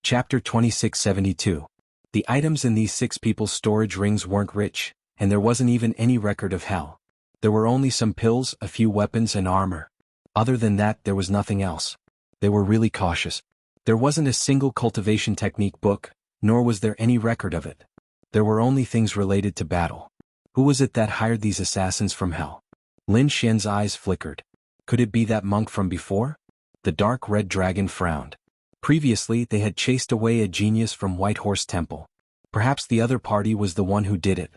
Chapter 2672. The items in these 6 people's storage rings weren't rich, and there wasn't even any record of hell. There were only some pills, a few weapons and armor. Other than that, there was nothing else. They were really cautious. There wasn't a single cultivation technique book, nor was there any record of it. There were only things related to battle. Who was it that hired these assassins from hell? Lin Xian's eyes flickered. Could it be that monk from before? The dark red dragon frowned. Previously, they had chased away a genius from White Horse Temple. Perhaps the other party was the one who did it.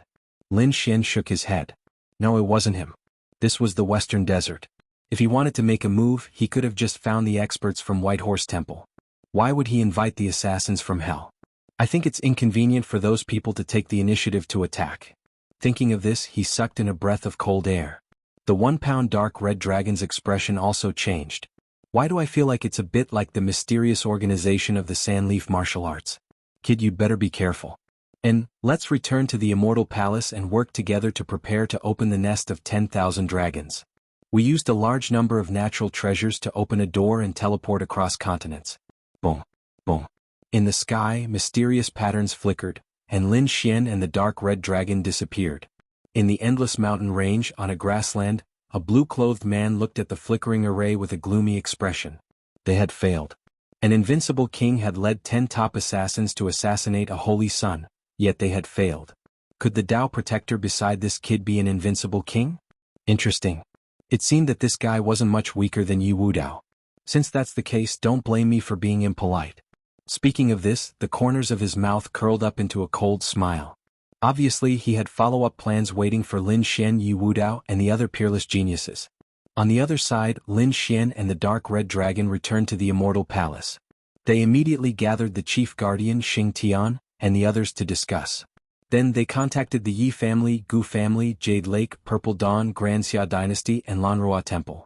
Lin Xian shook his head. No, it wasn't him. This was the Western Desert. If he wanted to make a move, he could have just found the experts from White Horse Temple. Why would he invite the assassins from hell? I think it's inconvenient for those people to take the initiative to attack. Thinking of this, he sucked in a breath of cold air. The 1-pound dark red dragon's expression also changed. Why do I feel like it's a bit like the mysterious organization of the Sandleaf martial arts? Kid, you'd better be careful. And, let's return to the Immortal Palace and work together to prepare to open the nest of 10,000 dragons. We used a large number of natural treasures to open a door and teleport across continents. Boom, boom. In the sky, mysterious patterns flickered, and Lin Xian and the dark red dragon disappeared. In the endless mountain range, on a grassland, a blue-clothed man looked at the flickering array with a gloomy expression. They had failed. An invincible king had led 10 top assassins to assassinate a holy son, yet they had failed. Could the Tao protector beside this kid be an invincible king? Interesting. It seemed that this guy wasn't much weaker than Yi Wudao. Since that's the case, don't blame me for being impolite. Speaking of this, the corners of his mouth curled up into a cold smile. Obviously, he had follow-up plans waiting for Lin Xian, Yi Wudao, and the other peerless geniuses. On the other side, Lin Xian and the dark red dragon returned to the Immortal Palace. They immediately gathered the chief guardian Xing Tian and the others to discuss. Then they contacted the Yi family, Gu family, Jade Lake, Purple Dawn, Granxia dynasty, and Lanrua Temple.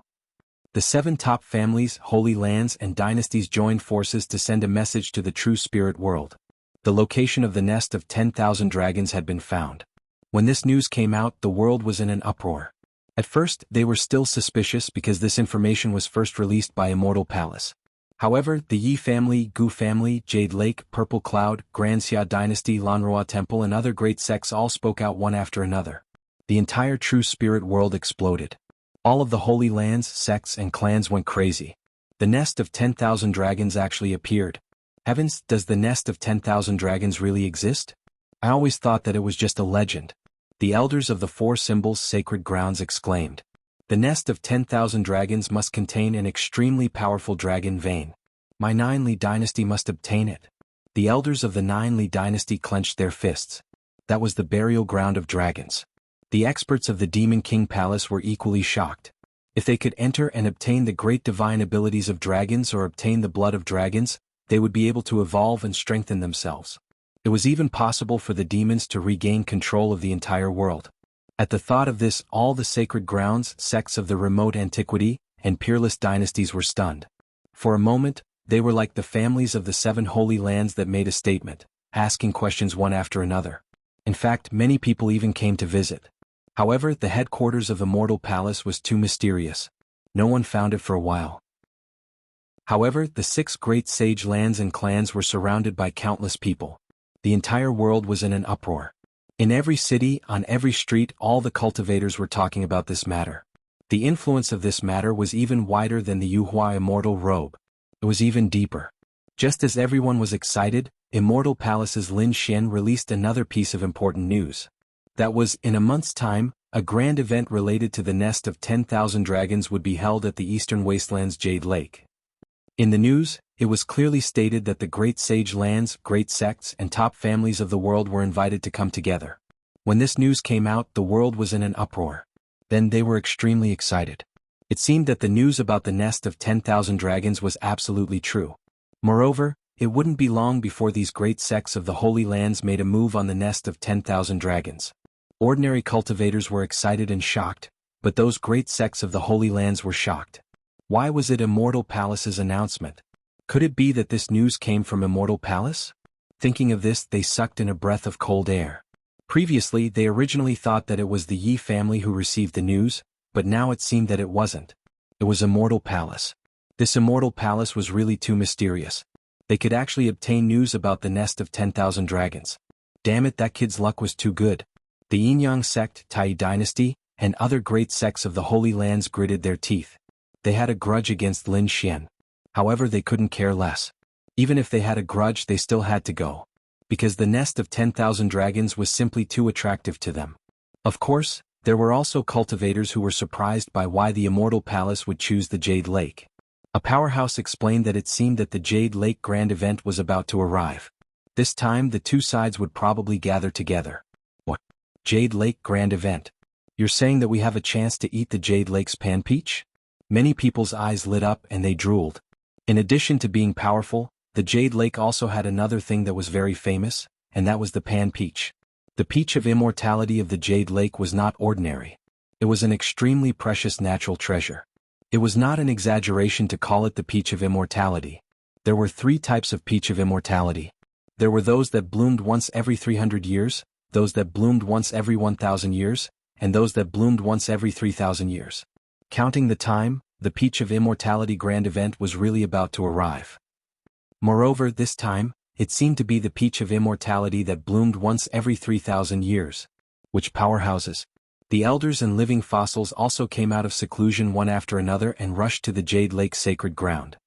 The 7 top families, holy lands, and dynasties joined forces to send a message to the true spirit world. The location of the nest of 10,000 dragons had been found. When this news came out, the world was in an uproar. At first, they were still suspicious because this information was first released by Immortal Palace. However, the Yi family, Gu family, Jade Lake, Purple Cloud, Granxia dynasty, Lanrua Temple, and other great sects all spoke out one after another. The entire true spirit world exploded. All of the holy lands, sects, and clans went crazy. The nest of 10,000 dragons actually appeared. Heavens, does the nest of 10,000 dragons really exist? I always thought that it was just a legend. The elders of the 4 symbols sacred grounds exclaimed. The nest of 10,000 dragons must contain an extremely powerful dragon vein. My 9 Li dynasty must obtain it. The elders of the 9 Li dynasty clenched their fists. That was the burial ground of dragons. The experts of the Demon King Palace were equally shocked. If they could enter and obtain the great divine abilities of dragons or obtain the blood of dragons, they would be able to evolve and strengthen themselves. It was even possible for the demons to regain control of the entire world. At the thought of this, all the sacred grounds, sects of the remote antiquity, and peerless dynasties were stunned. For a moment, they were like the families of the 7 holy lands that made a statement, asking questions one after another. In fact, many people even came to visit. However, the headquarters of Immortal Palace was too mysterious. No one found it for a while. However, the 6 great sage lands and clans were surrounded by countless people. The entire world was in an uproar. In every city, on every street, all the cultivators were talking about this matter. The influence of this matter was even wider than the Yuhua immortal robe. It was even deeper. Just as everyone was excited, Immortal Palace's Lin Xian released another piece of important news. That was, in a month's time, a grand event related to the nest of 10,000 dragons would be held at the Eastern Wasteland's Jade Lake. In the news, it was clearly stated that the great sage lands, great sects, and top families of the world were invited to come together. When this news came out, the world was in an uproar. Then they were extremely excited. It seemed that the news about the nest of 10,000 dragons was absolutely true. Moreover, it wouldn't be long before these great sects of the Holy Lands made a move on the nest of 10,000 dragons. Ordinary cultivators were excited and shocked, but those great sects of the Holy Lands were shocked. Why was it Immortal Palace's announcement? Could it be that this news came from Immortal Palace? Thinking of this, they sucked in a breath of cold air. Previously, they originally thought that it was the Yi family who received the news, but now it seemed that it wasn't. It was Immortal Palace. This Immortal Palace was really too mysterious. They could actually obtain news about the nest of 10,000 dragons. Damn it, that kid's luck was too good. The Yinyang sect, Tai dynasty, and other great sects of the Holy Lands gritted their teeth. They had a grudge against Lin Xian. However, they couldn't care less. Even if they had a grudge, they still had to go. Because the nest of 10,000 dragons was simply too attractive to them. Of course, there were also cultivators who were surprised by why the Immortal Palace would choose the Jade Lake. A powerhouse explained that it seemed that the Jade Lake Grand Event was about to arrive. This time the two sides would probably gather together. What? Jade Lake Grand Event? You're saying that we have a chance to eat the Jade Lake's pan peach? Many people's eyes lit up and they drooled. In addition to being powerful, the Jade Lake also had another thing that was very famous, and that was the pan peach. The peach of immortality of the Jade Lake was not ordinary. It was an extremely precious natural treasure. It was not an exaggeration to call it the peach of immortality. There were 3 types of peach of immortality. There were those that bloomed once every 300 years, those that bloomed once every 1,000 years, and those that bloomed once every 3,000 years. Counting the time, the peach of immortality grand event was really about to arrive. Moreover, this time, it seemed to be the peach of immortality that bloomed once every 3,000 years. Which powerhouses? The elders and living fossils also came out of seclusion one after another and rushed to the Jade Lake sacred ground.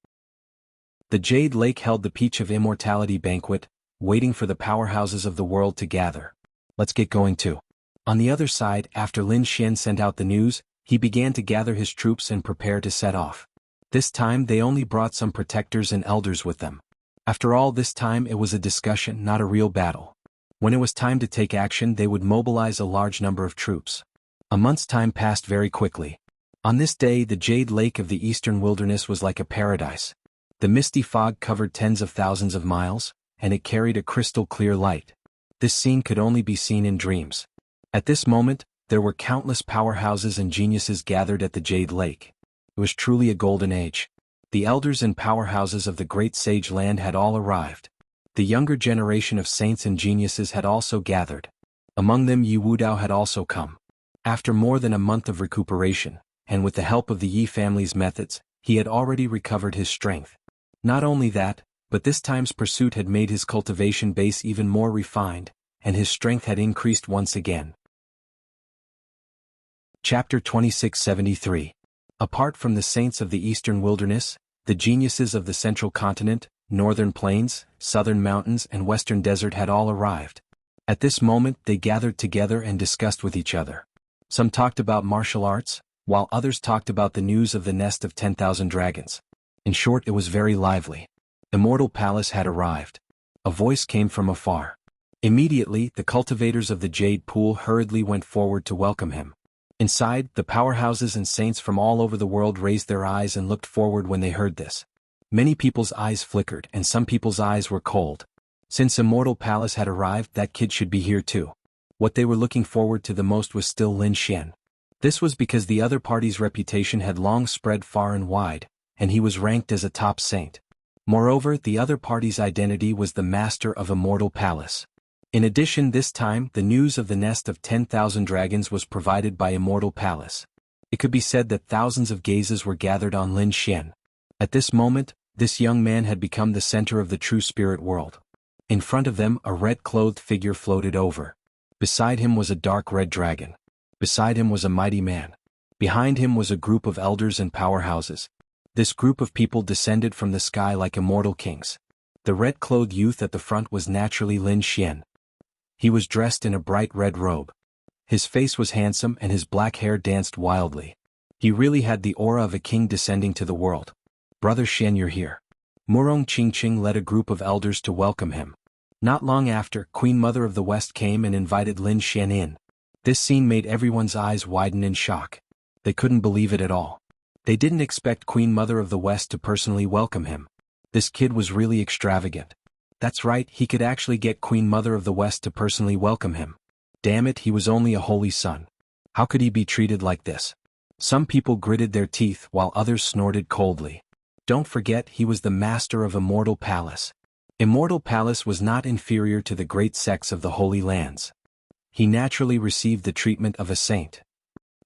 The Jade Lake held the Peach of Immortality banquet, waiting for the powerhouses of the world to gather. Let's get going too. On the other side, after Lin Xian sent out the news, he began to gather his troops and prepare to set off. This time they only brought some protectors and elders with them. After all, this time it was a discussion, not a real battle. When it was time to take action, they would mobilize a large number of troops. A month's time passed very quickly. On this day, the Jade Lake of the Eastern Wilderness was like a paradise. The misty fog covered tens of thousands of miles, and it carried a crystal-clear light. This scene could only be seen in dreams. At this moment, there were countless powerhouses and geniuses gathered at the Jade Lake. It was truly a golden age. The elders and powerhouses of the great sage land had all arrived. The younger generation of saints and geniuses had also gathered. Among them Yi Wudao had also come. After more than a month of recuperation, and with the help of the Yi family's methods, he had already recovered his strength. Not only that, but this time's pursuit had made his cultivation base even more refined, and his strength had increased once again. Chapter 2673. Apart from the saints of the Eastern Wilderness, the geniuses of the Central Continent, Northern Plains, Southern Mountains and Western Desert had all arrived. At this moment they gathered together and discussed with each other. Some talked about martial arts, while others talked about the news of the nest of 10,000 dragons. In short, it was very lively. Immortal Palace had arrived. A voice came from afar. Immediately, the cultivators of the Jade Pool hurriedly went forward to welcome him. Inside, the powerhouses and saints from all over the world raised their eyes and looked forward when they heard this. Many people's eyes flickered and some people's eyes were cold. Since Immortal Palace had arrived, that kid should be here too. What they were looking forward to the most was still Lin Xian. This was because the other party's reputation had long spread far and wide, and he was ranked as a top saint. Moreover, the other party's identity was the master of Immortal Palace. In addition, this time, the news of the nest of 10,000 dragons was provided by Immortal Palace. It could be said that thousands of gazes were gathered on Lin Xian. At this moment, this young man had become the center of the true spirit world. In front of them, a red-clothed figure floated over. Beside him was a dark red dragon. Beside him was a mighty man. Behind him was a group of elders and powerhouses. This group of people descended from the sky like immortal kings. The red-clothed youth at the front was naturally Lin Xian. He was dressed in a bright red robe. His face was handsome and his black hair danced wildly. He really had the aura of a king descending to the world. "Brother Xian, you're here." Murong Qingqing led a group of elders to welcome him. Not long after, Queen Mother of the West came and invited Lin Xian in. This scene made everyone's eyes widen in shock. They couldn't believe it at all. They didn't expect Queen Mother of the West to personally welcome him. This kid was really extravagant. That's right, he could actually get Queen Mother of the West to personally welcome him. Damn it, he was only a holy son. How could he be treated like this? Some people gritted their teeth while others snorted coldly. Don't forget, he was the master of Immortal Palace. Immortal Palace was not inferior to the great sects of the Holy Lands. He naturally received the treatment of a saint.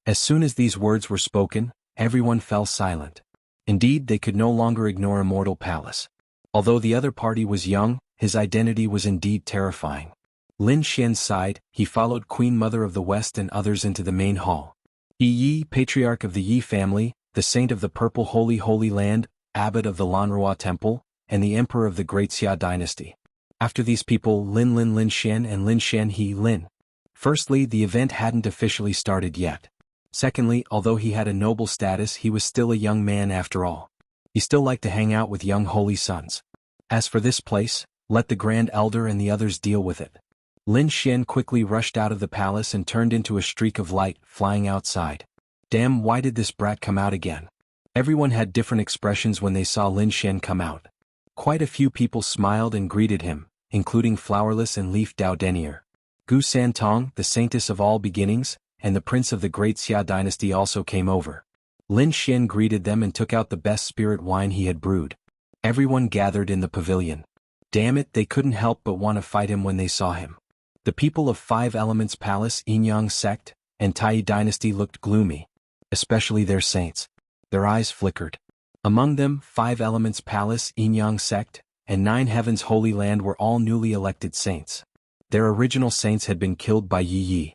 As soon as these words were spoken, everyone fell silent. Indeed, they could no longer ignore Immortal Palace. Although the other party was young, his identity was indeed terrifying. Lin Xian sighed. He followed Queen Mother of the West and others into the main hall. Yi, patriarch of the Yi family, the saint of the Purple Holy Land, abbot of the Lanrua Temple, and the emperor of the Great Xia dynasty. After these people Lin Xian and Lin Xian He Lin. Firstly, the event hadn't officially started yet. Secondly, although he had a noble status, he was still a young man after all. He still liked to hang out with young holy sons. As for this place, let the Grand Elder and the others deal with it. Lin Xian quickly rushed out of the palace and turned into a streak of light, flying outside. Damn, why did this brat come out again? Everyone had different expressions when they saw Lin Xian come out. Quite a few people smiled and greeted him, including Flowerless and Leaf Dao Denier. Gu Santong, the saintess of all beginnings, and the prince of the Great Xia dynasty also came over. Lin Xian greeted them and took out the best spirit wine he had brewed. Everyone gathered in the pavilion. Damn it, they couldn't help but want to fight him when they saw him. The people of Five Elements Palace, Yinyang sect, and Tai dynasty looked gloomy. Especially their saints. Their eyes flickered. Among them, Five Elements Palace, Yinyang sect, and Nine Heavens Holy Land were all newly elected saints. Their original saints had been killed by Yi.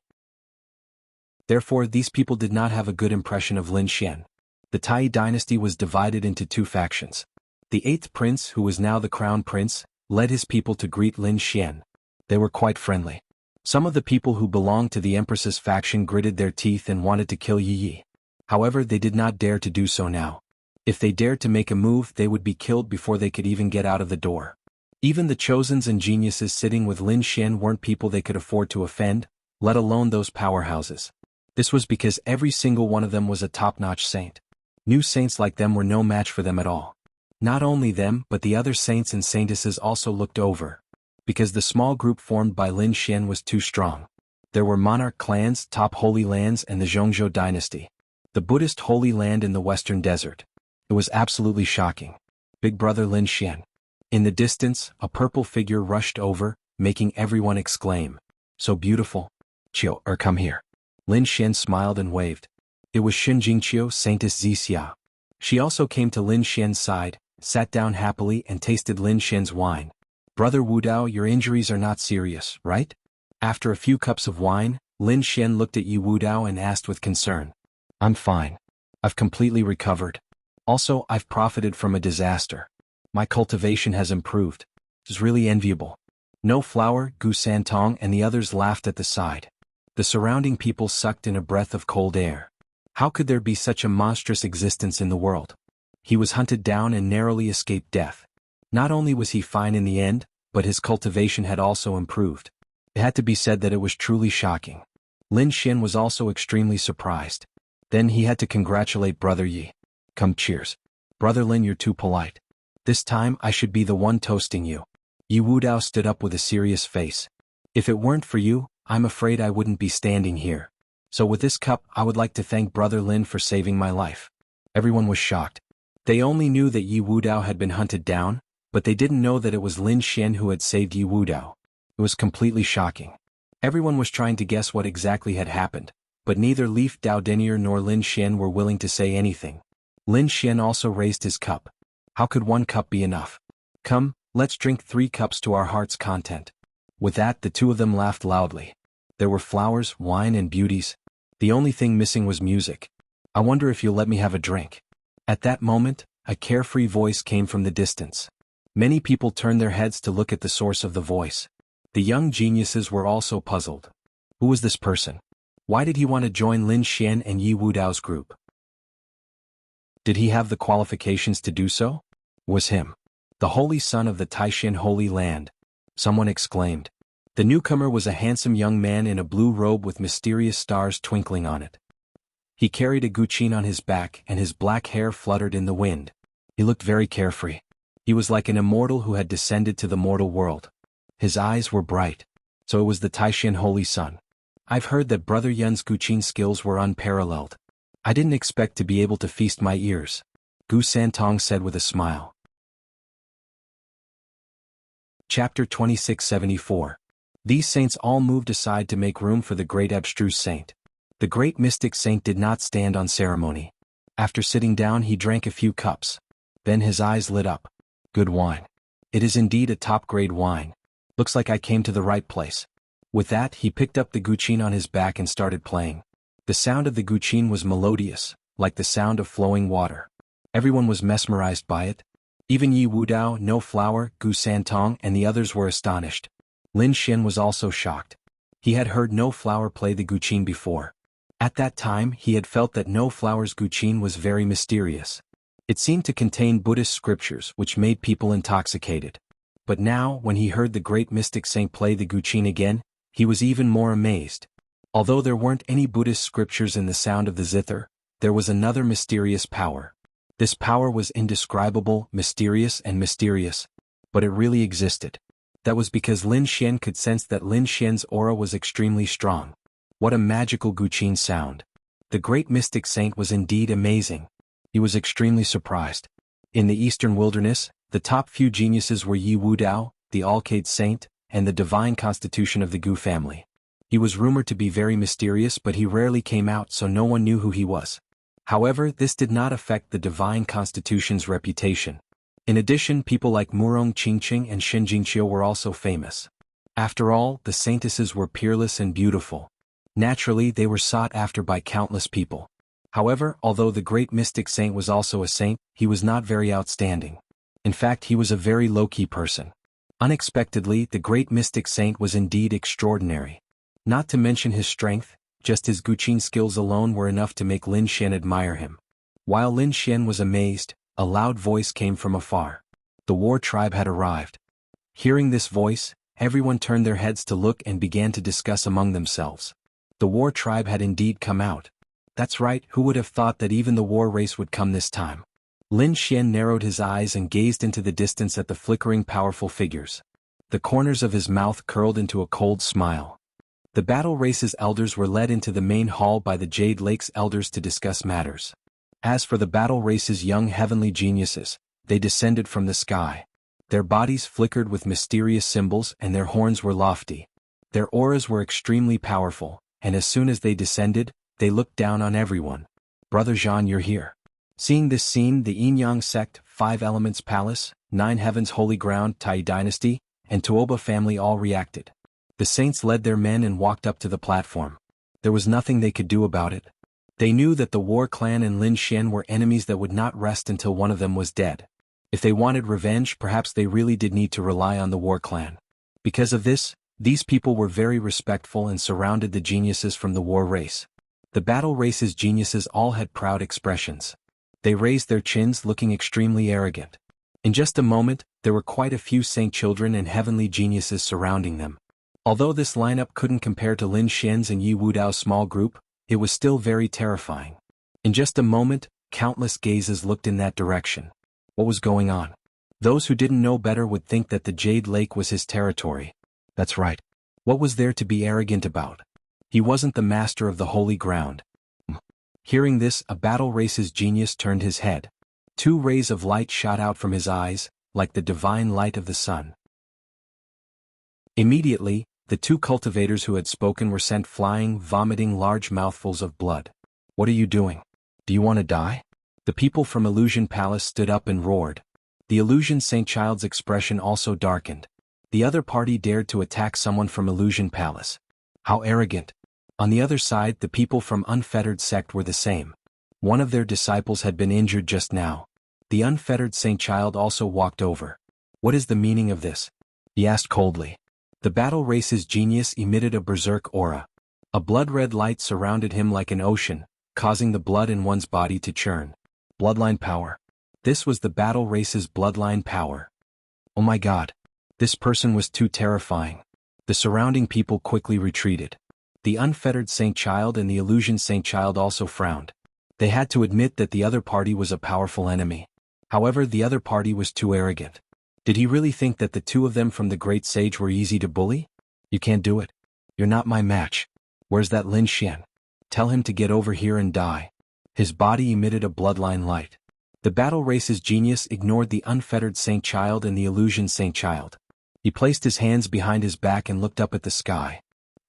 Therefore, these people did not have a good impression of Lin Xian. The Tai dynasty was divided into two factions. The eighth prince, who was now the crown prince, led his people to greet Lin Xian. They were quite friendly. Some of the people who belonged to the empress's faction gritted their teeth and wanted to kill Yi. However, they did not dare to do so now. If they dared to make a move, they would be killed before they could even get out of the door. Even the chosens and geniuses sitting with Lin Xian weren't people they could afford to offend, let alone those powerhouses. This was because every single one of them was a top-notch saint. New saints like them were no match for them at all. Not only them, but the other saints and saintesses also looked over. Because the small group formed by Lin Xian was too strong. There were monarch clans, top holy lands, and the Zhongzhou dynasty. The Buddhist holy land in the western desert. It was absolutely shocking. Big brother Lin Xian. In the distance, a purple figure rushed over, making everyone exclaim. So beautiful. Qiu, come here. Lin Xian smiled and waved. It was Xinjingqiu, Saintess Zixia. She also came to Lin Xian's side, sat down happily and tasted Lin Xian's wine. Brother Wu Dao, your injuries are not serious, right? After a few cups of wine, Lin Xian looked at Yi Wu Dao and asked with concern. I'm fine. I've completely recovered. Also, I've profited from a disaster. My cultivation has improved. It's really enviable. No Flower, Gu Santong and the others laughed at the side. The surrounding people sucked in a breath of cold air. How could there be such a monstrous existence in the world? He was hunted down and narrowly escaped death. Not only was he fine in the end, but his cultivation had also improved. It had to be said that it was truly shocking. Lin Xian was also extremely surprised. Then he had to congratulate Brother Yi. Come, cheers. Brother Lin, you're too polite. This time I should be the one toasting you. Yi Wu Dao stood up with a serious face. If it weren't for you, I'm afraid I wouldn't be standing here. So with this cup, I would like to thank Brother Lin for saving my life. Everyone was shocked. They only knew that Yi Wu Dao had been hunted down, but they didn't know that it was Lin Xian who had saved Yi Wu Dao. It was completely shocking. Everyone was trying to guess what exactly had happened, but neither Leaf Dao Denier nor Lin Xian were willing to say anything. Lin Xian also raised his cup. How could one cup be enough? Come, let's drink 3 cups to our heart's content. With that, the two of them laughed loudly. There were flowers, wine, and beauties. The only thing missing was music. I wonder if you'll let me have a drink. At that moment, a carefree voice came from the distance. Many people turned their heads to look at the source of the voice. The young geniuses were also puzzled. Who was this person? Why did he want to join Lin Xian and Yi Wu Dao's group? Did he have the qualifications to do so? Was him. The holy son of the Taishan Holy Land. Someone exclaimed. The newcomer was a handsome young man in a blue robe with mysterious stars twinkling on it. He carried a guqin on his back and his black hair fluttered in the wind. He looked very carefree. He was like an immortal who had descended to the mortal world. His eyes were bright. So it was the Taishan Holy Son. I've heard that Brother Yun's guqin skills were unparalleled. I didn't expect to be able to feast my ears. Gu Santong said with a smile. Chapter 2674. These saints all moved aside to make room for the great abstruse saint. The great mystic saint did not stand on ceremony. After sitting down he drank a few cups. Then his eyes lit up. Good wine. It is indeed a top-grade wine. Looks like I came to the right place. With that, he picked up the guqin on his back and started playing. The sound of the guqin was melodious, like the sound of flowing water. Everyone was mesmerized by it. Even Yi Wudao, No Flower, Gu Santong and the others were astonished. Lin Xian was also shocked. He had heard No Flower play the guqin before. At that time he had felt that No Flower's guqin was very mysterious. It seemed to contain Buddhist scriptures which made people intoxicated. But now, when he heard the great mystic saint play the guqin again, he was even more amazed. Although there weren't any Buddhist scriptures in the sound of the zither, there was another mysterious power. This power was indescribable, mysterious, but it really existed. That was because Lin Xian could sense that Lin Xian's aura was extremely strong. What a magical guqin sound. The great mystic saint was indeed amazing. He was extremely surprised. In the eastern wilderness, the top few geniuses were Yi Wudao, the Alcade Saint, and the divine constitution of the Gu family. He was rumored to be very mysterious, but he rarely came out, so no one knew who he was. However, this did not affect the divine constitution's reputation. In addition, people like Murong Qingqing and Shen Jingqiu were also famous. After all, the saintesses were peerless and beautiful. Naturally, they were sought after by countless people. However, although the great mystic saint was also a saint, he was not very outstanding. In fact, he was a very low-key person. Unexpectedly, the great mystic saint was indeed extraordinary. Not to mention his strength, just his guqin skills alone were enough to make Lin Xian admire him. While Lin Xian was amazed, a loud voice came from afar. The war tribe had arrived. Hearing this voice, everyone turned their heads to look and began to discuss among themselves. The war tribe had indeed come out. That's right, who would have thought that even the war race would come this time? Lin Xian narrowed his eyes and gazed into the distance at the flickering powerful figures. The corners of his mouth curled into a cold smile. The battle race's elders were led into the main hall by the Jade Lake's elders to discuss matters. As for the battle race's young heavenly geniuses, they descended from the sky. Their bodies flickered with mysterious symbols and their horns were lofty. Their auras were extremely powerful, and as soon as they descended, they looked down on everyone. Brother Zhan, you're here. Seeing this scene, the Yin-Yang sect, 5 Elements Palace, 9 Heavens Holy Ground, Tai Dynasty, and Tuoba family all reacted. The saints led their men and walked up to the platform. There was nothing they could do about it. They knew that the War Clan and Lin Xian were enemies that would not rest until one of them was dead. If they wanted revenge, perhaps they really did need to rely on the War Clan. Because of this, these people were very respectful and surrounded the geniuses from the war race. The battle race's geniuses all had proud expressions. They raised their chins, looking extremely arrogant. In just a moment, there were quite a few saint children and heavenly geniuses surrounding them. Although this lineup couldn't compare to Lin Xian's and Yi Wudao's small group, it was still very terrifying. In just a moment, countless gazes looked in that direction. What was going on? Those who didn't know better would think that the Jade Lake was his territory. That's right. What was there to be arrogant about? He wasn't the master of the holy ground. Hearing this, a battle race's genius turned his head. 2 rays of light shot out from his eyes, like the divine light of the sun. Immediately, the 2 cultivators who had spoken were sent flying, vomiting large mouthfuls of blood. What are you doing? Do you want to die? The people from Illusion Palace stood up and roared. The Illusion Saint Child's expression also darkened. The other party dared to attack someone from Illusion Palace. How arrogant. On the other side, the people from Unfettered Sect were the same. One of their disciples had been injured just now. The Unfettered Saint Child also walked over. What is the meaning of this? He asked coldly. The battle race's genius emitted a berserk aura. A blood-red light surrounded him like an ocean, causing the blood in one's body to churn. Bloodline power. This was the battle race's bloodline power. Oh my god. This person was too terrifying. The surrounding people quickly retreated. The Unfettered Saint Child and the Illusion Saint Child also frowned. They had to admit that the other party was a powerful enemy. However, the other party was too arrogant. Did he really think that the 2 of them from the Great Sage were easy to bully? You can't do it. You're not my match. Where's that Lin Xian? Tell him to get over here and die. His body emitted a bloodline light. The battle race's genius ignored the Unfettered Saint Child and the Illusion Saint Child. He placed his hands behind his back and looked up at the sky.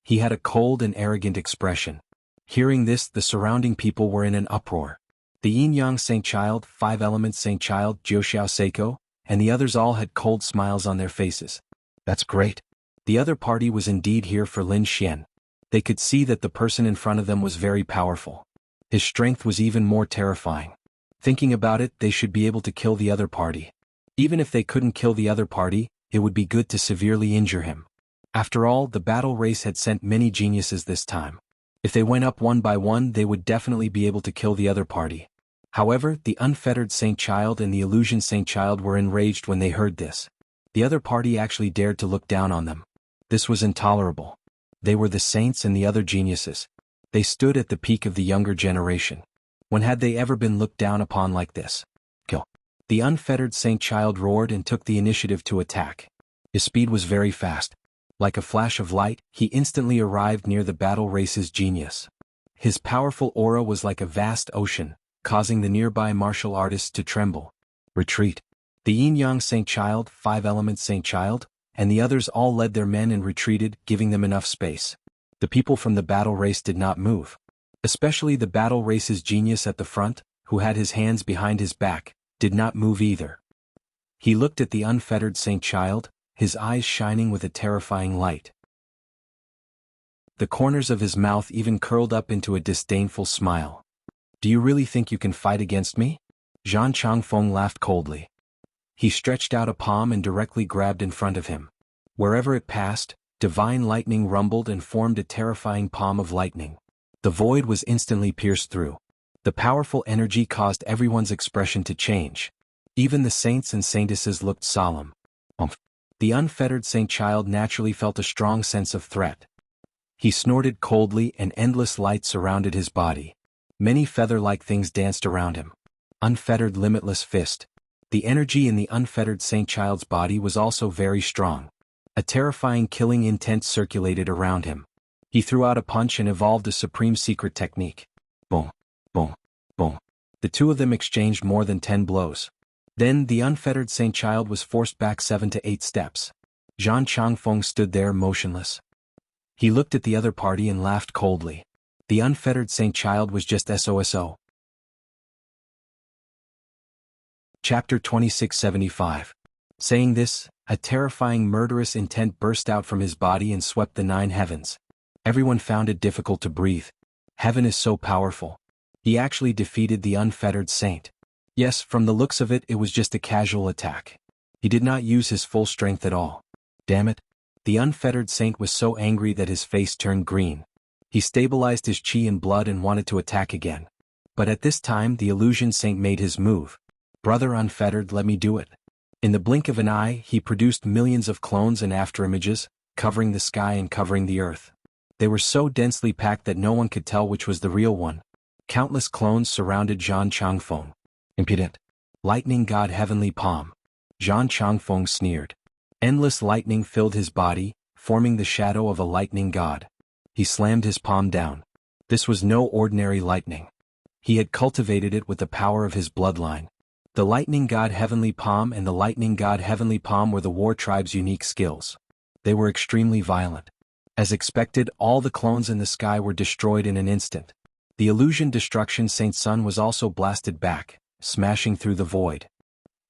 He had a cold and arrogant expression. Hearing this, the surrounding people were in an uproar. The Yin-Yang Saint Child, 5 Elements Saint Child, Jiuxiao Seiko, and the others all had cold smiles on their faces. That's great. The other party was indeed here for Lin Xian. They could see that the person in front of them was very powerful. His strength was even more terrifying. Thinking about it, they should be able to kill the other party. Even if they couldn't kill the other party, it would be good to severely injure him. After all, the battle race had sent many geniuses this time. If they went up one by one, they would definitely be able to kill the other party. However, the unfettered Saint Child and the illusion Saint Child were enraged when they heard this. The other party actually dared to look down on them. This was intolerable. They were the saints and the other geniuses. They stood at the peak of the younger generation. When had they ever been looked down upon like this? Kill. The unfettered Saint Child roared and took the initiative to attack. His speed was very fast. Like a flash of light, he instantly arrived near the battle race's genius. His powerful aura was like a vast ocean, causing the nearby martial artists to tremble. Retreat. The Yin-Yang Saint Child, 5 Elements Saint Child, and the others all led their men and retreated, giving them enough space. The people from the battle race did not move. Especially the battle race's genius at the front, who had his hands behind his back, did not move either. He looked at the unfettered Saint Child, his eyes shining with a terrifying light. The corners of his mouth even curled up into a disdainful smile. Do you really think you can fight against me? Zhang Changfeng laughed coldly. He stretched out a palm and directly grabbed in front of him. Wherever it passed, divine lightning rumbled and formed a terrifying palm of lightning. The void was instantly pierced through. The powerful energy caused everyone's expression to change. Even the saints and saintesses looked solemn. The unfettered Saint Child naturally felt a strong sense of threat. He snorted coldly and endless light surrounded his body. Many feather-like things danced around him. Unfettered limitless fist. The energy in the unfettered Saint Child's body was also very strong. A terrifying killing intent circulated around him. He threw out a punch and evolved a supreme secret technique. Boom, boom, boom. The two of them exchanged more than 10 blows. Then the unfettered Saint Child was forced back 7 to 8 steps. Zhang Changfeng stood there motionless. He looked at the other party and laughed coldly. The unfettered Saint Child was just SOSO. Chapter 2675. Saying this, a terrifying murderous intent burst out from his body and swept the 9 heavens. Everyone found it difficult to breathe. Heaven is so powerful. He actually defeated the unfettered saint. Yes, from the looks of it, it was just a casual attack. He did not use his full strength at all. Damn it. The unfettered saint was so angry that his face turned green. He stabilized his chi and blood and wanted to attack again. But at this time the illusion saint made his move. Brother unfettered, let me do it. In the blink of an eye, he produced millions of clones and afterimages, covering the sky and covering the earth. They were so densely packed that no one could tell which was the real one. Countless clones surrounded Zhang Changfeng. Impudent. Lightning God Heavenly Palm. Zhang Changfeng sneered. Endless lightning filled his body, forming the shadow of a lightning god. He slammed his palm down. This was no ordinary lightning. He had cultivated it with the power of his bloodline. The lightning god Heavenly Palm and the lightning god Heavenly Palm were the war tribe's unique skills. They were extremely violent. As expected, all the clones in the sky were destroyed in an instant. The illusion destruction Saint Sun was also blasted back, smashing through the void.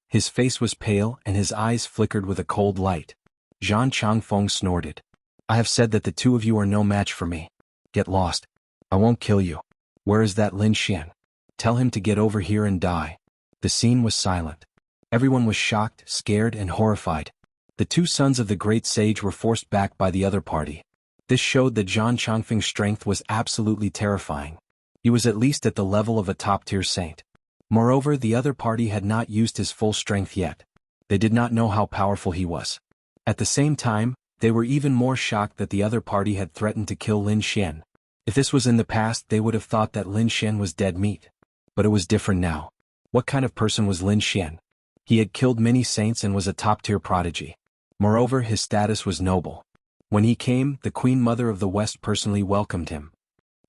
His face was pale and his eyes flickered with a cold light. Zhang Changfeng snorted. I have said that the two of you are no match for me. Get lost. I won't kill you. Where is that Lin Xian? Tell him to get over here and die. The scene was silent. Everyone was shocked, scared, and horrified. The two sons of the great sage were forced back by the other party. This showed that Zhang Changfeng's strength was absolutely terrifying. He was at least at the level of a top-tier saint. Moreover, the other party had not used his full strength yet. They did not know how powerful he was. At the same time, they were even more shocked that the other party had threatened to kill Lin Xian. If this was in the past, they would have thought that Lin Xian was dead meat. But it was different now. What kind of person was Lin Xian? He had killed many saints and was a top-tier prodigy. Moreover, his status was noble. When he came, the Queen Mother of the West personally welcomed him.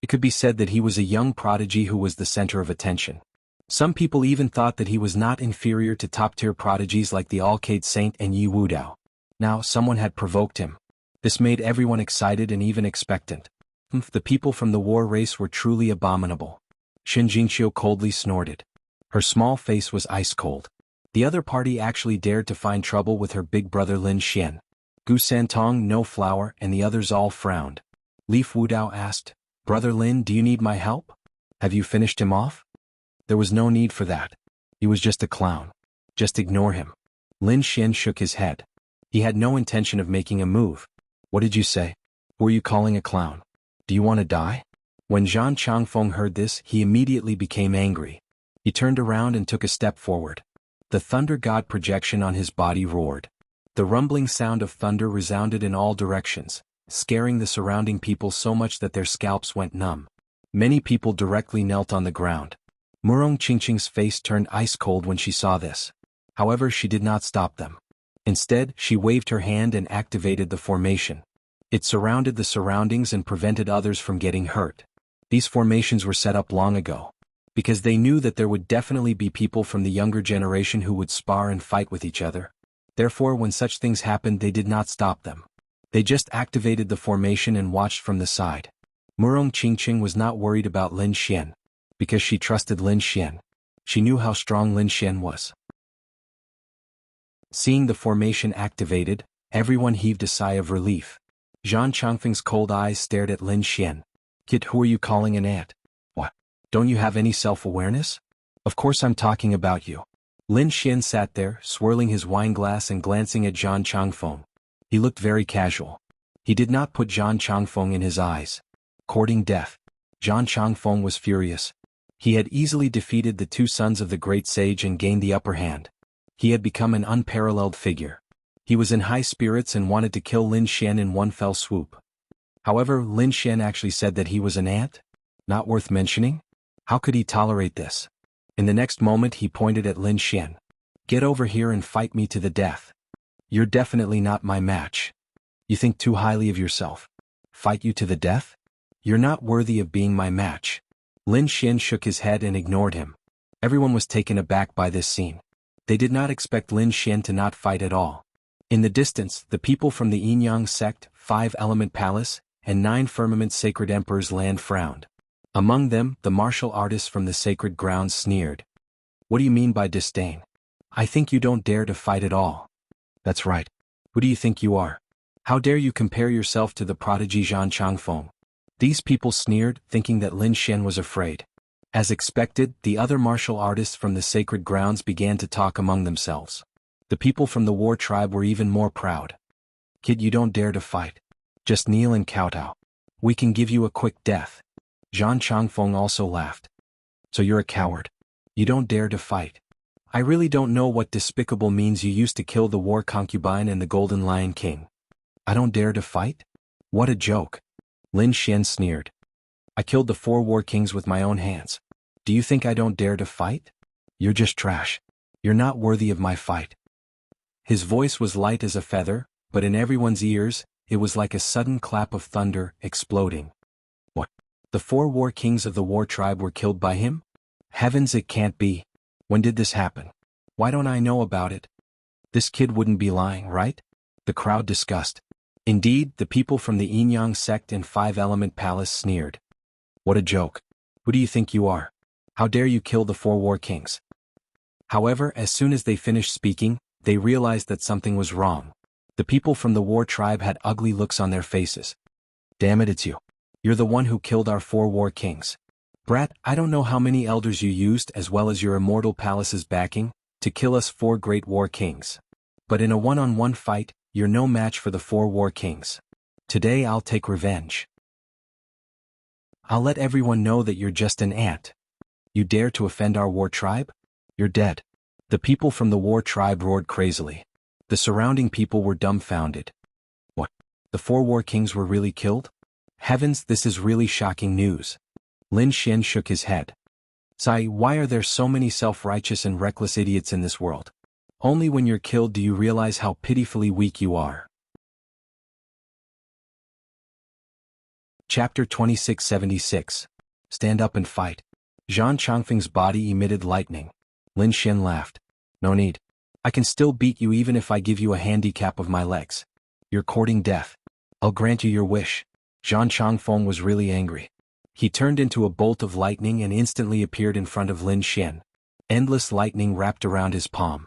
It could be said that he was a young prodigy who was the center of attention. Some people even thought that he was not inferior to top-tier prodigies like the Alcade Saint and Yi Wudao. Now, someone had provoked him. This made everyone excited and even expectant. The people from the war race were truly abominable. Shen Jingxiu coldly snorted. Her small face was ice-cold. The other party actually dared to find trouble with her big brother Lin Xian. Gu Santong, no flower, and the others all frowned. Leaf Wudao asked, "Brother Lin, do you need my help? Have you finished him off?" "There was no need for that. He was just a clown. Just ignore him." Lin Xian shook his head. He had no intention of making a move. "What did you say? Who are you calling a clown? Do you want to die?" When Zhan Changfeng heard this, he immediately became angry. He turned around and took a step forward. The thunder god projection on his body roared. The rumbling sound of thunder resounded in all directions, scaring the surrounding people so much that their scalps went numb. Many people directly knelt on the ground. Murong Qingqing's face turned ice cold when she saw this. However, she did not stop them. Instead, she waved her hand and activated the formation. It surrounded the surroundings and prevented others from getting hurt. These formations were set up long ago, because they knew that there would definitely be people from the younger generation who would spar and fight with each other. Therefore, when such things happened, they did not stop them. They just activated the formation and watched from the side. Murong Qingqing was not worried about Lin Xian, because she trusted Lin Xian. She knew how strong Lin Xian was. Seeing the formation activated, everyone heaved a sigh of relief. Zhan Changfeng's cold eyes stared at Lin Xian. "Kid, who are you calling an ant? What? Don't you have any self-awareness? Of course I'm talking about you." Lin Xian sat there, swirling his wineglass and glancing at Zhan Changfeng. He looked very casual. He did not put Zhan Changfeng in his eyes. Courting death. Zhan Changfeng was furious. He had easily defeated the two sons of the great sage and gained the upper hand. He had become an unparalleled figure. He was in high spirits and wanted to kill Lin Xian in one fell swoop. However, Lin Xian actually said that he was an ant? Not worth mentioning? How could he tolerate this? In the next moment he pointed at Lin Xian. "Get over here and fight me to the death. You're definitely not my match. You think too highly of yourself. Fight you to the death? You're not worthy of being my match." Lin Xian shook his head and ignored him. Everyone was taken aback by this scene. They did not expect Lin Xian to not fight at all. In the distance, the people from the Yinyang sect, 5-element palace, and 9 firmament sacred emperors' land frowned. Among them, the martial artists from the sacred grounds sneered. "What do you mean by disdain? I think you don't dare to fight at all." "That's right. Who do you think you are? How dare you compare yourself to the prodigy Zhan Changfeng?" These people sneered, thinking that Lin Xian was afraid. As expected, the other martial artists from the sacred grounds began to talk among themselves. The people from the war tribe were even more proud. "Kid, you don't dare to fight. Just kneel and kowtow. We can give you a quick death." Zhan Changfeng also laughed. "So you're a coward. You don't dare to fight. I really don't know what despicable means you used to kill the war concubine and the Golden Lion King. I don't dare to fight? What a joke." Lin Xian sneered. "I killed the 4 war kings with my own hands. Do you think I don't dare to fight? You're just trash. You're not worthy of my fight." His voice was light as a feather, but in everyone's ears, it was like a sudden clap of thunder, exploding. "What? The 4 war kings of the war tribe were killed by him? Heavens, it can't be. When did this happen? Why don't I know about it? This kid wouldn't be lying, right?" The crowd discussed. Indeed, the people from the Yinyang sect and 5-element palace sneered. "What a joke. Who do you think you are? How dare you kill the 4 war kings?" However, as soon as they finished speaking, they realized that something was wrong. The people from the war tribe had ugly looks on their faces. "Damn it, it's you. You're the one who killed our 4 war kings. Brat, I don't know how many elders you used as well as your immortal palace's backing to kill us 4 great war kings. But in a one-on-one fight, you're no match for the 4 war kings. Today I'll take revenge. I'll let everyone know that you're just an ant. You dare to offend our war tribe? You're dead." The people from the war tribe roared crazily. The surrounding people were dumbfounded. "What? The 4 war kings were really killed? Heavens, this is really shocking news." Lin Xian shook his head. "Sai, why are there so many self-righteous and reckless idiots in this world? Only when you're killed do you realize how pitifully weak you are." Chapter 2676. Stand up and fight. Zhan Changfeng's body emitted lightning. Lin Xian laughed. "No need. I can still beat you even if I give you a handicap of my legs. You're courting death. I'll grant you your wish." Zhan Changfeng was really angry. He turned into a bolt of lightning and instantly appeared in front of Lin Xian. Endless lightning wrapped around his palm.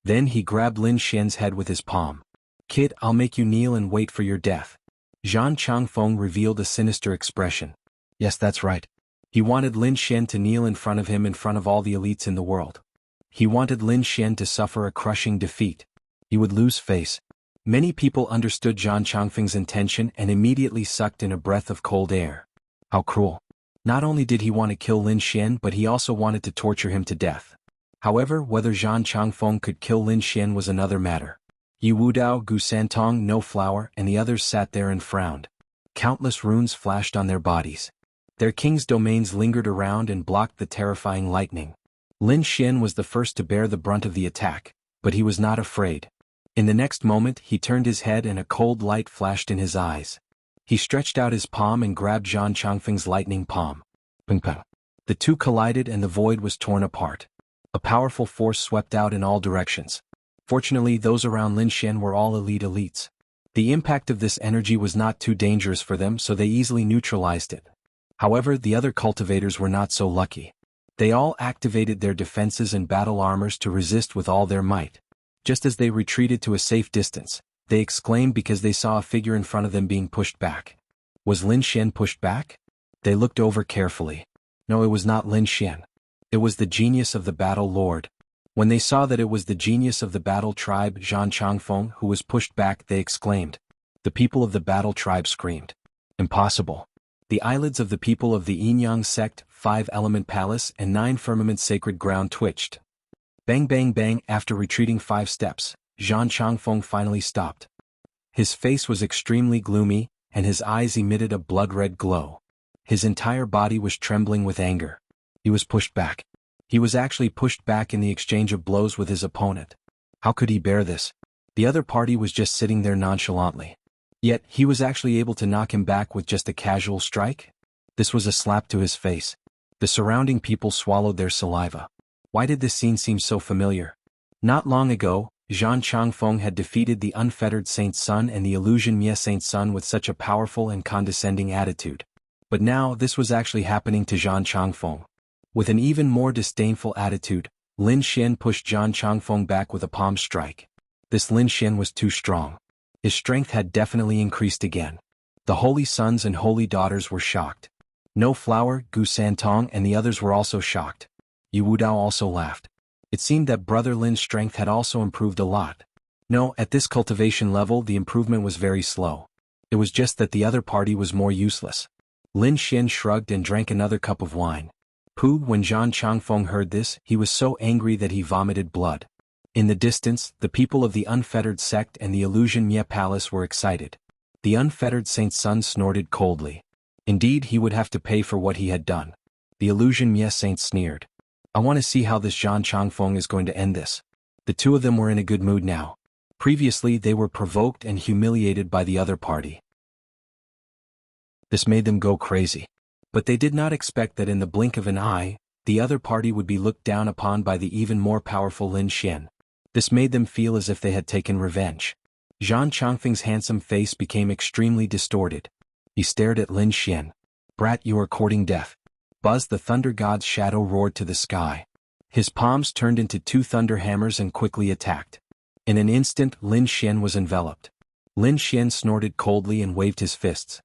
Then he grabbed Lin Xian's head with his palm. "Kid, I'll make you kneel and wait for your death." Zhan Changfeng revealed a sinister expression. Yes, that's right. He wanted Lin Xian to kneel in front of him in front of all the elites in the world. He wanted Lin Xian to suffer a crushing defeat. He would lose face. Many people understood Zhan Changfeng's intention and immediately sucked in a breath of cold air. How cruel. Not only did he want to kill Lin Xian, but he also wanted to torture him to death. However, whether Zhan Changfeng could kill Lin Xian was another matter. Yu Wudao, Gu Santong, No Flower, and the others sat there and frowned. Countless runes flashed on their bodies. Their king's domains lingered around and blocked the terrifying lightning. Lin Xian was the first to bear the brunt of the attack, but he was not afraid. In the next moment he turned his head and a cold light flashed in his eyes. He stretched out his palm and grabbed Zhan Changfeng's lightning palm. Ping pong. The two collided and the void was torn apart. A powerful force swept out in all directions. Fortunately, those around Lin Xian were all elites. The impact of this energy was not too dangerous for them, so they easily neutralized it. However, the other cultivators were not so lucky. They all activated their defenses and battle armors to resist with all their might. Just as they retreated to a safe distance, they exclaimed because they saw a figure in front of them being pushed back. Was Lin Xian pushed back? They looked over carefully. No, it was not Lin Xian. It was the genius of the battle lord. When they saw that it was the genius of the battle tribe, Zhan Changfeng, who was pushed back, they exclaimed. The people of the battle tribe screamed. Impossible. The eyelids of the people of the Yin-Yang sect, 5-element palace and 9 firmament sacred ground twitched. Bang bang bang. After retreating 5 steps, Zhan Changfeng finally stopped. His face was extremely gloomy, and his eyes emitted a blood-red glow. His entire body was trembling with anger. He was pushed back. He was actually pushed back in the exchange of blows with his opponent. How could he bear this? The other party was just sitting there nonchalantly. Yet, he was actually able to knock him back with just a casual strike? This was a slap to his face. The surrounding people swallowed their saliva. Why did this scene seem so familiar? Not long ago, Zhan Changfeng had defeated the unfettered Saint Sun and the illusion Mie Saint Sun with such a powerful and condescending attitude. But now this was actually happening to Zhan Changfeng. With an even more disdainful attitude, Lin Xian pushed Zhan Changfeng back with a palm strike. This Lin Xian was too strong. His strength had definitely increased again. The holy sons and holy daughters were shocked. No Flower, Gu Santong and the others were also shocked. Yu Wudao also laughed. It seemed that Brother Lin's strength had also improved a lot. No, at this cultivation level the improvement was very slow. It was just that the other party was more useless. Lin Xian shrugged and drank another cup of wine. When Zhan Changfeng heard this, he was so angry that he vomited blood. In the distance, the people of the unfettered sect and the illusion Mie Palace were excited. The unfettered Saint Sun snorted coldly. Indeed, he would have to pay for what he had done. The illusion Mie Saint sneered. I want to see how this Zhan Changfeng is going to end this. The two of them were in a good mood now. Previously, they were provoked and humiliated by the other party. This made them go crazy. But they did not expect that in the blink of an eye, the other party would be looked down upon by the even more powerful Lin Xian. This made them feel as if they had taken revenge. Zhan Changfeng's handsome face became extremely distorted. He stared at Lin Xian. Brat, you are courting death. Buzz, the thunder god's shadow roared to the sky. His palms turned into 2 thunder hammers and quickly attacked. In an instant, Lin Xian was enveloped. Lin Xian snorted coldly and waved his fists.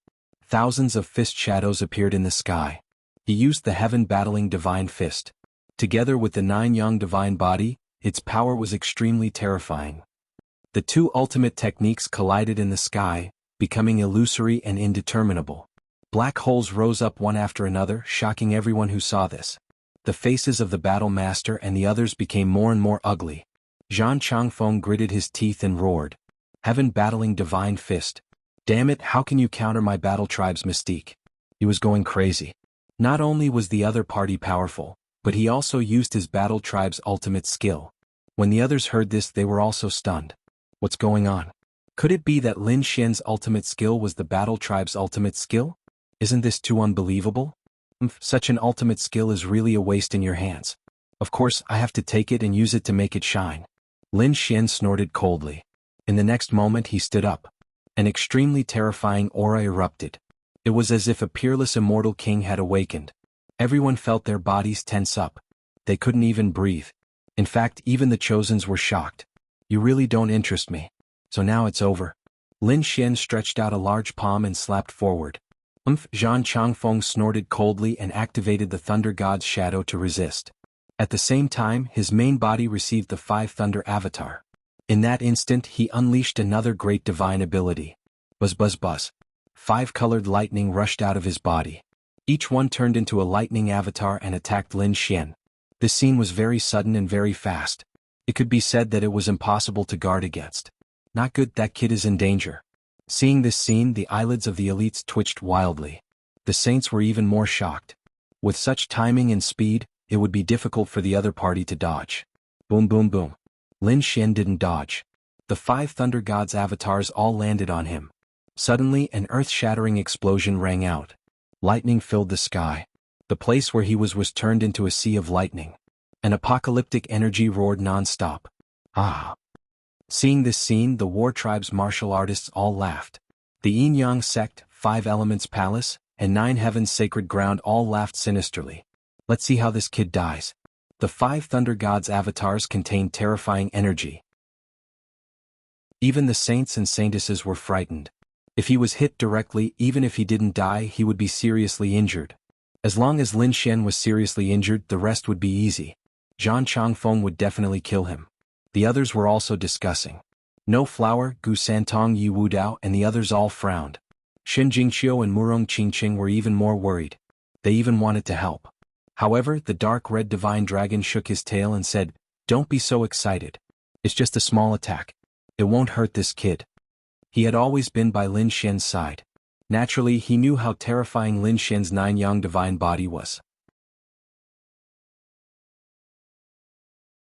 Thousands of fist shadows appeared in the sky. He used the heaven-battling divine fist. Together with the 9 yang divine body, its power was extremely terrifying. The 2 ultimate techniques collided in the sky, becoming illusory and indeterminable. Black holes rose up one after another, shocking everyone who saw this. The faces of the battle master and the others became more and more ugly. Zhan Changfeng gritted his teeth and roared. Heaven-battling divine fist. Damn it, how can you counter my battle tribe's mystique? He was going crazy. Not only was the other party powerful, but he also used his battle tribe's ultimate skill. When the others heard this, they were also stunned. What's going on? Could it be that Lin Xian's ultimate skill was the battle tribe's ultimate skill? Isn't this too unbelievable? Such an ultimate skill is really a waste in your hands. Of course, I have to take it and use it to make it shine. Lin Xian snorted coldly. In the next moment he stood up. An extremely terrifying aura erupted. It was as if a peerless immortal king had awakened. Everyone felt their bodies tense up. They couldn't even breathe. In fact, even the Chosens were shocked. You really don't interest me. So now it's over. Lin Xian stretched out a large palm and slapped forward. Zhang Changfeng snorted coldly and activated the Thunder God's shadow to resist. At the same time, his main body received the 5 Thunder Avatar. In that instant, he unleashed another great divine ability. Buzz buzz buzz. 5 colored lightning rushed out of his body. Each one turned into a lightning avatar and attacked Lin Xian. This scene was very sudden and very fast. It could be said that it was impossible to guard against. Not good, that kid is in danger. Seeing this scene, the eyelids of the elites twitched wildly. The saints were even more shocked. With such timing and speed, it would be difficult for the other party to dodge. Boom boom boom. Lin Xian didn't dodge. The 5 Thunder Gods avatars all landed on him. Suddenly, an earth-shattering explosion rang out. Lightning filled the sky. The place where he was turned into a sea of lightning. An apocalyptic energy roared non-stop. Ah! Seeing this scene, the War Tribe's martial artists all laughed. The Yin-Yang sect, 5 Elements Palace, and 9 Heavens Sacred Ground all laughed sinisterly. Let's see how this kid dies. The 5 Thunder Gods avatars contained terrifying energy. Even the saints and saintesses were frightened. If he was hit directly, even if he didn't die, he would be seriously injured. As long as Lin Xian was seriously injured, the rest would be easy. Zhang Changfeng would definitely kill him. The others were also discussing. No Flower, Gu Santong, Yi Wudao, and the others all frowned. Shen Jingqiu and Murong Qingqing were even more worried. They even wanted to help. However, the dark red divine dragon shook his tail and said, "Don't be so excited. It's just a small attack. It won't hurt this kid." He had always been by Lin Xian's side. Naturally, he knew how terrifying Lin Xian's 9 Yang divine body was.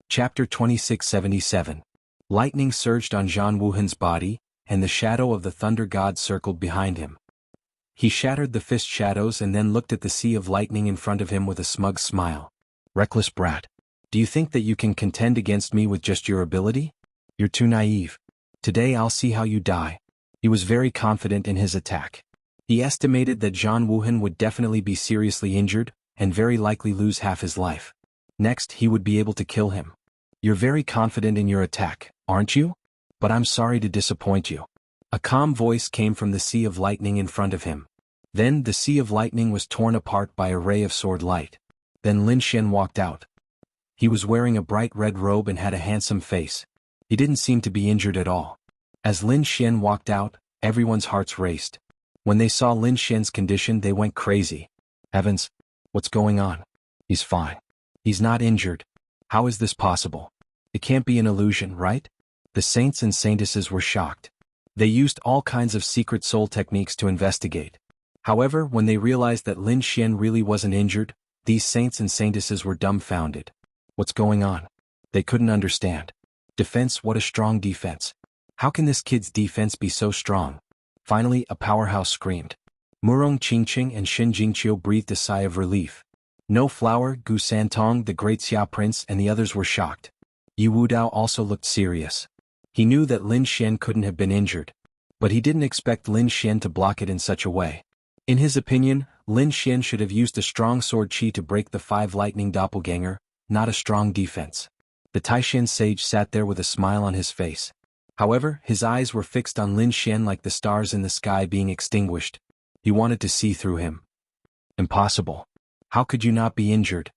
Chapter 2677. Lightning surged on Zhan Wuhan's body, and the shadow of the Thunder God circled behind him. He shattered the fist shadows and then looked at the sea of lightning in front of him with a smug smile. "Reckless brat. Do you think that you can contend against me with just your ability? You're too naive. Today I'll see how you die." He was very confident in his attack. He estimated that Zhan Wuhan would definitely be seriously injured, and very likely lose half his life. Next, he would be able to kill him. "You're very confident in your attack, aren't you? But I'm sorry to disappoint you." A calm voice came from the sea of lightning in front of him. Then the sea of lightning was torn apart by a ray of sword light. Then Lin Xian walked out. He was wearing a bright red robe and had a handsome face. He didn't seem to be injured at all. As Lin Xian walked out, everyone's hearts raced. When they saw Lin Xian's condition, they went crazy. "Heavens! What's going on? He's fine. He's not injured. How is this possible? It can't be an illusion, right?" The saints and saintesses were shocked. They used all kinds of secret soul techniques to investigate. However, when they realized that Lin Xian really wasn't injured, these saints and saintesses were dumbfounded. What's going on? They couldn't understand. Defense, what a strong defense. How can this kid's defense be so strong? Finally, a powerhouse screamed. Murong Qingqing and Shen Jingqiu breathed a sigh of relief. No Flower, Gu Santong, the great Xia Prince, and the others were shocked. Yi Wudao also looked serious. He knew that Lin Xian couldn't have been injured. But he didn't expect Lin Xian to block it in such a way. In his opinion, Lin Xian should have used a strong sword chi to break the 5 lightning doppelganger, not a strong defense. The Taishan sage sat there with a smile on his face. However, his eyes were fixed on Lin Xian like the stars in the sky being extinguished. He wanted to see through him. "Impossible. How could you not be injured?"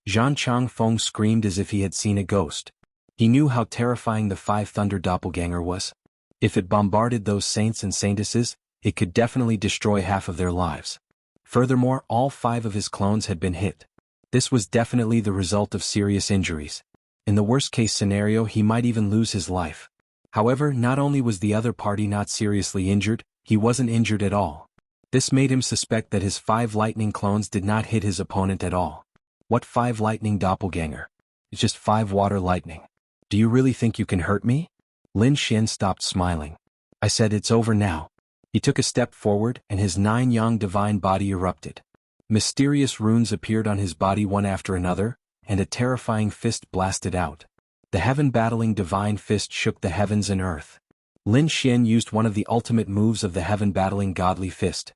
Zhan Changfeng screamed as if he had seen a ghost. He knew how terrifying the 5 Thunder Doppelganger was. If it bombarded those saints and saintesses, it could definitely destroy half of their lives. Furthermore, all 5 of his clones had been hit. This was definitely the result of serious injuries. In the worst-case scenario, he might even lose his life. However, not only was the other party not seriously injured, he wasn't injured at all. This made him suspect that his 5 lightning clones did not hit his opponent at all. What 5 lightning doppelganger? It's just 5 water lightning. Do you really think you can hurt me? Lin Xian stopped smiling. I said it's over now. He took a step forward and his 9 Yang divine body erupted. Mysterious runes appeared on his body one after another, and a terrifying fist blasted out. The heaven-battling divine fist shook the heavens and earth. Lin Xian used one of the ultimate moves of the heaven-battling godly fist.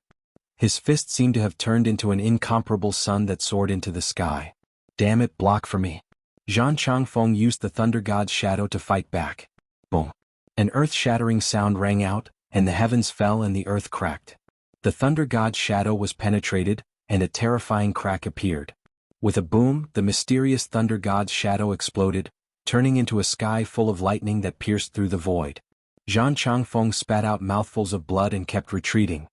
His fist seemed to have turned into an incomparable sun that soared into the sky. "Damn it, block for me." Zhan Changfeng used the Thunder God's shadow to fight back. Boom. An earth-shattering sound rang out, and the heavens fell and the earth cracked. The thunder god's shadow was penetrated, and a terrifying crack appeared. With a boom, the mysterious thunder god's shadow exploded, turning into a sky full of lightning that pierced through the void. Zhang Changfeng spat out mouthfuls of blood and kept retreating.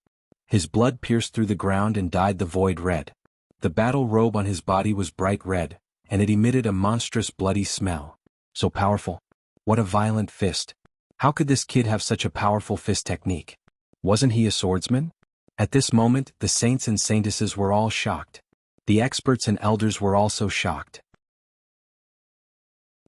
His blood pierced through the ground and dyed the void red. The battle robe on his body was bright red, and it emitted a monstrous bloody smell. So powerful. What a violent fist. How could this kid have such a powerful fist technique? Wasn't he a swordsman? At this moment, the saints and saintesses were all shocked. The experts and elders were also shocked.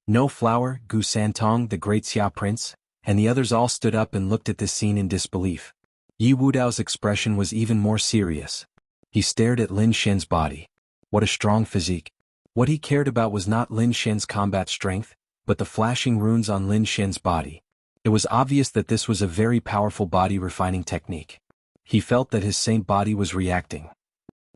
No Flower, Gu Santong, the great Xia prince, and the others all stood up and looked at this scene in disbelief. Yi Wudao's expression was even more serious. He stared at Lin Shen's body. What a strong physique. What he cared about was not Lin Shen's combat strength, but the flashing runes on Lin Shen's body. It was obvious that this was a very powerful body refining technique. He felt that his saint body was reacting.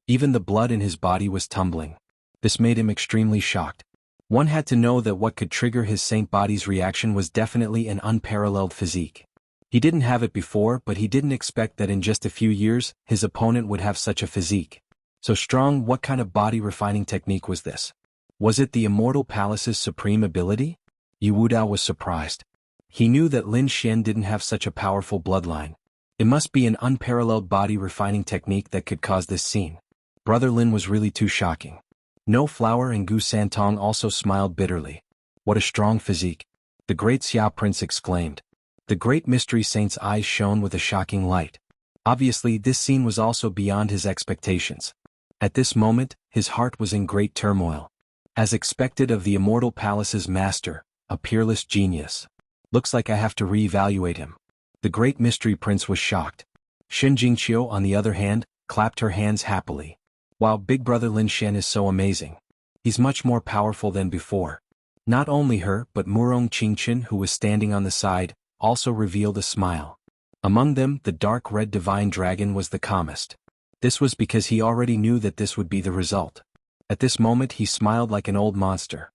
Even the blood in his body was tumbling. This made him extremely shocked. One had to know that what could trigger his saint body's reaction was definitely an unparalleled physique. He didn't have it before, but he didn't expect that in just a few years, his opponent would have such a physique. So strong, what kind of body refining technique was this? Was it the Immortal Palace's supreme ability? Yi Wudao was surprised. He knew that Lin Shen didn't have such a powerful bloodline. It must be an unparalleled body refining technique that could cause this scene. Brother Lin was really too shocking. No Flower and Gu Santong also smiled bitterly. What a strong physique. The great Xia prince exclaimed. The great mystery saint's eyes shone with a shocking light. Obviously, this scene was also beyond his expectations. At this moment, his heart was in great turmoil. As expected of the Immortal Palace's master, a peerless genius. Looks like I have to re-evaluate him. The great mystery prince was shocked. Shen Jingqiu, on the other hand, clapped her hands happily. Wow, big brother Lin Shen is so amazing. He's much more powerful than before. Not only her, but Murong Qingchen, who was standing on the side, also revealed a smile. Among them, the dark red divine dragon was the calmest. This was because he already knew that this would be the result. At this moment he smiled like an old monster.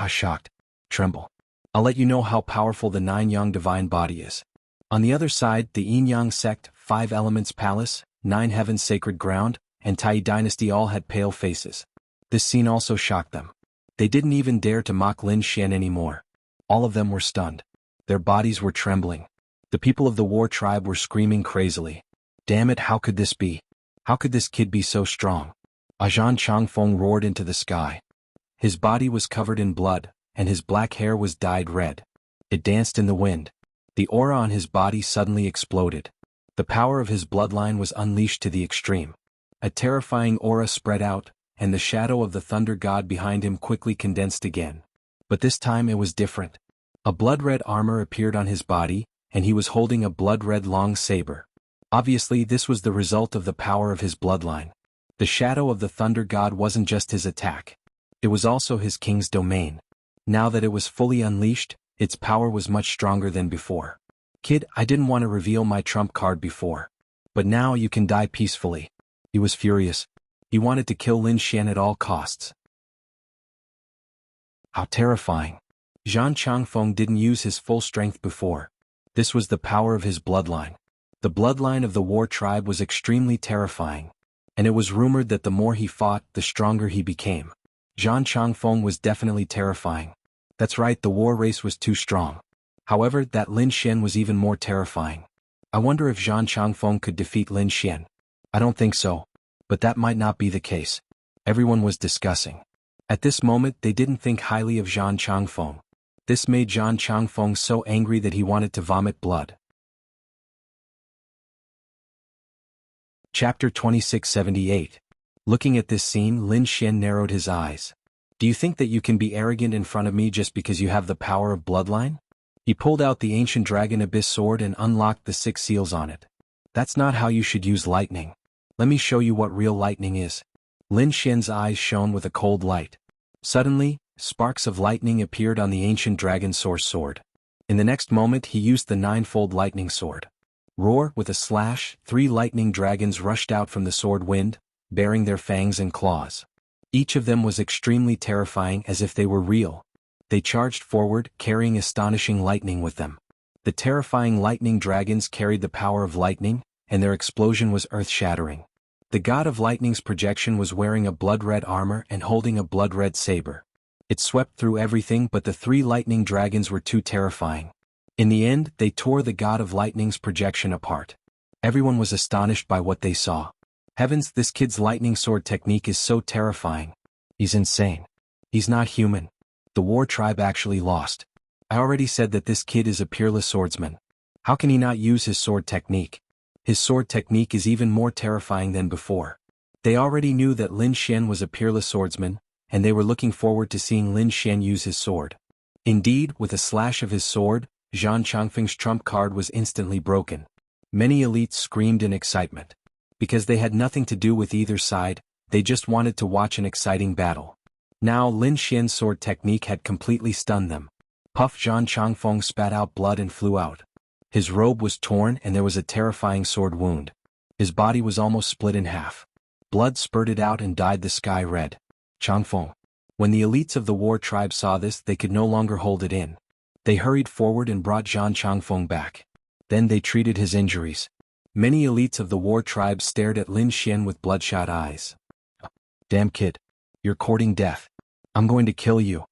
Shocked. Tremble. I'll let you know how powerful the Nine-Yang divine body is. On the other side, the Yin-Yang sect, 5 Elements Palace, 9 Heavens Sacred Ground, and Tai Dynasty all had pale faces. This scene also shocked them. They didn't even dare to mock Lin Shen anymore. All of them were stunned. Their bodies were trembling. The people of the war tribe were screaming crazily. Damn it, how could this be? How could this kid be so strong? Zhang Changfeng roared into the sky. His body was covered in blood, and his black hair was dyed red. It danced in the wind. The aura on his body suddenly exploded. The power of his bloodline was unleashed to the extreme. A terrifying aura spread out, and the shadow of the thunder god behind him quickly condensed again. But this time it was different. A blood-red armor appeared on his body, and he was holding a blood-red long saber. Obviously, this was the result of the power of his bloodline. The shadow of the thunder god wasn't just his attack. It was also his king's domain. Now that it was fully unleashed, its power was much stronger than before. Kid, I didn't want to reveal my trump card before. But now you can die peacefully. He was furious. He wanted to kill Lin Shen at all costs. How terrifying. Zhang Changfeng didn't use his full strength before. This was the power of his bloodline. The bloodline of the war tribe was extremely terrifying. And it was rumored that the more he fought, the stronger he became. Zhang Changfeng was definitely terrifying. That's right, the war race was too strong. However, that Lin Shen was even more terrifying. I wonder if Zhang Changfeng could defeat Lin Shen. I don't think so. But that might not be the case. Everyone was discussing. At this moment they didn't think highly of Zhang Changfeng. This made Zhang Changfeng so angry that he wanted to vomit blood. Chapter 2678. Looking at this scene, Lin Shen narrowed his eyes. Do you think that you can be arrogant in front of me just because you have the power of bloodline? He pulled out the ancient dragon abyss sword and unlocked the 6 seals on it. That's not how you should use lightning. Let me show you what real lightning is. Lin Shen's eyes shone with a cold light. Suddenly, sparks of lightning appeared on the ancient dragon source sword. In the next moment he used the 9-fold lightning sword. Roar, with a slash, 3 lightning dragons rushed out from the sword wind, bearing their fangs and claws. Each of them was extremely terrifying as if they were real. They charged forward, carrying astonishing lightning with them. The terrifying lightning dragons carried the power of lightning, and their explosion was earth-shattering. The god of lightning's projection was wearing a blood-red armor and holding a blood-red saber. It swept through everything, but the 3 lightning dragons were too terrifying. In the end, they tore the god of lightning's projection apart. Everyone was astonished by what they saw. Heavens, this kid's lightning sword technique is so terrifying. He's insane. He's not human. The war tribe actually lost. I already said that this kid is a peerless swordsman. How can he not use his sword technique? His sword technique is even more terrifying than before. They already knew that Lin Xian was a peerless swordsman, and they were looking forward to seeing Lin Xian use his sword. Indeed, with a slash of his sword, Zhang Changfeng's trump card was instantly broken. Many elites screamed in excitement. Because they had nothing to do with either side, they just wanted to watch an exciting battle. Now Lin Xian's sword technique had completely stunned them. Puff Zhang Changfeng spat out blood and flew out. His robe was torn and there was a terrifying sword wound. His body was almost split in half. Blood spurted out and dyed the sky red. Changfeng. When the elites of the war tribe saw this, they could no longer hold it in. They hurried forward and brought Zhang Changfeng back. Then they treated his injuries. Many elites of the war tribe stared at Lin Xian with bloodshot eyes. Damn kid. You're courting death. I'm going to kill you.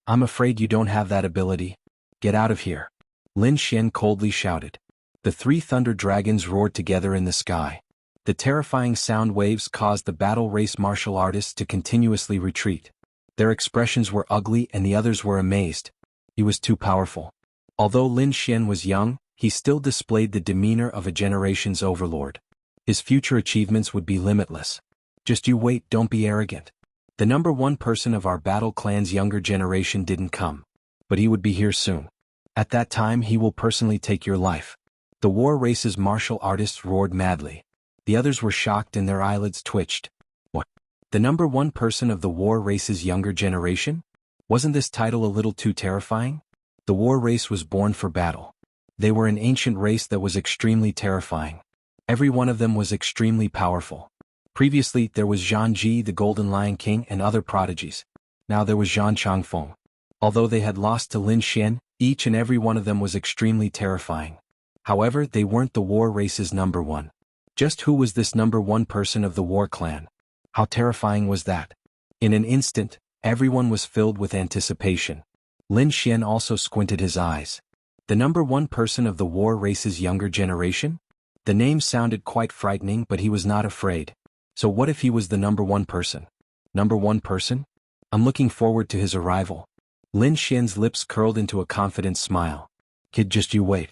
I'm afraid you don't have that ability. Get out of here. Lin Xian coldly shouted. The 3 thunder dragons roared together in the sky. The terrifying sound waves caused the battle race martial artists to continuously retreat. Their expressions were ugly and the others were amazed. He was too powerful. Although Lin Xian was young, he still displayed the demeanor of a generation's overlord. His future achievements would be limitless. Just you wait, don't be arrogant. The number 1 person of our battle clan's younger generation didn't come. But he would be here soon. At that time he will personally take your life. The war race's martial artists roared madly. The others were shocked and their eyelids twitched. What? The number 1 person of the war race's younger generation? Wasn't this title a little too terrifying? The war race was born for battle. They were an ancient race that was extremely terrifying. Every one of them was extremely powerful. Previously there was Zhang Ji the Golden Lion King and other prodigies. Now there was Zhang Changfeng. Although they had lost to Lin Xian, each and every one of them was extremely terrifying. However, they weren't the war race's number 1. Just who was this number 1 person of the war clan? How terrifying was that? In an instant, everyone was filled with anticipation. Lin Xian also squinted his eyes. The number 1 person of the war race's younger generation? The name sounded quite frightening, but he was not afraid. So what if he was the number 1 person? Number 1 person? I'm looking forward to his arrival. Lin Xian's lips curled into a confident smile. Kid, just you wait.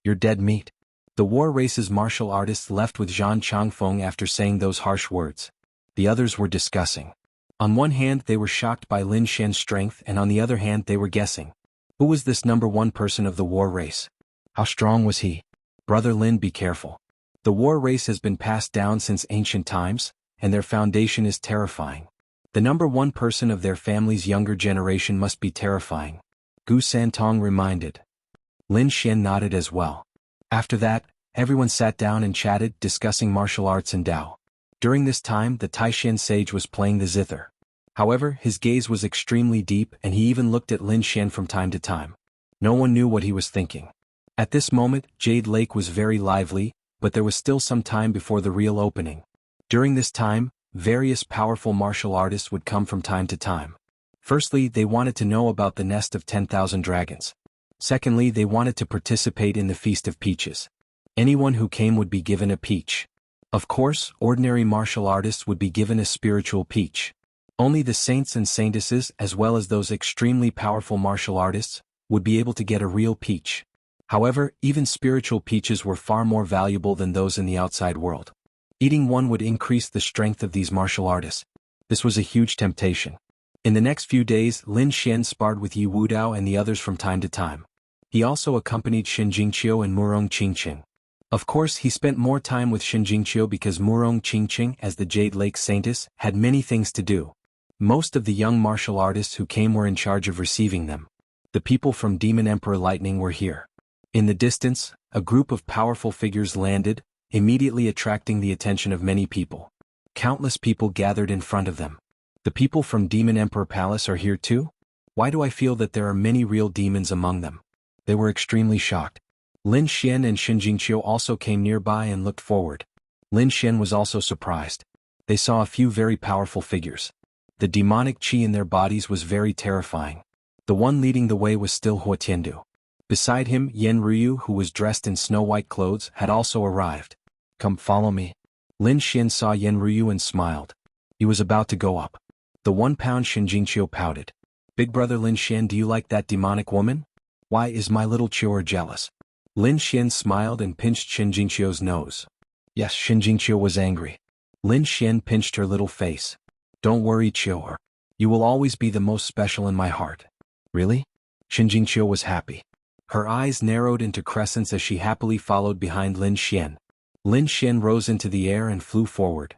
You're dead meat. The war race's martial artists left with Zhang Changfeng after saying those harsh words. The others were discussing. On one hand they were shocked by Lin Xian's strength and on the other hand they were guessing. Who was this number 1 person of the war race? How strong was he? Brother Lin, be careful. The war race has been passed down since ancient times, and their foundation is terrifying. The number 1 person of their family's younger generation must be terrifying. Gu Santong reminded. Lin Xian nodded as well. After that, everyone sat down and chatted, discussing martial arts and Tao. During this time the Taishan sage was playing the zither. However, his gaze was extremely deep and he even looked at Lin Xian from time to time. No one knew what he was thinking. At this moment, Jade Lake was very lively, but there was still some time before the real opening. During this time, various powerful martial artists would come from time to time. Firstly, they wanted to know about the nest of 10,000 dragons. Secondly, they wanted to participate in the Feast of Peaches. Anyone who came would be given a peach. Of course, ordinary martial artists would be given a spiritual peach. Only the saints and saintesses, as well as those extremely powerful martial artists, would be able to get a real peach. However, even spiritual peaches were far more valuable than those in the outside world. Eating one would increase the strength of these martial artists. This was a huge temptation. In the next few days, Lin Xian sparred with Yi Wudao and the others from time to time. He also accompanied Shin Jingqiu and Murong Qingqing. Of course, he spent more time with Shin Jingqiu because Murong Qingqing, as the Jade Lake Saintess, had many things to do. Most of the young martial artists who came were in charge of receiving them. The people from Demon Emperor Lightning were here. In the distance, a group of powerful figures landed, immediately attracting the attention of many people. Countless people gathered in front of them. The people from Demon Emperor Palace are here too? Why do I feel that there are many real demons among them? They were extremely shocked. Lin Xian and Xin Jingqiu also came nearby and looked forward. Lin Xian was also surprised. They saw a few very powerful figures. The demonic qi in their bodies was very terrifying. The one leading the way was still Huo Tiandu. Beside him, Yan Ruyu, who was dressed in snow-white clothes, had also arrived. Come follow me. Lin Xian saw Yan Ruyu and smiled. He was about to go up. The 1-pound Xin Jingqiu pouted. Big brother Lin Xian, do you like that demonic woman? Why is my little Qiu'er jealous? Lin Xian smiled and pinched Xin Jingqiu's nose. Yes, Xin Jingqiu was angry. Lin Xian pinched her little face. Don't worry, Qiu'er. You will always be the most special in my heart. Really? Xin Jingqiu was happy. Her eyes narrowed into crescents as she happily followed behind Lin Xian. Lin Xian rose into the air and flew forward.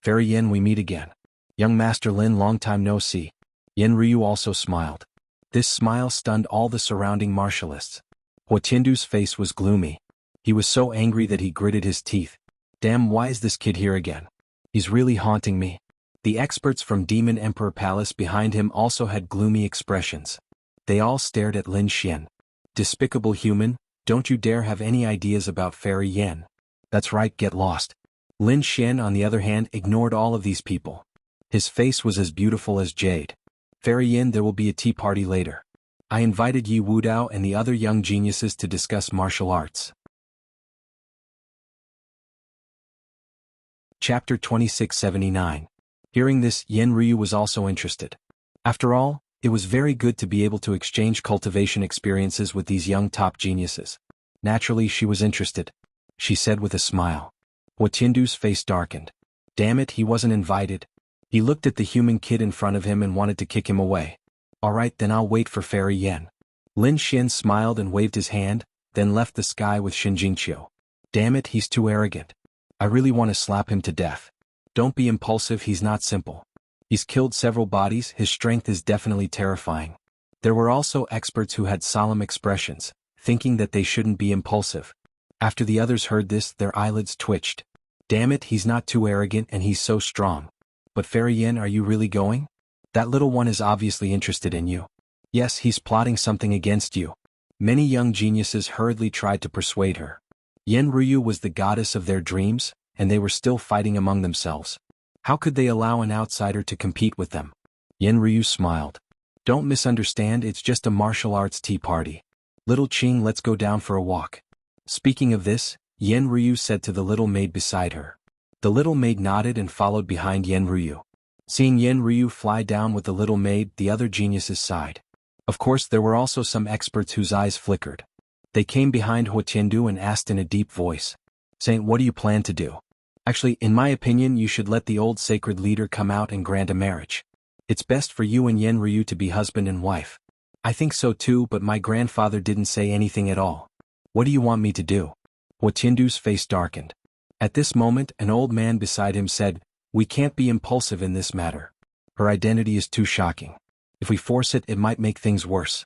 Fairy Yan, we meet again. Young Master Lin, long time no see. Yan Ryu also smiled. This smile stunned all the surrounding martialists. Huo Tiandu's face was gloomy. He was so angry that he gritted his teeth. Damn, why is this kid here again? He's really haunting me. The experts from Demon Emperor Palace behind him also had gloomy expressions. They all stared at Lin Xian. Despicable human, don't you dare have any ideas about Fairy Yan. That's right, get lost. Lin Xian, on the other hand, ignored all of these people. His face was as beautiful as jade. Fairy Yan, there will be a tea party later. I invited Yi Wudao and the other young geniuses to discuss martial arts. Chapter 2679. Hearing this, Yan Ryu was also interested. After all, it was very good to be able to exchange cultivation experiences with these young top geniuses. Naturally, she was interested. She said with a smile. Huo Tiandu's face darkened. Damn it, he wasn't invited. He looked at the human kid in front of him and wanted to kick him away. Alright, then I'll wait for Fairy Yan. Lin Xian smiled and waved his hand, then left the sky with Xin Jingqiu. Damn it, he's too arrogant. I really want to slap him to death. Don't be impulsive, he's not simple. He's killed several bodies, his strength is definitely terrifying. There were also experts who had solemn expressions, thinking that they shouldn't be impulsive. After the others heard this, their eyelids twitched. Damn it, he's not too arrogant and he's so strong. But Fairy Yan, are you really going? That little one is obviously interested in you. Yes, he's plotting something against you. Many young geniuses hurriedly tried to persuade her. Yan Ryu was the goddess of their dreams, and they were still fighting among themselves. How could they allow an outsider to compete with them? Yan Ryu smiled. Don't misunderstand, it's just a martial arts tea party. Little Qing, let's go down for a walk. Speaking of this, Yan Ryu said to the little maid beside her. The little maid nodded and followed behind Yan Ryu. Seeing Yan Ryu fly down with the little maid, the other geniuses sighed. Of course, there were also some experts whose eyes flickered. They came behind Huo Tiandu and asked in a deep voice. Saying, what do you plan to do? Actually, in my opinion, you should let the old sacred leader come out and grant a marriage. It's best for you and Yan Ryu to be husband and wife. I think so too, but my grandfather didn't say anything at all. What do you want me to do? Huo Tiandu's face darkened. At this moment, an old man beside him said, we can't be impulsive in this matter. Her identity is too shocking. If we force it, it might make things worse.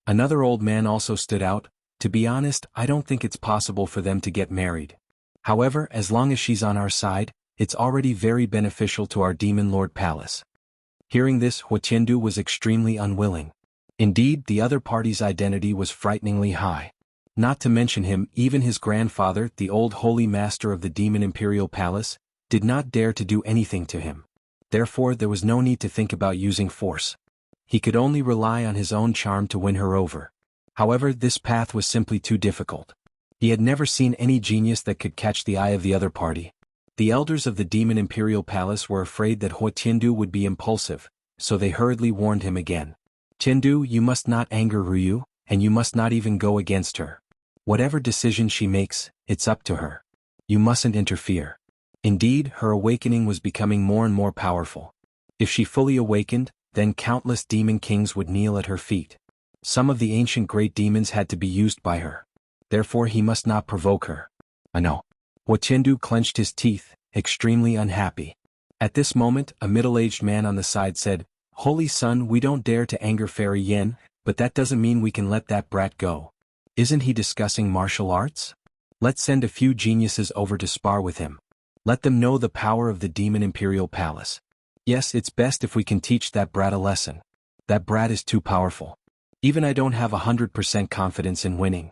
Another old man also stood out. To be honest, I don't think it's possible for them to get married. However, as long as she's on our side, it's already very beneficial to our Demon Lord Palace. Hearing this, Huo Tiandu was extremely unwilling. Indeed, the other party's identity was frighteningly high. Not to mention him, even his grandfather, the old holy master of the Demon Imperial Palace, did not dare to do anything to him. Therefore, there was no need to think about using force. He could only rely on his own charm to win her over. However, this path was simply too difficult. He had never seen any genius that could catch the eye of the other party. The elders of the Demon Imperial Palace were afraid that Huo Tiandu would be impulsive, so they hurriedly warned him again. Tiandu, you must not anger Ryu, and you must not even go against her. Whatever decision she makes, it's up to her. You mustn't interfere. Indeed, her awakening was becoming more and more powerful. If she fully awakened, then countless demon kings would kneel at her feet. Some of the ancient great demons had to be used by her. Therefore he must not provoke her. I know. Huo Tiandu clenched his teeth, extremely unhappy. At this moment, a middle-aged man on the side said, Holy Son, we don't dare to anger Fairy Yan, but that doesn't mean we can let that brat go. Isn't he discussing martial arts? Let's send a few geniuses over to spar with him. Let them know the power of the Demon Imperial Palace. Yes, it's best if we can teach that brat a lesson. That brat is too powerful. Even I don't have 100% confidence in winning.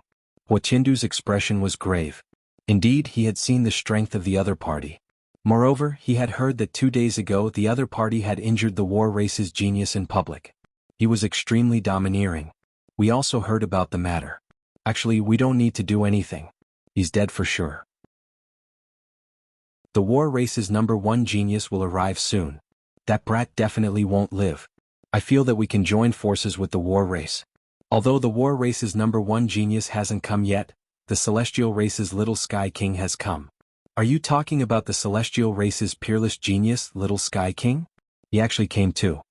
Huachindu's expression was grave. Indeed, he had seen the strength of the other party. Moreover, he had heard that 2 days ago the other party had injured the war race's genius in public. He was extremely domineering. We also heard about the matter. Actually, we don't need to do anything. He's dead for sure. The war race's #1 genius will arrive soon. That brat definitely won't live. I feel that we can join forces with the war race. Although the war race's #1 genius hasn't come yet, the celestial race's Little Sky King has come. Are you talking about the celestial race's peerless genius, Little Sky King? He actually came too.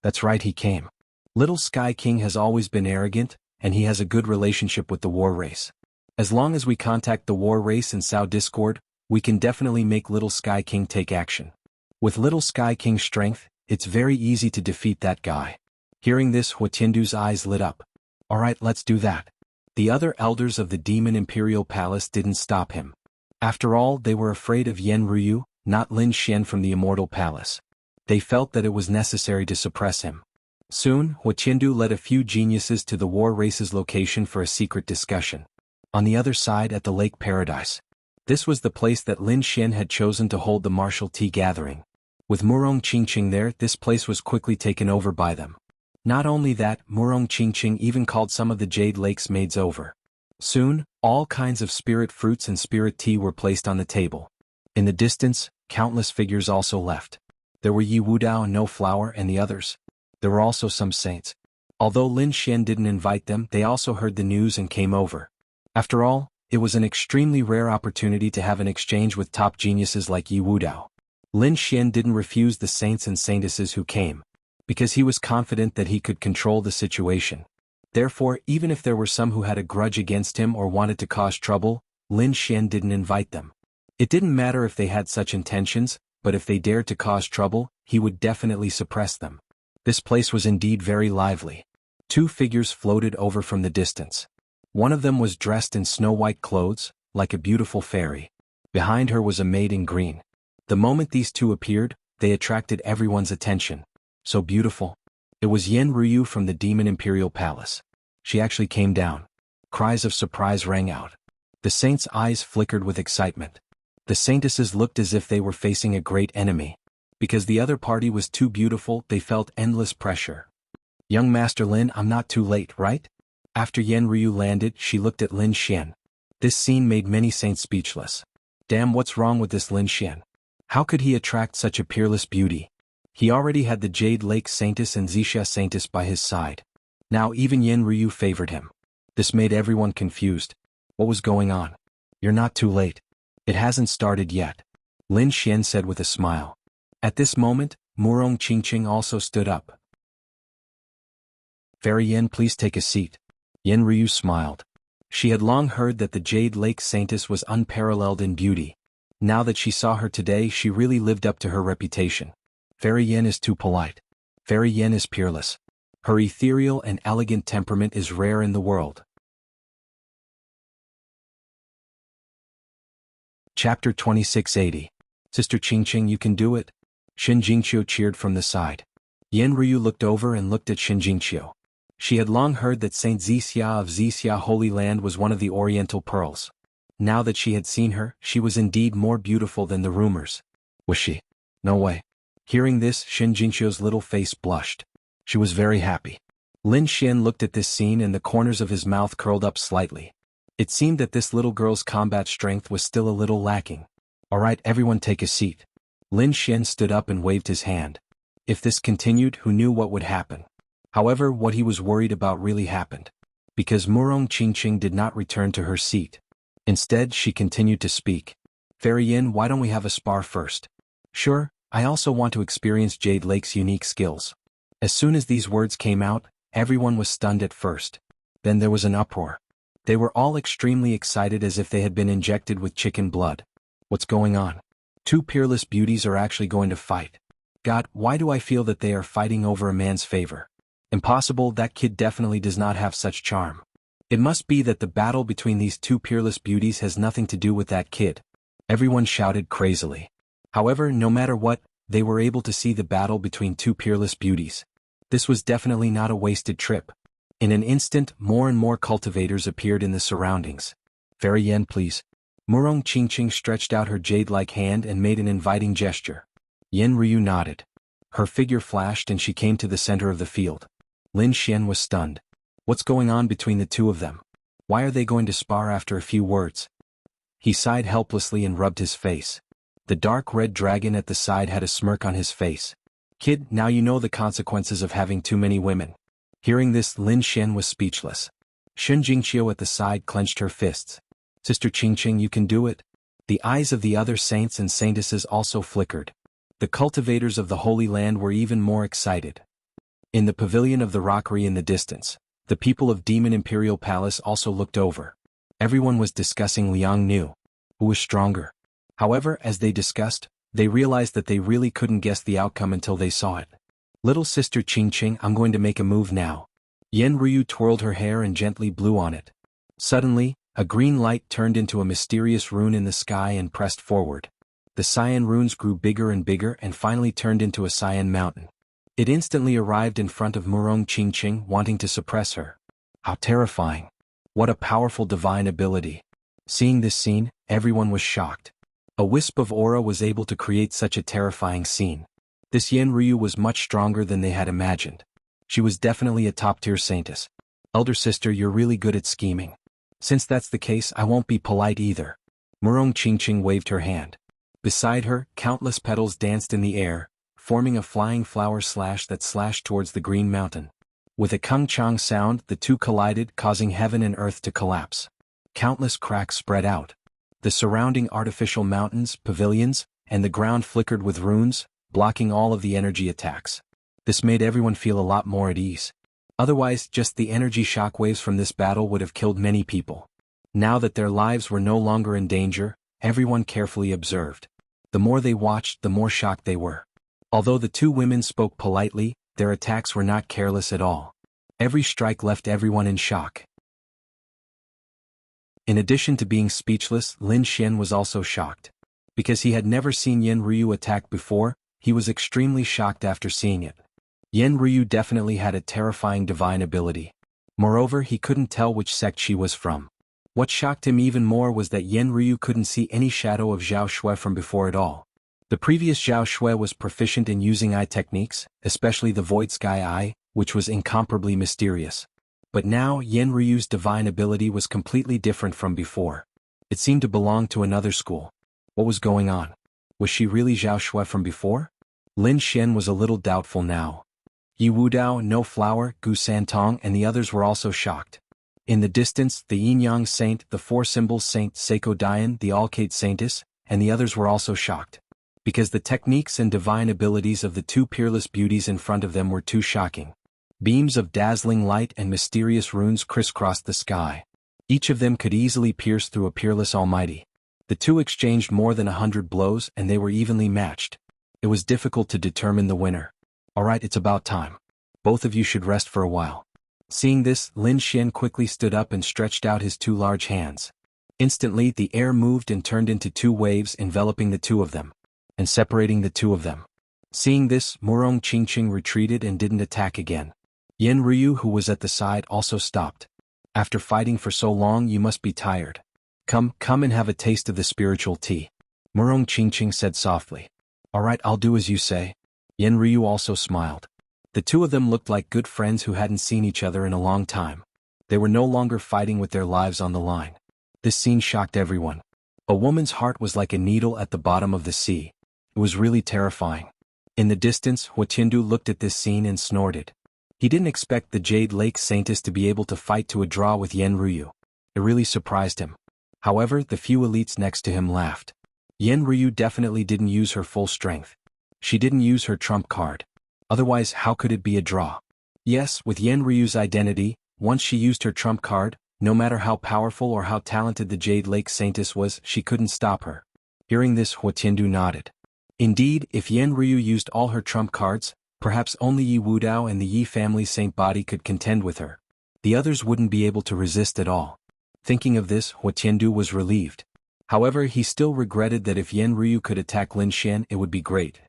That's right, he came. Little Sky King has always been arrogant, and he has a good relationship with the war race. As long as we contact the war race and sow discord, we can definitely make Little Sky King take action. With Little Sky King's strength, it's very easy to defeat that guy. Hearing this, Huachindu's eyes lit up. Alright, let's do that. The other elders of the Demon Imperial Palace didn't stop him. After all, they were afraid of Yan Ruyu, not Lin Xian from the Immortal Palace. They felt that it was necessary to suppress him. Soon, Huachindu led a few geniuses to the war race's location for a secret discussion. On the other side at the Lake Paradise. This was the place that Lin Xian had chosen to hold the martial tea gathering. With Murong Qingqing there, this place was quickly taken over by them. Not only that, Murong Qingqing even called some of the Jade Lake's maids over. Soon, all kinds of spirit fruits and spirit tea were placed on the table. In the distance, countless figures also left. There were Yi Wudao and No Flower and the others. There were also some saints. Although Lin Xian didn't invite them, they also heard the news and came over. After all, it was an extremely rare opportunity to have an exchange with top geniuses like Yi Wudao. Lin Xian didn't refuse the saints and saintesses who came, because he was confident that he could control the situation. Therefore, even if there were some who had a grudge against him or wanted to cause trouble, Lin Xian didn't invite them. It didn't matter if they had such intentions, but if they dared to cause trouble, he would definitely suppress them. This place was indeed very lively. 2 figures floated over from the distance. One of them was dressed in snow-white clothes, like a beautiful fairy. Behind her was a maid in green. The moment these 2 appeared, they attracted everyone's attention. So beautiful. It was Yan Ruyu from the Demon Imperial Palace. She actually came down. Cries of surprise rang out. The saints' eyes flickered with excitement. The saintesses looked as if they were facing a great enemy. Because the other party was too beautiful, they felt endless pressure. Young Master Lin, I'm not too late, right? After Yan Ruyu landed, she looked at Lin Xian. This scene made many saints speechless. Damn, what's wrong with this Lin Xian? How could he attract such a peerless beauty? He already had the Jade Lake Saintess and Zixia Saintess by his side. Now even Yan Ruyu favored him. This made everyone confused. What was going on? You're not too late. It hasn't started yet. Lin Xian said with a smile. At this moment, Murong Qingqing also stood up. Fairy Yan, please take a seat. Yan Ruyu smiled. She had long heard that the Jade Lake Saintess was unparalleled in beauty. Now that she saw her today, she really lived up to her reputation. Fairy Yan is too polite. Fairy Yan is peerless. Her ethereal and elegant temperament is rare in the world. Chapter 2680. Sister Qingqing, you can do it. Xin Jingqiu cheered from the side. Yan Ruyu looked over and looked at Xin Jingqiu. She had long heard that Saint Zixia of Zixia Holy Land was one of the Oriental Pearls. Now that she had seen her, she was indeed more beautiful than the rumors. Was she? No way. Hearing this, Xin Jingqiu's little face blushed. She was very happy. Lin Xian looked at this scene and the corners of his mouth curled up slightly. It seemed that this little girl's combat strength was still a little lacking. Alright, everyone take a seat. Lin Xian stood up and waved his hand. If this continued, who knew what would happen? However, what he was worried about really happened. Because Murong Qingqing did not return to her seat. Instead, she continued to speak. Fairy Yin, why don't we have a spar first? Sure, I also want to experience Jade Lake's unique skills. As soon as these words came out, everyone was stunned at first. Then there was an uproar. They were all extremely excited as if they had been injected with chicken blood. What's going on? 2 peerless beauties are actually going to fight. God, why do I feel that they are fighting over a man's favor? Impossible, that kid definitely does not have such charm. It must be that the battle between these 2 peerless beauties has nothing to do with that kid. Everyone shouted crazily. However, no matter what, they were able to see the battle between two peerless beauties. This was definitely not a wasted trip. In an instant, more and more cultivators appeared in the surroundings. Fairy Yen, please. Murong Qingqing stretched out her jade-like hand and made an inviting gesture. Yen Ryu nodded. Her figure flashed and she came to the center of the field. Lin Xian was stunned. What's going on between the two of them? Why are they going to spar after a few words? He sighed helplessly and rubbed his face. The dark red dragon at the side had a smirk on his face. Kid, now you know the consequences of having too many women. Hearing this, Lin Xian was speechless. Shun Jingqiu at the side clenched her fists. Sister Qingqing, you can do it. The eyes of the other saints and saintesses also flickered. The cultivators of the Holy Land were even more excited. In the pavilion of the rockery in the distance, the people of Demon Imperial Palace also looked over. Everyone was discussing Liang Nu. Who was stronger? However, as they discussed, they realized that they really couldn't guess the outcome until they saw it. Little sister Qingqing, I'm going to make a move now. Yen Ryu twirled her hair and gently blew on it. Suddenly, a green light turned into a mysterious rune in the sky and pressed forward. The cyan runes grew bigger and bigger and finally turned into a cyan mountain. It instantly arrived in front of Murong Qingqing, wanting to suppress her. How terrifying. What a powerful divine ability. Seeing this scene, everyone was shocked. A wisp of aura was able to create such a terrifying scene. This Yen Ryu was much stronger than they had imagined. She was definitely a top-tier saintess. Elder sister, you're really good at scheming. Since that's the case, I won't be polite either. Murong Qingqing waved her hand. Beside her, countless petals danced in the air, forming a flying flower slash that slashed towards the green mountain. With a kung-chang sound, the two collided, causing heaven and earth to collapse. Countless cracks spread out. The surrounding artificial mountains, pavilions, and the ground flickered with runes, blocking all of the energy attacks. This made everyone feel a lot more at ease. Otherwise, just the energy shockwaves from this battle would have killed many people. Now that their lives were no longer in danger, everyone carefully observed. The more they watched, the more shocked they were. Although the two women spoke politely, their attacks were not careless at all. Every strike left everyone in shock. In addition to being speechless, Lin Xian was also shocked. Because he had never seen Yen Ryu attack before, he was extremely shocked after seeing it. Yen Ryu definitely had a terrifying divine ability. Moreover, he couldn't tell which sect she was from. What shocked him even more was that Yen Ryu couldn't see any shadow of Zhao Shui from before at all. The previous Zhao Shui was proficient in using eye techniques, especially the Void Sky Eye, which was incomparably mysterious. But now, Yen Ryu's divine ability was completely different from before. It seemed to belong to another school. What was going on? Was she really Zhao Shui from before? Lin Xian was a little doubtful now. Yi Wudao, No Flower, Gu Santong and the others were also shocked. In the distance, the Yin-Yang Saint, the Four Symbols Saint Seiko Dian, the Alcate Saintess, and the others were also shocked. Because the techniques and divine abilities of the two peerless beauties in front of them were too shocking. Beams of dazzling light and mysterious runes crisscrossed the sky. Each of them could easily pierce through a peerless almighty. The two exchanged more than 100 blows and they were evenly matched. It was difficult to determine the winner. Alright, it's about time. Both of you should rest for a while. Seeing this, Lin Xian quickly stood up and stretched out his two large hands. Instantly, the air moved and turned into two waves enveloping the two of them, and separating the two of them. Seeing this, Murong Qingqing retreated and didn't attack again. Yen Ryu, who was at the side, also stopped. After fighting for so long, you must be tired. Come and have a taste of the spiritual tea. Murong Qingqing said softly. Alright, I'll do as you say. Yen Ryu also smiled. The two of them looked like good friends who hadn't seen each other in a long time. They were no longer fighting with their lives on the line. This scene shocked everyone. A woman's heart was like a needle at the bottom of the sea. It was really terrifying. In the distance, Huatiandu looked at this scene and snorted. He didn't expect the Jade Lake Saintess to be able to fight to a draw with Yen Ryu. It really surprised him. However, the few elites next to him laughed. Yen Ryu definitely didn't use her full strength. She didn't use her trump card. Otherwise, how could it be a draw? Yes, with Yen Ryu's identity, once she used her trump card, no matter how powerful or how talented the Jade Lake Saintess was, she couldn't stop her. Hearing this, Huatiandu nodded. Indeed, if Yen Ryu used all her trump cards, perhaps only Yi Wudao and the Yi family saint body could contend with her. The others wouldn't be able to resist at all. Thinking of this, Huatiandu was relieved. However, he still regretted that if Yen Ryu could attack Lin Xian it would be great.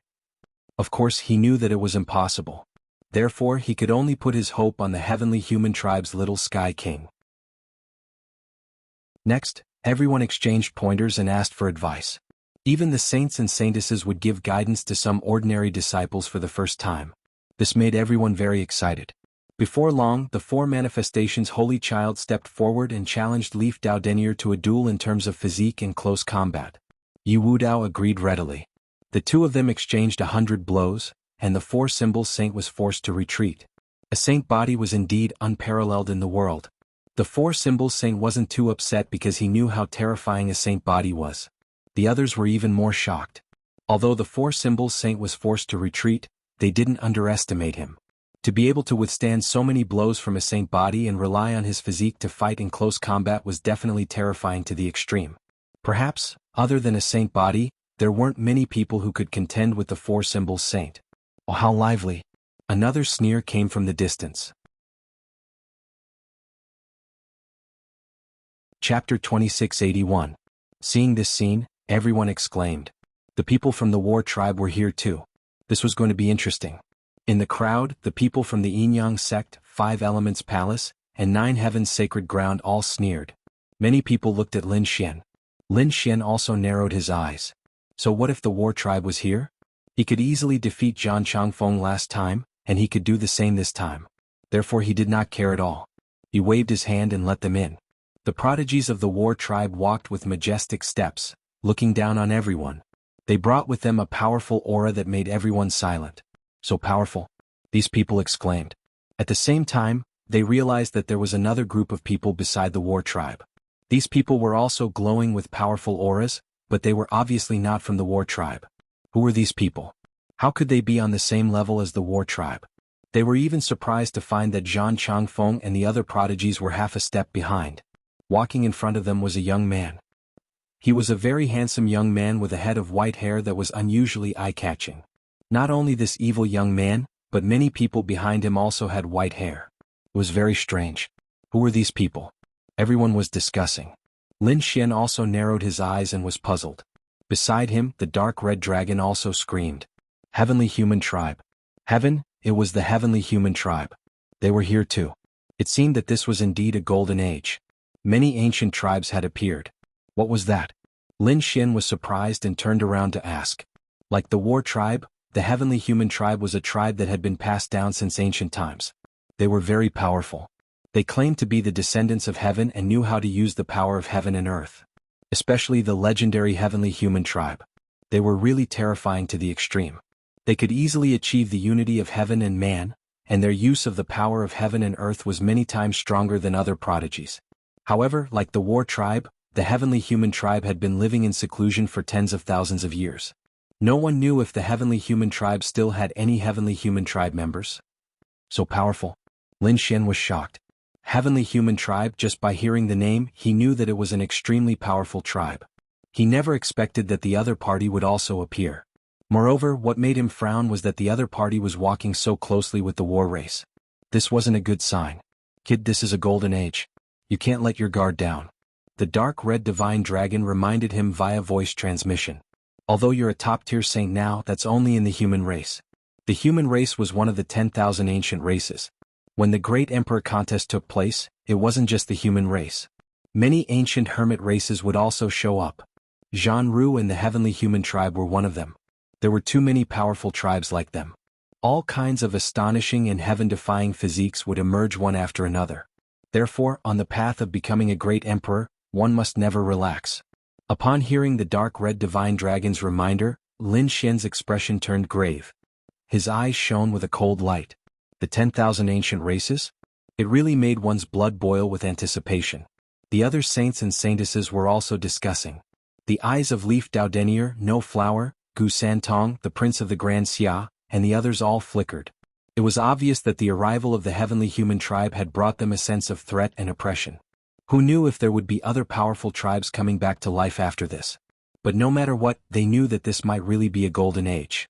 Of course he knew that it was impossible. Therefore he could only put his hope on the heavenly human tribe's little Sky King. Next, everyone exchanged pointers and asked for advice. Even the saints and saintesses would give guidance to some ordinary disciples for the first time. This made everyone very excited. Before long, the four manifestations' holy child stepped forward and challenged Leaf Dao Denier to a duel in terms of physique and close combat. Yu Wudao agreed readily. The two of them exchanged 100 blows, and the four-symbol saint was forced to retreat. A saint body was indeed unparalleled in the world. The four-symbol saint wasn't too upset because he knew how terrifying a saint body was. The others were even more shocked. Although the four-symbol saint was forced to retreat, they didn't underestimate him. To be able to withstand so many blows from a saint body and rely on his physique to fight in close combat was definitely terrifying to the extreme. Perhaps, other than a saint body, there weren't many people who could contend with the four-symbol saint. Oh, how lively! Another sneer came from the distance. Chapter 2681. Seeing this scene, everyone exclaimed. The people from the war tribe were here too. This was going to be interesting. In the crowd, the people from the Yin-Yang sect, 5 Elements Palace, and 9 Heavens Sacred Ground all sneered. Many people looked at Lin Xian. Lin Xian also narrowed his eyes. So what if the war tribe was here? He could easily defeat Zhan Changfeng last time, and he could do the same this time. Therefore he did not care at all. He waved his hand and let them in. The prodigies of the war tribe walked with majestic steps, looking down on everyone. They brought with them a powerful aura that made everyone silent. So powerful, these people exclaimed. At the same time, they realized that there was another group of people beside the war tribe. These people were also glowing with powerful auras, but they were obviously not from the war tribe. Who were these people? How could they be on the same level as the war tribe? They were even surprised to find that Zhan Changfeng and the other prodigies were half a step behind. Walking in front of them was a young man. He was a very handsome young man with a head of white hair that was unusually eye-catching. Not only this evil young man, but many people behind him also had white hair. It was very strange. Who were these people? Everyone was discussing. Lin Xian also narrowed his eyes and was puzzled. Beside him, the dark red dragon also screamed. Heavenly human tribe. Heaven, it was the heavenly human tribe. They were here too. It seemed that this was indeed a golden age. Many ancient tribes had appeared. What was that? Lin Xian was surprised and turned around to ask. Like the war tribe, the heavenly human tribe was a tribe that had been passed down since ancient times. They were very powerful. They claimed to be the descendants of heaven and knew how to use the power of heaven and earth. Especially the legendary heavenly human tribe. They were really terrifying to the extreme. They could easily achieve the unity of heaven and man, and their use of the power of heaven and earth was many times stronger than other prodigies. However, like the war tribe, the heavenly human tribe had been living in seclusion for tens of thousands of years. No one knew if the heavenly human tribe still had any heavenly human tribe members. So powerful. Lin Xian was shocked. Heavenly human tribe, just by hearing the name, he knew that it was an extremely powerful tribe. He never expected that the other party would also appear. Moreover, what made him frown was that the other party was walking so closely with the war race. This wasn't a good sign. Kid, this is a golden age. You can't let your guard down. The dark red divine dragon reminded him via voice transmission. Although you're a top-tier saint now, that's only in the human race. The human race was one of the 10,000 ancient races. When the Great Emperor contest took place, it wasn't just the human race. Many ancient hermit races would also show up. Jianghu and the heavenly human tribe were one of them. There were too many powerful tribes like them. All kinds of astonishing and heaven-defying physiques would emerge one after another. Therefore, on the path of becoming a great emperor, one must never relax. Upon hearing the dark red divine dragon's reminder, Lin Xian's expression turned grave. His eyes shone with a cold light. The 10,000 ancient races? It really made one's blood boil with anticipation. The other saints and saintesses were also discussing. The eyes of Leaf Dao Denier, No Flower, Gu Santong, the prince of the Grand Xia, and the others all flickered. It was obvious that the arrival of the heavenly human tribe had brought them a sense of threat and oppression. Who knew if there would be other powerful tribes coming back to life after this? But no matter what, they knew that this might really be a golden age.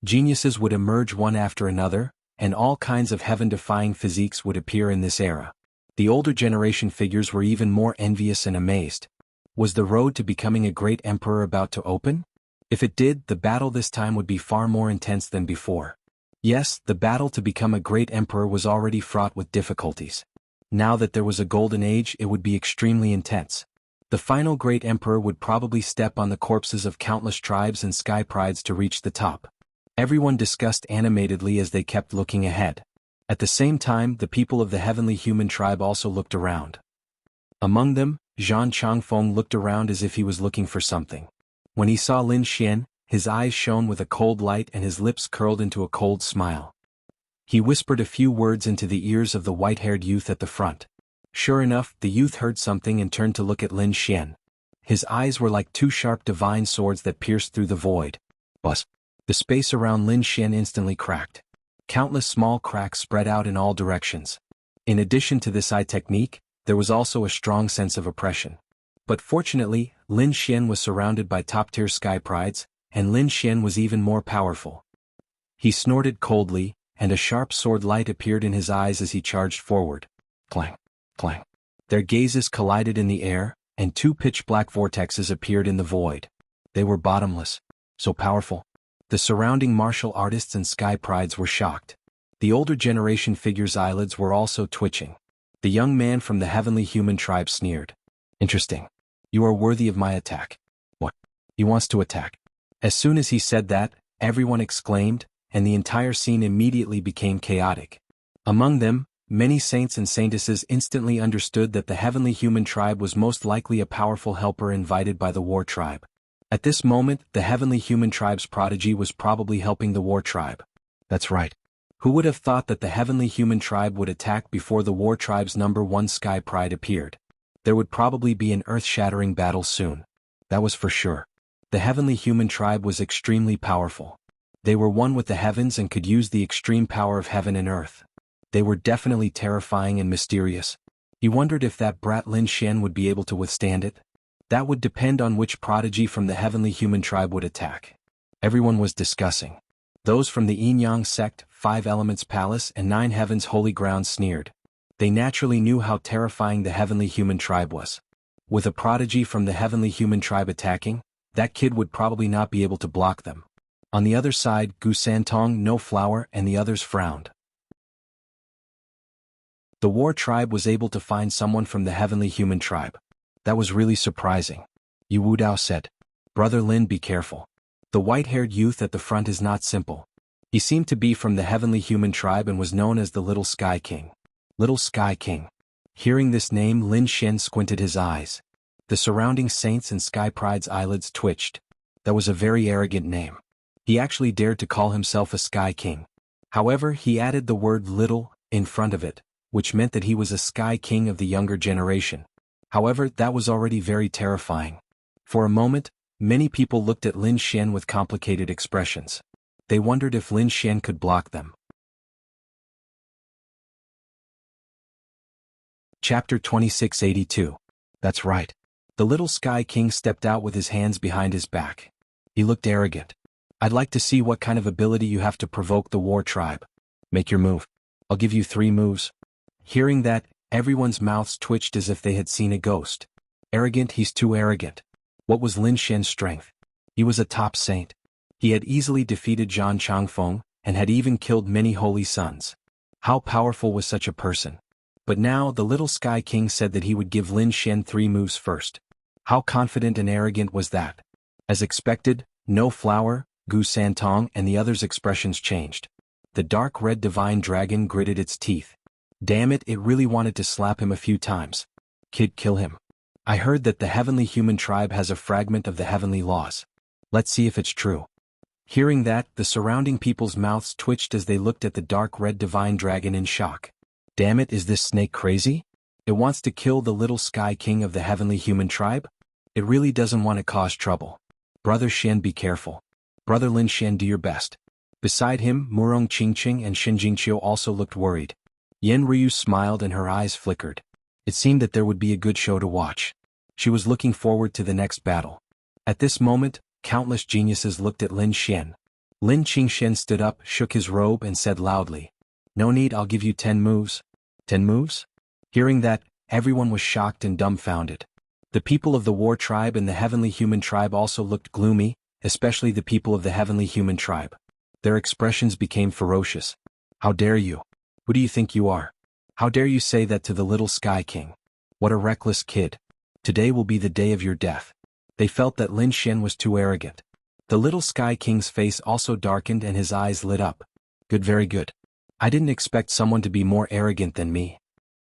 Geniuses would emerge one after another, and all kinds of heaven-defying physiques would appear in this era. The older generation figures were even more envious and amazed. Was the road to becoming a great emperor about to open? If it did, the battle this time would be far more intense than before. Yes, the battle to become a great emperor was already fraught with difficulties. Now that there was a golden age, it would be extremely intense. The final great emperor would probably step on the corpses of countless tribes and sky prides to reach the top. Everyone discussed animatedly as they kept looking ahead. At the same time, the people of the heavenly human tribe also looked around. Among them, Zhan Changfeng looked around as if he was looking for something. When he saw Lin Xian, his eyes shone with a cold light and his lips curled into a cold smile. He whispered a few words into the ears of the white-haired youth at the front. Sure enough, the youth heard something and turned to look at Lin Xian. His eyes were like two sharp divine swords that pierced through the void. Buzz! The space around Lin Xian instantly cracked. Countless small cracks spread out in all directions. In addition to this eye technique, there was also a strong sense of oppression. But fortunately, Lin Xian was surrounded by top-tier sky prides, and Lin Xian was even more powerful. He snorted coldly, and a sharp sword light appeared in his eyes as he charged forward. Clang! Clang! Their gazes collided in the air, and two pitch-black vortexes appeared in the void. They were bottomless. So powerful. The surrounding martial artists and sky prides were shocked. The older generation figures' eyelids were also twitching. The young man from the heavenly human tribe sneered. Interesting. You are worthy of my attack. What? He wants to attack. As soon as he said that, everyone exclaimed, and the entire scene immediately became chaotic. Among them, many saints and saintesses instantly understood that the heavenly human tribe was most likely a powerful helper invited by the war tribe. At this moment, the heavenly human tribe's prodigy was probably helping the war tribe. That's right. Who would have thought that the heavenly human tribe would attack before the war tribe's #1 sky pride appeared? There would probably be an earth-shattering battle soon. That was for sure. The heavenly human tribe was extremely powerful. They were one with the heavens and could use the extreme power of heaven and earth. They were definitely terrifying and mysterious. He wondered if that brat Lin Xian would be able to withstand it. That would depend on which prodigy from the heavenly human tribe would attack. Everyone was discussing. Those from the Yin-Yang sect, 5 Elements Palace and 9 Heavens Holy Ground sneered. They naturally knew how terrifying the heavenly human tribe was. With a prodigy from the heavenly human tribe attacking, that kid would probably not be able to block them. On the other side, Gu Santong, No Flower, and the others frowned. The war tribe was able to find someone from the heavenly human tribe. That was really surprising. Yu Wudao said. Brother Lin, be careful. The white-haired youth at the front is not simple. He seemed to be from the heavenly human tribe and was known as the Little Sky King. Little Sky King. Hearing this name, Lin Xian squinted his eyes. The surrounding saints and sky pride's eyelids twitched. That was a very arrogant name. He actually dared to call himself a Sky King. However, he added the word little in front of it, which meant that he was a Sky King of the younger generation. However, that was already very terrifying. For a moment, many people looked at Lin Xian with complicated expressions. They wondered if Lin Xian could block them. Chapter 2682. That's right. The Little Sky King stepped out with his hands behind his back. He looked arrogant. I'd like to see what kind of ability you have to provoke the war tribe. Make your move. I'll give you 3 moves. Hearing that, everyone's mouths twitched as if they had seen a ghost. Arrogant, he's too arrogant. What was Lin Xian's strength? He was a top saint. He had easily defeated Zhan Changfeng, and had even killed many holy sons. How powerful was such a person? But now the Little Sky King said that he would give Lin Xian 3 moves first. How confident and arrogant was that? As expected, No Flower, Gu Santong and the others' expressions changed. The dark red divine dragon gritted its teeth. Damn it, it really wanted to slap him a few times. Kid, kill him. I heard that the heavenly human tribe has a fragment of the heavenly laws. Let's see if it's true. Hearing that, the surrounding people's mouths twitched as they looked at the dark red divine dragon in shock. Damn it, is this snake crazy? It wants to kill the Little Sky King of the heavenly human tribe? It really doesn't want to cause trouble. Brother Xian, be careful. Brother Lin Xian, do your best. Beside him, Murong Qingqing and Xin Jingqiu also looked worried. Yen Ryu smiled and her eyes flickered. It seemed that there would be a good show to watch. She was looking forward to the next battle. At this moment, countless geniuses looked at Lin Xian. Lin Qingxian stood up, shook his robe and said loudly, "No need, I'll give you 10 moves." 10 moves? Hearing that, everyone was shocked and dumbfounded. The people of the war tribe and the heavenly human tribe also looked gloomy, especially the people of the heavenly human tribe. Their expressions became ferocious. How dare you? Who do you think you are? How dare you say that to the little Sky King? What a reckless kid. Today will be the day of your death. They felt that Lin Xian was too arrogant. The little Sky King's face also darkened and his eyes lit up. Good, very good. I didn't expect someone to be more arrogant than me.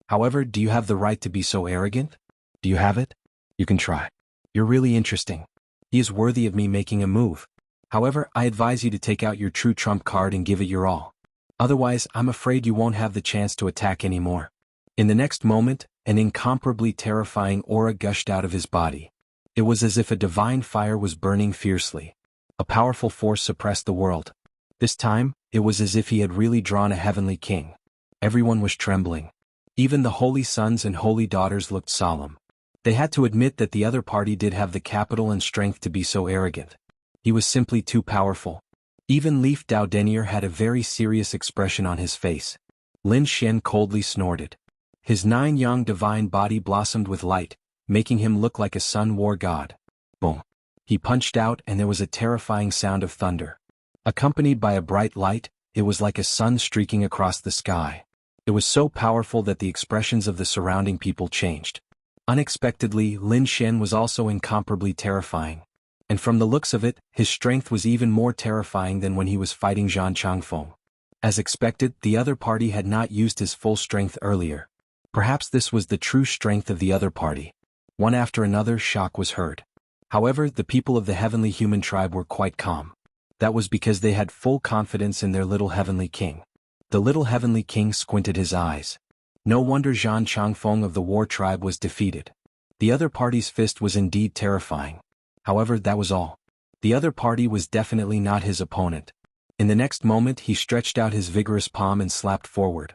However, do you have the right to be so arrogant? Do you have it? You can try. You're really interesting. He is worthy of me making a move. However, I advise you to take out your true trump card and give it your all. Otherwise, I'm afraid you won't have the chance to attack anymore. In the next moment, an incomparably terrifying aura gushed out of his body. It was as if a divine fire was burning fiercely. A powerful force suppressed the world. This time, it was as if he had really drawn a heavenly king. Everyone was trembling. Even the holy sons and holy daughters looked solemn. They had to admit that the other party did have the capital and strength to be so arrogant. He was simply too powerful. Even Leaf Dao Denier had a very serious expression on his face. Lin Xian coldly snorted. His 9-yang divine body blossomed with light, making him look like a sun war god. Boom. He punched out and there was a terrifying sound of thunder. Accompanied by a bright light, it was like a sun streaking across the sky. It was so powerful that the expressions of the surrounding people changed. Unexpectedly, Lin Xian was also incomparably terrifying. And from the looks of it, his strength was even more terrifying than when he was fighting Zhan Changfeng. As expected, the other party had not used his full strength earlier. Perhaps this was the true strength of the other party. One after another, shock was heard. However, the people of the heavenly human tribe were quite calm. That was because they had full confidence in their little heavenly king. The little heavenly king squinted his eyes. No wonder Zhan Changfeng of the war tribe was defeated. The other party's fist was indeed terrifying. However, that was all. The other party was definitely not his opponent. In the next moment, he stretched out his vigorous palm and slapped forward.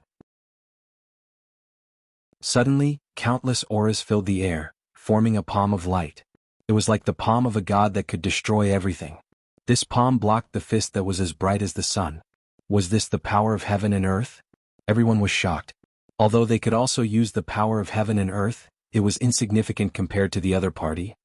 Suddenly, countless auras filled the air, forming a palm of light. It was like the palm of a god that could destroy everything. This palm blocked the fist that was as bright as the sun. Was this the power of heaven and earth? Everyone was shocked. Although they could also use the power of heaven and earth, it was insignificant compared to the other party.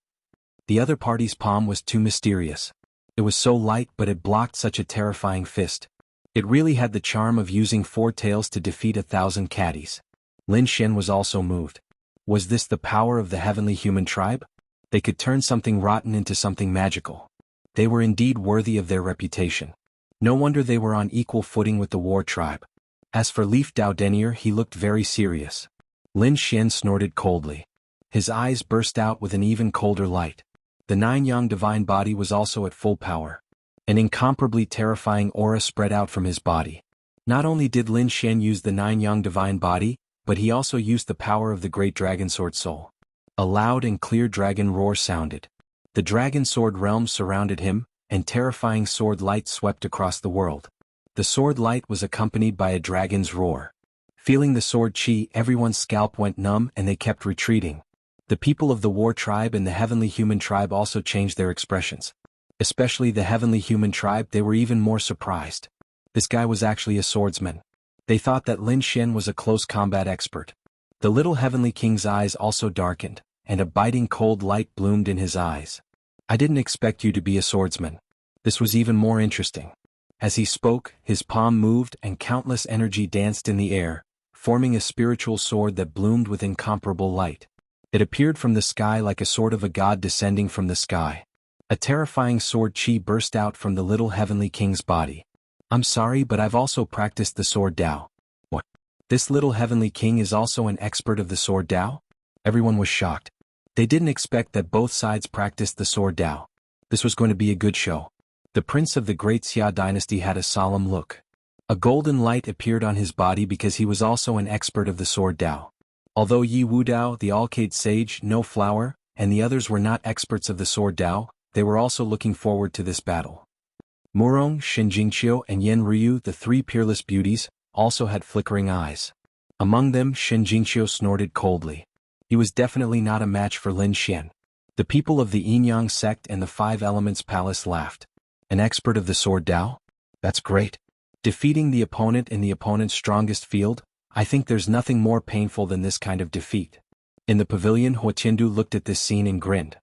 The other party's palm was too mysterious. It was so light but it blocked such a terrifying fist. It really had the charm of using 4 tails to defeat 1,000 caddies. Lin Xian was also moved. Was this the power of the heavenly human tribe? They could turn something rotten into something magical. They were indeed worthy of their reputation. No wonder they were on equal footing with the war tribe. As for Leaf Dao Denier, he looked very serious. Lin Xian snorted coldly. His eyes burst out with an even colder light. The 9-yang divine body was also at full power. An incomparably terrifying aura spread out from his body. Not only did Lin Xian use the 9-yang divine body, but he also used the power of the great dragon sword soul. A loud and clear dragon roar sounded. The dragon sword realm surrounded him, and terrifying sword light swept across the world. The sword light was accompanied by a dragon's roar. Feeling the sword chi, everyone's scalp went numb and they kept retreating. The people of the war tribe and the heavenly human tribe also changed their expressions. Especially the heavenly human tribe, they were even more surprised. This guy was actually a swordsman. They thought that Lin Xian was a close combat expert. The little heavenly king's eyes also darkened, and a biting cold light bloomed in his eyes. I didn't expect you to be a swordsman. This was even more interesting. As he spoke, his palm moved and countless energy danced in the air, forming a spiritual sword that bloomed with incomparable light. It appeared from the sky like a sword of a god descending from the sky. A terrifying sword chi burst out from the little heavenly king's body. I'm sorry, but I've also practiced the sword Dao. What? This little heavenly king is also an expert of the sword Dao? Everyone was shocked. They didn't expect that both sides practiced the sword Dao. This was going to be a good show. The prince of the great Xia dynasty had a solemn look. A golden light appeared on his body because he was also an expert of the sword Dao. Although Yi Wudao, the Alcade sage, No Flower, and the others were not experts of the sword Dao, they were also looking forward to this battle. Murong, Shen Jingqiu, and Yen Ryu, the 3 peerless beauties, also had flickering eyes. Among them, Shen Jingqiu snorted coldly. He was definitely not a match for Lin Xian. The people of the Yin-Yang sect and the 5 Elements Palace laughed. An expert of the sword Dao? That's great. Defeating the opponent in the opponent's strongest field? I think there's nothing more painful than this kind of defeat. In the pavilion, Huotiandu looked at this scene and grinned.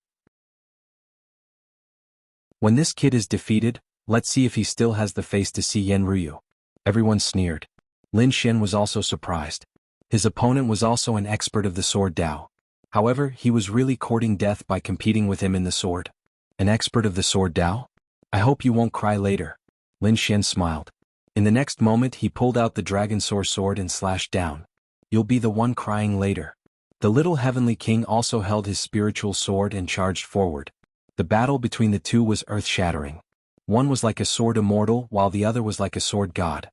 When this kid is defeated, let's see if he still has the face to see Yen Ryu. Everyone sneered. Lin Xian was also surprised. His opponent was also an expert of the sword Dao. However, he was really courting death by competing with him in the sword. An expert of the sword Dao? I hope you won't cry later. Lin Xian smiled. In the next moment he pulled out the dragon sword and slashed down. You'll be the one crying later. The little heavenly king also held his spiritual sword and charged forward. The battle between the two was earth-shattering. One was like a sword immortal while the other was like a sword god.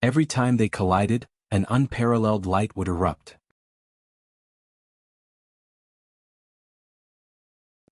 Every time they collided, an unparalleled light would erupt.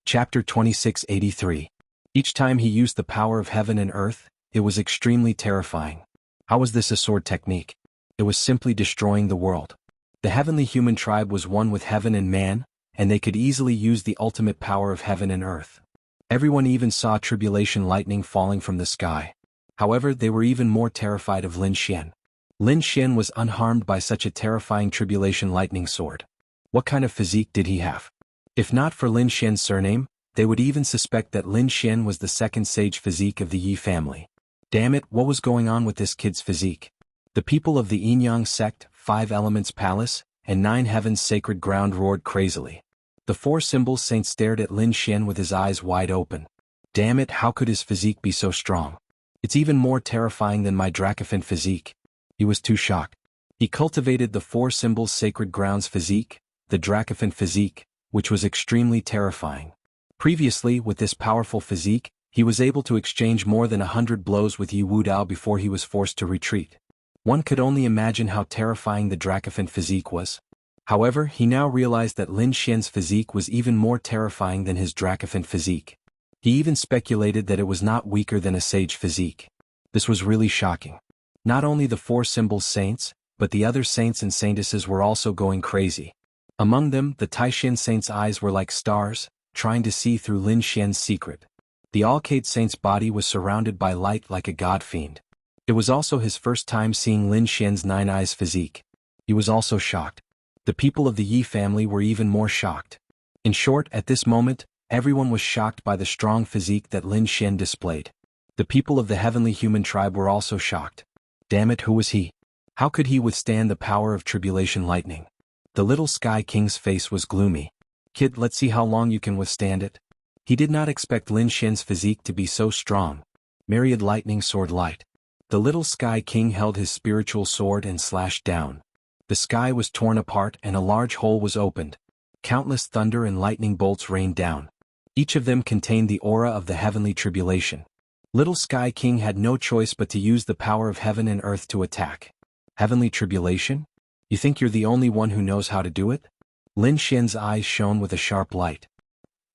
Chapter 2683. Each time he used the power of heaven and earth, it was extremely terrifying. How was this a sword technique? It was simply destroying the world. The heavenly human tribe was one with heaven and man, and they could easily use the ultimate power of heaven and earth. Everyone even saw tribulation lightning falling from the sky. However, they were even more terrified of Lin Xian. Lin Xian was unharmed by such a terrifying tribulation lightning sword. What kind of physique did he have? If not for Lin Xian's surname, they would even suspect that Lin Xian was the second sage physique of the Yi family. Damn it, what was going on with this kid's physique? The people of the Yin-Yang sect, 5 Elements Palace, and 9 Heavens Sacred Ground roared crazily. The 4 Symbols Saint stared at Lin Xian with his eyes wide open. Damn it, how could his physique be so strong? It's even more terrifying than my Dracophant physique. He was too shocked. He cultivated the 4 Symbols Sacred Grounds physique, the Dracophant physique, which was extremely terrifying. Previously, with this powerful physique, he was able to exchange more than 100 blows with Yi Wudao before he was forced to retreat. One could only imagine how terrifying the Dracophant physique was. However, he now realized that Lin Xian's physique was even more terrifying than his Dracophant physique. He even speculated that it was not weaker than a sage physique. This was really shocking. Not only the 4 Symbols Saints, but the other saints and saintesses were also going crazy. Among them, the Taishan Saint's eyes were like stars, trying to see through Lin Xian's secret. The Alcade Saint's body was surrounded by light like a god fiend. It was also his first time seeing Lin Xian's 9 eyes physique. He was also shocked. The people of the Yi family were even more shocked. In short, at this moment, everyone was shocked by the strong physique that Lin Xian displayed. The people of the heavenly human tribe were also shocked. Damn it, who was he? How could he withstand the power of tribulation lightning? The little Sky King's face was gloomy. Kid, let's see how long you can withstand it. He did not expect Lin Xian's physique to be so strong. Myriad lightning sword light. The little Sky King held his spiritual sword and slashed down. The sky was torn apart and a large hole was opened. Countless thunder and lightning bolts rained down. Each of them contained the aura of the heavenly tribulation. Little Sky King had no choice but to use the power of heaven and earth to attack. Heavenly tribulation? You think you're the only one who knows how to do it? Lin Xian's eyes shone with a sharp light.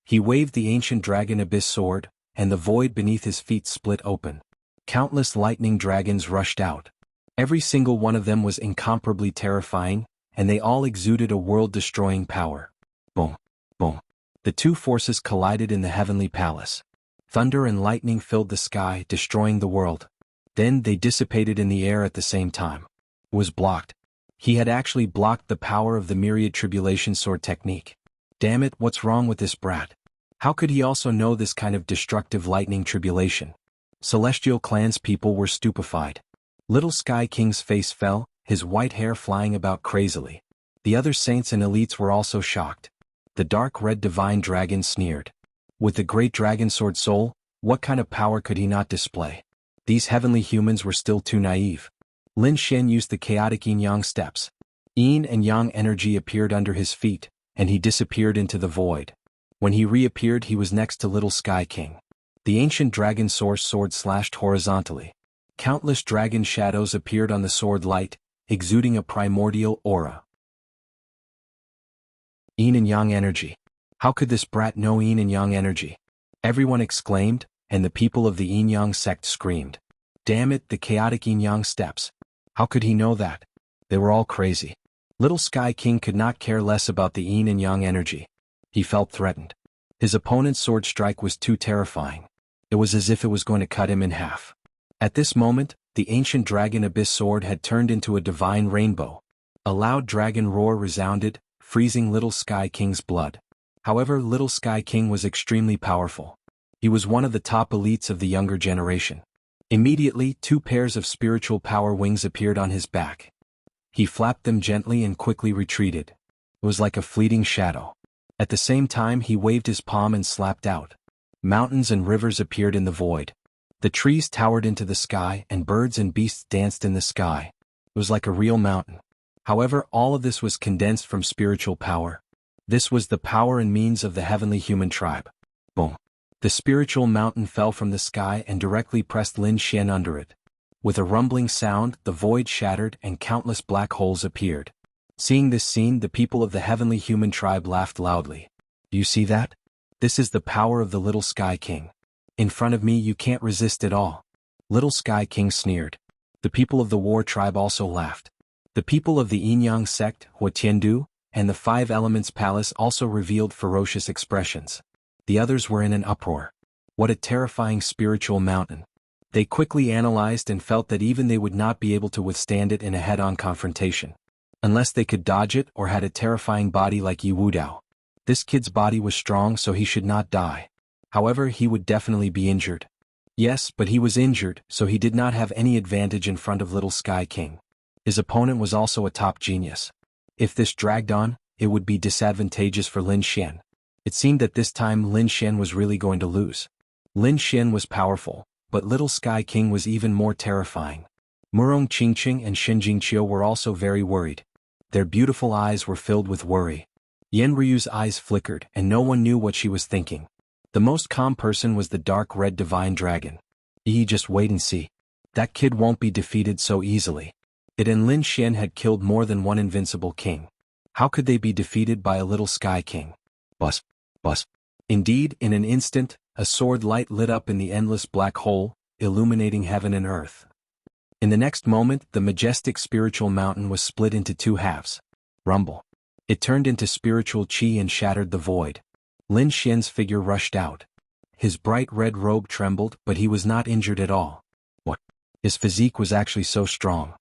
He waved the ancient dragon abyss sword, and the void beneath his feet split open. Countless lightning dragons rushed out. Every single one of them was incomparably terrifying, and they all exuded a world-destroying power. Boom, boom. The two forces collided in the heavenly palace. Thunder and lightning filled the sky, destroying the world. Then they dissipated in the air at the same time. It was blocked. He had actually blocked the power of the myriad tribulation sword technique. Damn it, what's wrong with this brat? How could he also know this kind of destructive lightning tribulation? Celestial Clan's people were stupefied. Little Sky King's face fell, his white hair flying about crazily. The other saints and elites were also shocked. The dark red divine dragon sneered. With the great dragon sword soul, what kind of power could he not display? These heavenly humans were still too naive. Lin Xian used the chaotic yin-yang steps. Yin and yang energy appeared under his feet, and he disappeared into the void. When he reappeared, he was next to Little Sky King. The ancient dragon source sword slashed horizontally. Countless dragon shadows appeared on the sword light, exuding a primordial aura. Yin and yang energy. How could this brat know yin and yang energy? Everyone exclaimed, and the people of the yin-yang sect screamed. Damn it, the chaotic yin-yang steps. How could he know that? They were all crazy. Little Sky King could not care less about the yin and yang energy. He felt threatened. His opponent's sword strike was too terrifying. It was as if it was going to cut him in half. At this moment, the ancient dragon abyss sword had turned into a divine rainbow. A loud dragon roar resounded, freezing Little Sky King's blood. However, Little Sky King was extremely powerful. He was one of the top elites of the younger generation. Immediately, 2 pairs of spiritual power wings appeared on his back. He flapped them gently and quickly retreated. It was like a fleeting shadow. At the same time, he waved his palm and slapped out. Mountains and rivers appeared in the void. The trees towered into the sky and birds and beasts danced in the sky. It was like a real mountain. However, all of this was condensed from spiritual power. This was the power and means of the heavenly human tribe. Boom. The spiritual mountain fell from the sky and directly pressed Lin Xian under it. With a rumbling sound, the void shattered and countless black holes appeared. Seeing this scene, the people of the heavenly human tribe laughed loudly. Do you see that? This is the power of the Little Sky King. In front of me you can't resist it all. Little Sky King sneered. The people of the war tribe also laughed. The people of the Yinyang sect, Huatiandu, and the 5 Elements Palace also revealed ferocious expressions. The others were in an uproar. What a terrifying spiritual mountain. They quickly analyzed and felt that even they would not be able to withstand it in a head-on confrontation. Unless they could dodge it or had a terrifying body like Yi Wudao. This kid's body was strong, so he should not die. However, he would definitely be injured. Yes, but he was injured, so he did not have any advantage in front of Little Sky King. His opponent was also a top genius. If this dragged on, it would be disadvantageous for Lin Xian. It seemed that this time Lin Xian was really going to lose. Lin Xian was powerful, but Little Sky King was even more terrifying. Murong Qingqing and Shen Jingqiu were also very worried. Their beautiful eyes were filled with worry. Yan Ryu's eyes flickered and no one knew what she was thinking. The most calm person was the dark red divine dragon. Just wait and see. That kid won't be defeated so easily. It and Lin Xian had killed more than one invincible king. How could they be defeated by a Little Sky King? Bus. Bus. Indeed, in an instant, a sword light lit up in the endless black hole, illuminating heaven and earth. In the next moment, the majestic spiritual mountain was split into 2 halves. Rumble. It turned into spiritual chi and shattered the void. Lin Xian's figure rushed out. His bright red robe trembled, but he was not injured at all. What? His physique was actually so strong.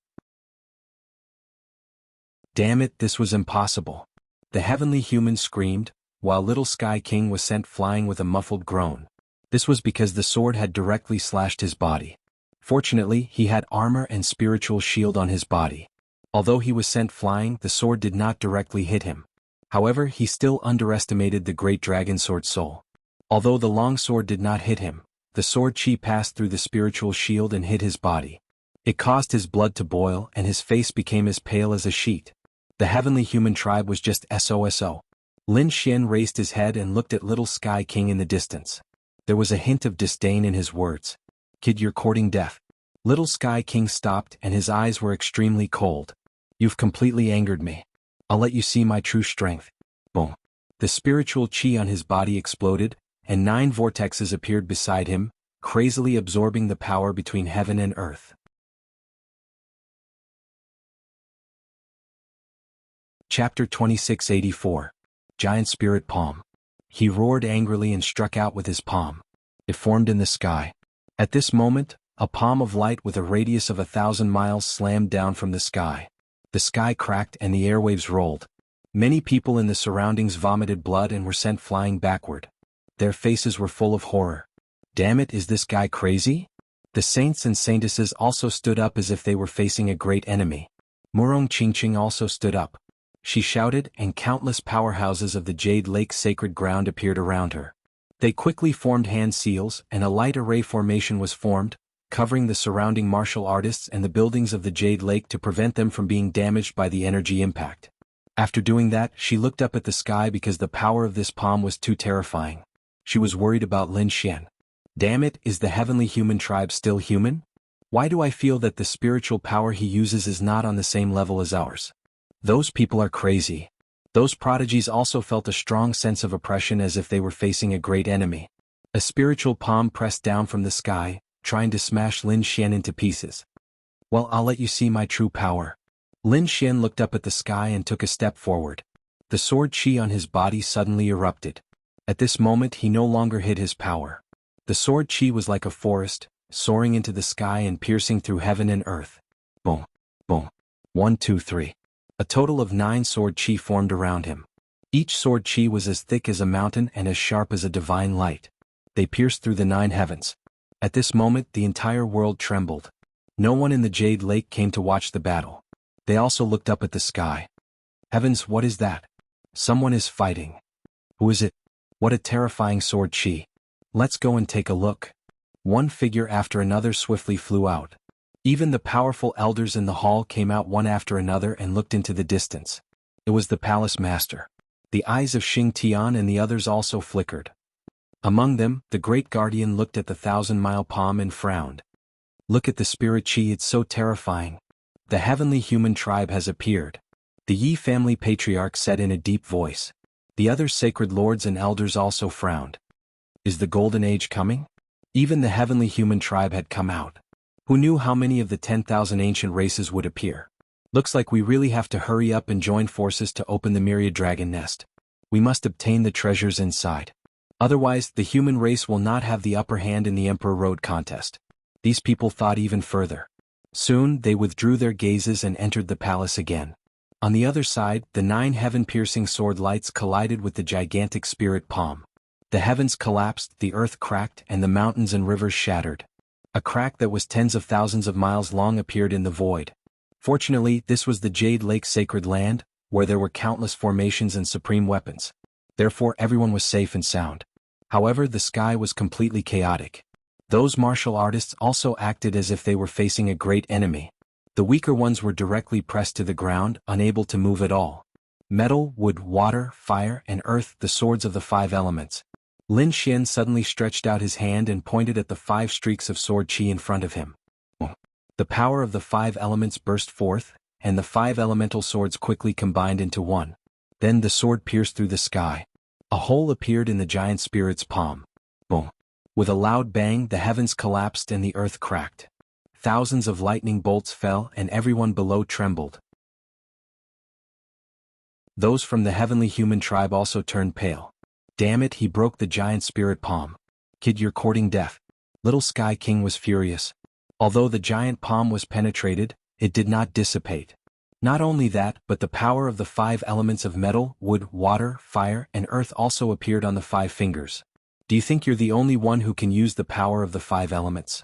Damn it, this was impossible. The heavenly human screamed, while Little Sky King was sent flying with a muffled groan. This was because the sword had directly slashed his body. Fortunately, he had armor and spiritual shield on his body. Although he was sent flying, the sword did not directly hit him. However, he still underestimated the great dragon sword soul. Although the long sword did not hit him, the sword chi passed through the spiritual shield and hit his body. It caused his blood to boil and his face became as pale as a sheet. The heavenly human tribe was just SOSO. Lin Xian raised his head and looked at Little Sky King in the distance. There was a hint of disdain in his words. Kid, you're courting death. Little Sky King stopped and his eyes were extremely cold. You've completely angered me. I'll let you see my true strength. Boom. The spiritual chi on his body exploded, and 9 vortexes appeared beside him, crazily absorbing the power between heaven and earth. Chapter 2684. Giant Spirit Palm. He roared angrily and struck out with his palm. It formed in the sky. At this moment, a palm of light with a radius of 1,000 miles slammed down from the sky. The sky cracked and the airwaves rolled. Many people in the surroundings vomited blood and were sent flying backward. Their faces were full of horror. Damn it, is this guy crazy? The saints and saintesses also stood up as if they were facing a great enemy. Murong Qingqing also stood up. She shouted, and countless powerhouses of the Jade Lake sacred ground appeared around her. They quickly formed hand seals, and a light array formation was formed, covering the surrounding martial artists and the buildings of the Jade Lake to prevent them from being damaged by the energy impact. After doing that, she looked up at the sky because the power of this palm was too terrifying. She was worried about Lin Xian. Damn it, is the heavenly human tribe still human? Why do I feel that the spiritual power he uses is not on the same level as ours? Those people are crazy. Those prodigies also felt a strong sense of oppression as if they were facing a great enemy. A spiritual palm pressed down from the sky, trying to smash Lin Xian into pieces. Well, I'll let you see my true power. Lin Xian looked up at the sky and took a step forward. The sword chi on his body suddenly erupted. At this moment he no longer hid his power. The sword chi was like a forest, soaring into the sky and piercing through heaven and earth. Boom. Boom. 1, 2, 3. A total of 9 sword chi formed around him. Each sword chi was as thick as a mountain and as sharp as a divine light. They pierced through the 9 heavens. At this moment the entire world trembled. No one in the Jade Lake came to watch the battle. They also looked up at the sky. Heavens, what is that? Someone is fighting. Who is it? What a terrifying sword chi. Let's go and take a look. One figure after another swiftly flew out. Even the powerful elders in the hall came out one after another and looked into the distance. It was the palace master. The eyes of Xing Tian and the others also flickered. Among them, the great guardian looked at the 1,000-mile palm and frowned. Look at the spirit chi, it's so terrifying. The heavenly human tribe has appeared. The Yi family patriarch said in a deep voice. The other sacred lords and elders also frowned. Is the golden age coming? Even the heavenly human tribe had come out. Who knew how many of the 10,000 ancient races would appear? Looks like we really have to hurry up and join forces to open the myriad dragon nest. We must obtain the treasures inside. Otherwise, the human race will not have the upper hand in the Emperor Road contest. These people thought even further. Soon, they withdrew their gazes and entered the palace again. On the other side, the 9 heaven-piercing sword lights collided with the gigantic spirit palm. The heavens collapsed, the earth cracked, and the mountains and rivers shattered. A crack that was tens of thousands of miles long appeared in the void. Fortunately, this was the Jade Lake sacred land, where there were countless formations and supreme weapons. Therefore everyone was safe and sound. However, the sky was completely chaotic. Those martial artists also acted as if they were facing a great enemy. The weaker ones were directly pressed to the ground, unable to move at all. Metal, wood, water, fire, and earth, the swords of the 5 elements. Lin Xian suddenly stretched out his hand and pointed at the 5 streaks of sword chi in front of him. The power of the 5 elements burst forth, and the 5 elemental swords quickly combined into one. Then the sword pierced through the sky. A hole appeared in the giant spirit's palm. Boom! With a loud bang, the heavens collapsed and the earth cracked. Thousands of lightning bolts fell and everyone below trembled. Those from the heavenly human tribe also turned pale. Damn it, he broke the giant spirit palm. Kid, you're courting death. Little Sky King was furious. Although the giant palm was penetrated, it did not dissipate. Not only that, but the power of the 5 elements of metal, wood, water, fire, and earth also appeared on the 5 fingers. Do you think you're the only one who can use the power of the 5 elements?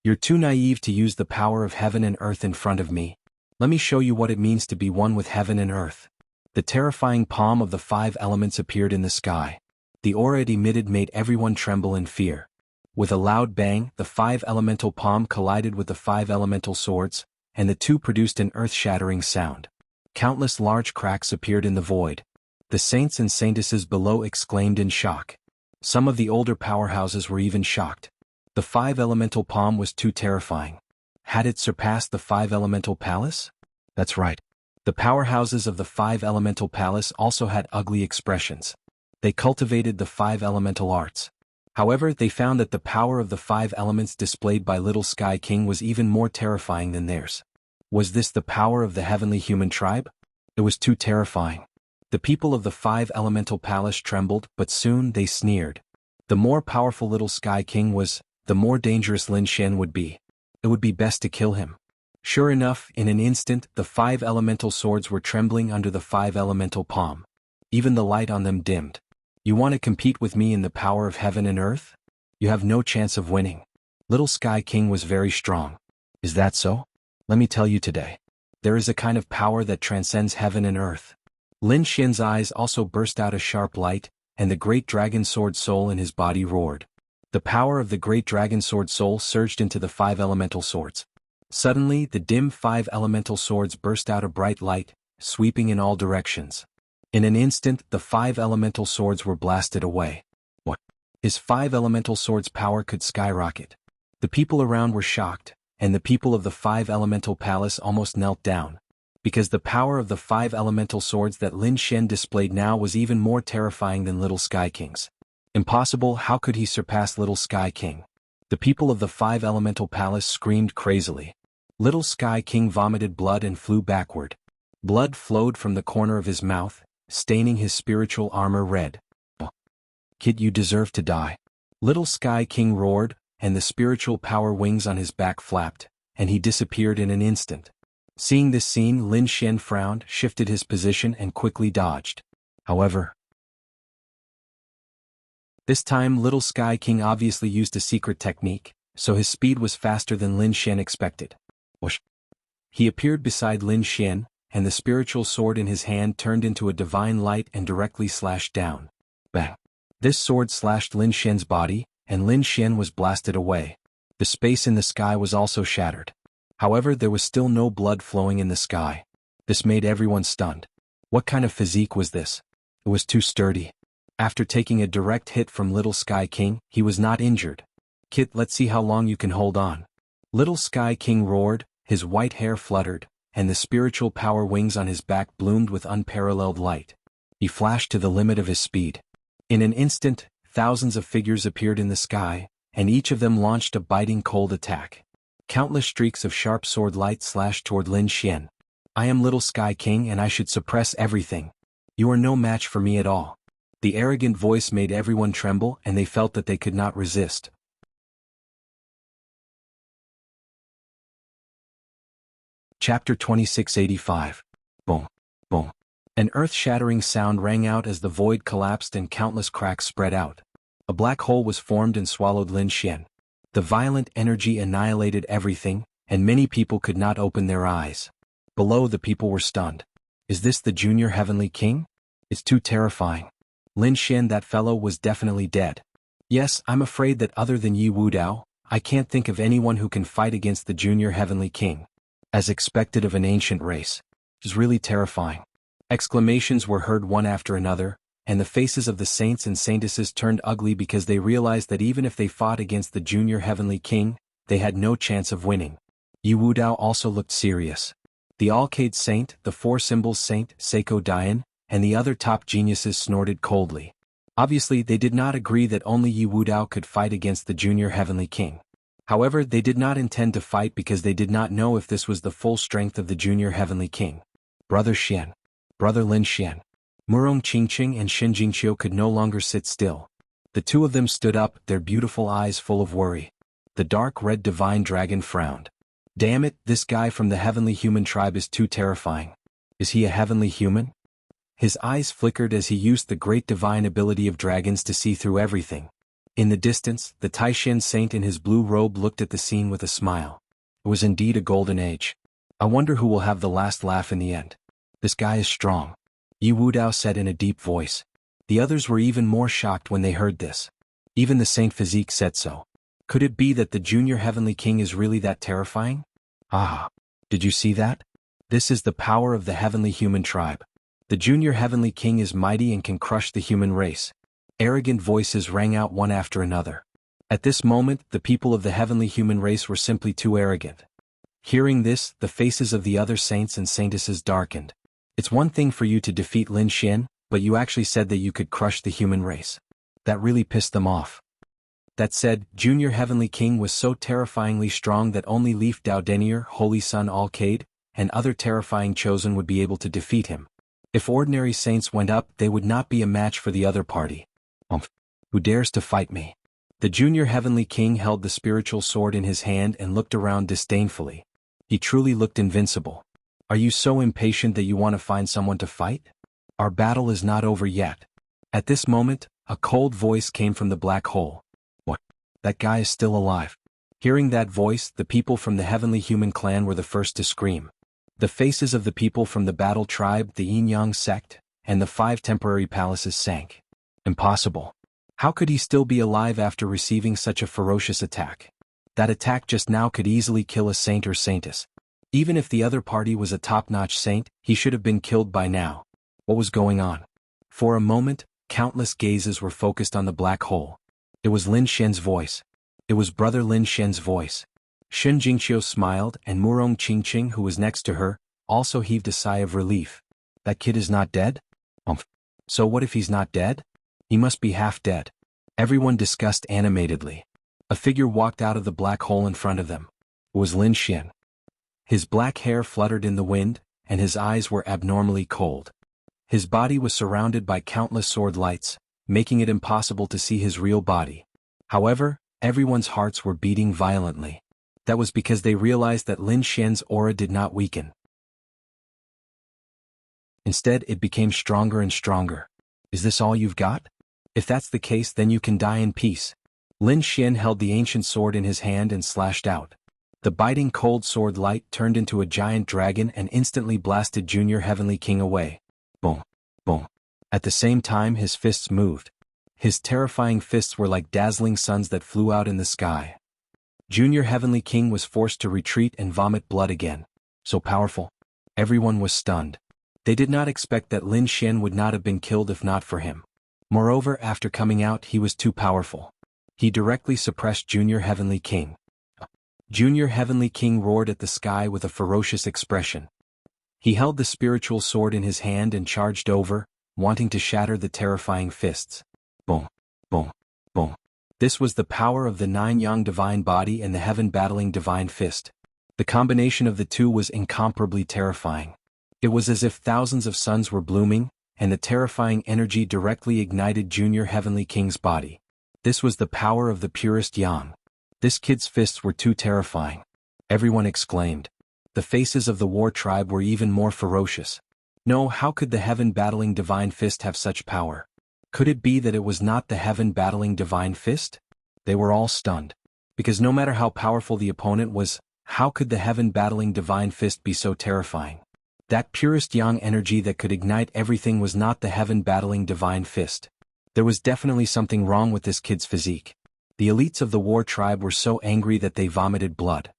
You're too naive to use the power of heaven and earth in front of me. Let me show you what it means to be one with heaven and earth. The terrifying palm of the 5 elements appeared in the sky. The aura it emitted made everyone tremble in fear. With a loud bang, the 5 elemental palm collided with the 5 elemental swords, and the two produced an earth-shattering sound. Countless large cracks appeared in the void. The saints and saintesses below exclaimed in shock. Some of the older powerhouses were even shocked. The 5 elemental palm was too terrifying. Had it surpassed the 5 elemental palace? That's right. The powerhouses of the 5 elemental palace also had ugly expressions. They cultivated the 5 elemental arts. However, they found that the power of the 5 elements displayed by Little Sky King was even more terrifying than theirs. Was this the power of the heavenly human tribe? It was too terrifying. The people of the 5 elemental palace trembled, but soon they sneered. The more powerful Little Sky King was, the more dangerous Lin Xian would be. It would be best to kill him. Sure enough, in an instant, the 5 elemental swords were trembling under the 5 elemental palm. Even the light on them dimmed. You want to compete with me in the power of heaven and earth? You have no chance of winning. Little Sky King was very strong. Is that so? Let me tell you today. There is a kind of power that transcends heaven and earth. Lin Xian's eyes also burst out a sharp light, and the great dragon sword soul in his body roared. The power of the great dragon sword soul surged into the 5 elemental swords. Suddenly, the dim 5 elemental swords burst out a bright light, sweeping in all directions. In an instant, the 5 elemental swords were blasted away. What? His 5 elemental swords' power could skyrocket. The people around were shocked, and the people of the 5 elemental palace almost knelt down. Because the power of the 5 elemental swords that Lin Xian displayed now was even more terrifying than Little Sky King's. Impossible, how could he surpass Little Sky King? The people of the 5 elemental palace screamed crazily. Little Sky King vomited blood and flew backward. Blood flowed from the corner of his mouth, staining his spiritual armor red. Kid, you deserve to die. Little Sky King roared, and the spiritual power wings on his back flapped, and he disappeared in an instant. Seeing this scene, Lin Xian frowned, shifted his position and quickly dodged. However, this time Little Sky King obviously used a secret technique, so his speed was faster than Lin Xian expected. Whoosh! He appeared beside Lin Xian, and the spiritual sword in his hand turned into a divine light and directly slashed down. Bang! This sword slashed Lin Xian's body, and Lin Xian was blasted away. The space in the sky was also shattered. However, there was still no blood flowing in the sky. This made everyone stunned. What kind of physique was this? It was too sturdy. After taking a direct hit from Little Sky King, he was not injured. Kit, let's see how long you can hold on. Little Sky King roared, his white hair fluttered, and the spiritual power wings on his back bloomed with unparalleled light. He flashed to the limit of his speed. In an instant, thousands of figures appeared in the sky, and each of them launched a biting cold attack. Countless streaks of sharp sword light slashed toward Lin Xian. I am Little Sky King and I should suppress everything. You are no match for me at all. The arrogant voice made everyone tremble and they felt that they could not resist. Chapter 2685. Boom. Boom. An earth-shattering sound rang out as the void collapsed and countless cracks spread out. A black hole was formed and swallowed Lin Xian. The violent energy annihilated everything, and many people could not open their eyes. Below, the people were stunned. Is this the Junior Heavenly King? It's too terrifying. Lin Xian, that fellow, was definitely dead. Yes, I'm afraid that other than Yi Wudao, I can't think of anyone who can fight against the Junior Heavenly King. As expected of an ancient race. It was really terrifying. Exclamations were heard one after another, and the faces of the saints and saintesses turned ugly because they realized that even if they fought against the Junior Heavenly King, they had no chance of winning. Yi Wudao also looked serious. The Alcade Saint, the Four Symbols Saint, Seiko Dian, and the other top geniuses snorted coldly. Obviously, they did not agree that only Yi Wudao could fight against the Junior Heavenly King. However, they did not intend to fight because they did not know if this was the full strength of the Junior Heavenly King. Brother Xian. Brother Lin Xian. Murong Qingqing and Shen Jingqiu could no longer sit still. The two of them stood up, their beautiful eyes full of worry. The dark red divine dragon frowned. Damn it, this guy from the heavenly human tribe is too terrifying. Is he a heavenly human? His eyes flickered as he used the great divine ability of dragons to see through everything. In the distance, the Taishan saint in his blue robe looked at the scene with a smile. It was indeed a golden age. I wonder who will have the last laugh in the end. This guy is strong. Yi Wudao said in a deep voice. The others were even more shocked when they heard this. Even the Saint Physique said so. Could it be that the Junior Heavenly King is really that terrifying? Ah! Did you see that? This is the power of the heavenly human tribe. The Junior Heavenly King is mighty and can crush the human race. Arrogant voices rang out one after another. At this moment, the people of the heavenly human race were simply too arrogant. Hearing this, the faces of the other saints and saintesses darkened. It's one thing for you to defeat Lin Xian, but you actually said that you could crush the human race. That really pissed them off. That said, Junior Heavenly King was so terrifyingly strong that only Leaf Dao Denier, Holy Sun Alcade, and other terrifying chosen would be able to defeat him. If ordinary saints went up, they would not be a match for the other party. Who dares to fight me? The Junior Heavenly King held the spiritual sword in his hand and looked around disdainfully. He truly looked invincible. Are you so impatient that you want to find someone to fight? Our battle is not over yet. At this moment, a cold voice came from the black hole. What? That guy is still alive. Hearing that voice, the people from the Heavenly Human clan were the first to scream. The faces of the people from the Battle Tribe, the Yin-Yang sect, and the 5 temporary palaces sank. Impossible. How could he still be alive after receiving such a ferocious attack? That attack just now could easily kill a saint or saintess. Even if the other party was a top-notch saint, he should have been killed by now. What was going on? For a moment, countless gazes were focused on the black hole. It was Lin Xian's voice. It was Brother Lin Xian's voice. Shen Jingqiu smiled, and Murong Qingqing, who was next to her, also heaved a sigh of relief. That kid is not dead? So what if he's not dead? He must be half dead. Everyone discussed animatedly. A figure walked out of the black hole in front of them. It was Lin Xian. His black hair fluttered in the wind, and his eyes were abnormally cold. His body was surrounded by countless sword lights, making it impossible to see his real body. However, everyone's hearts were beating violently. That was because they realized that Lin Xian's aura did not weaken. Instead, it became stronger and stronger. Is this all you've got? If that's the case, then you can die in peace. Lin Xian held the ancient sword in his hand and slashed out. The biting cold sword light turned into a giant dragon and instantly blasted Junior Heavenly King away. Boom, boom. At the same time, his fists moved. His terrifying fists were like dazzling suns that flew out in the sky. Junior Heavenly King was forced to retreat and vomit blood again. So powerful. Everyone was stunned. They did not expect that Lin Xian would not have been killed if not for him. Moreover, after coming out, he was too powerful. He directly suppressed Junior Heavenly King. Junior Heavenly King roared at the sky with a ferocious expression. He held the spiritual sword in his hand and charged over, wanting to shatter the terrifying fists. Boom, boom, boom. This was the power of the 9-yang divine body and the heaven-battling divine fist. The combination of the two was incomparably terrifying. It was as if thousands of suns were blooming, and the terrifying energy directly ignited Junior Heavenly King's body. This was the power of the purest yang. This kid's fists were too terrifying. Everyone exclaimed. The faces of the war tribe were even more ferocious. No, how could the heaven-battling divine fist have such power? Could it be that it was not the heaven-battling divine fist? They were all stunned. Because no matter how powerful the opponent was, how could the heaven-battling divine fist be so terrifying? That purest yang energy that could ignite everything was not the heaven-battling divine fist. There was definitely something wrong with this kid's physique. The elites of the war tribe were so angry that they vomited blood.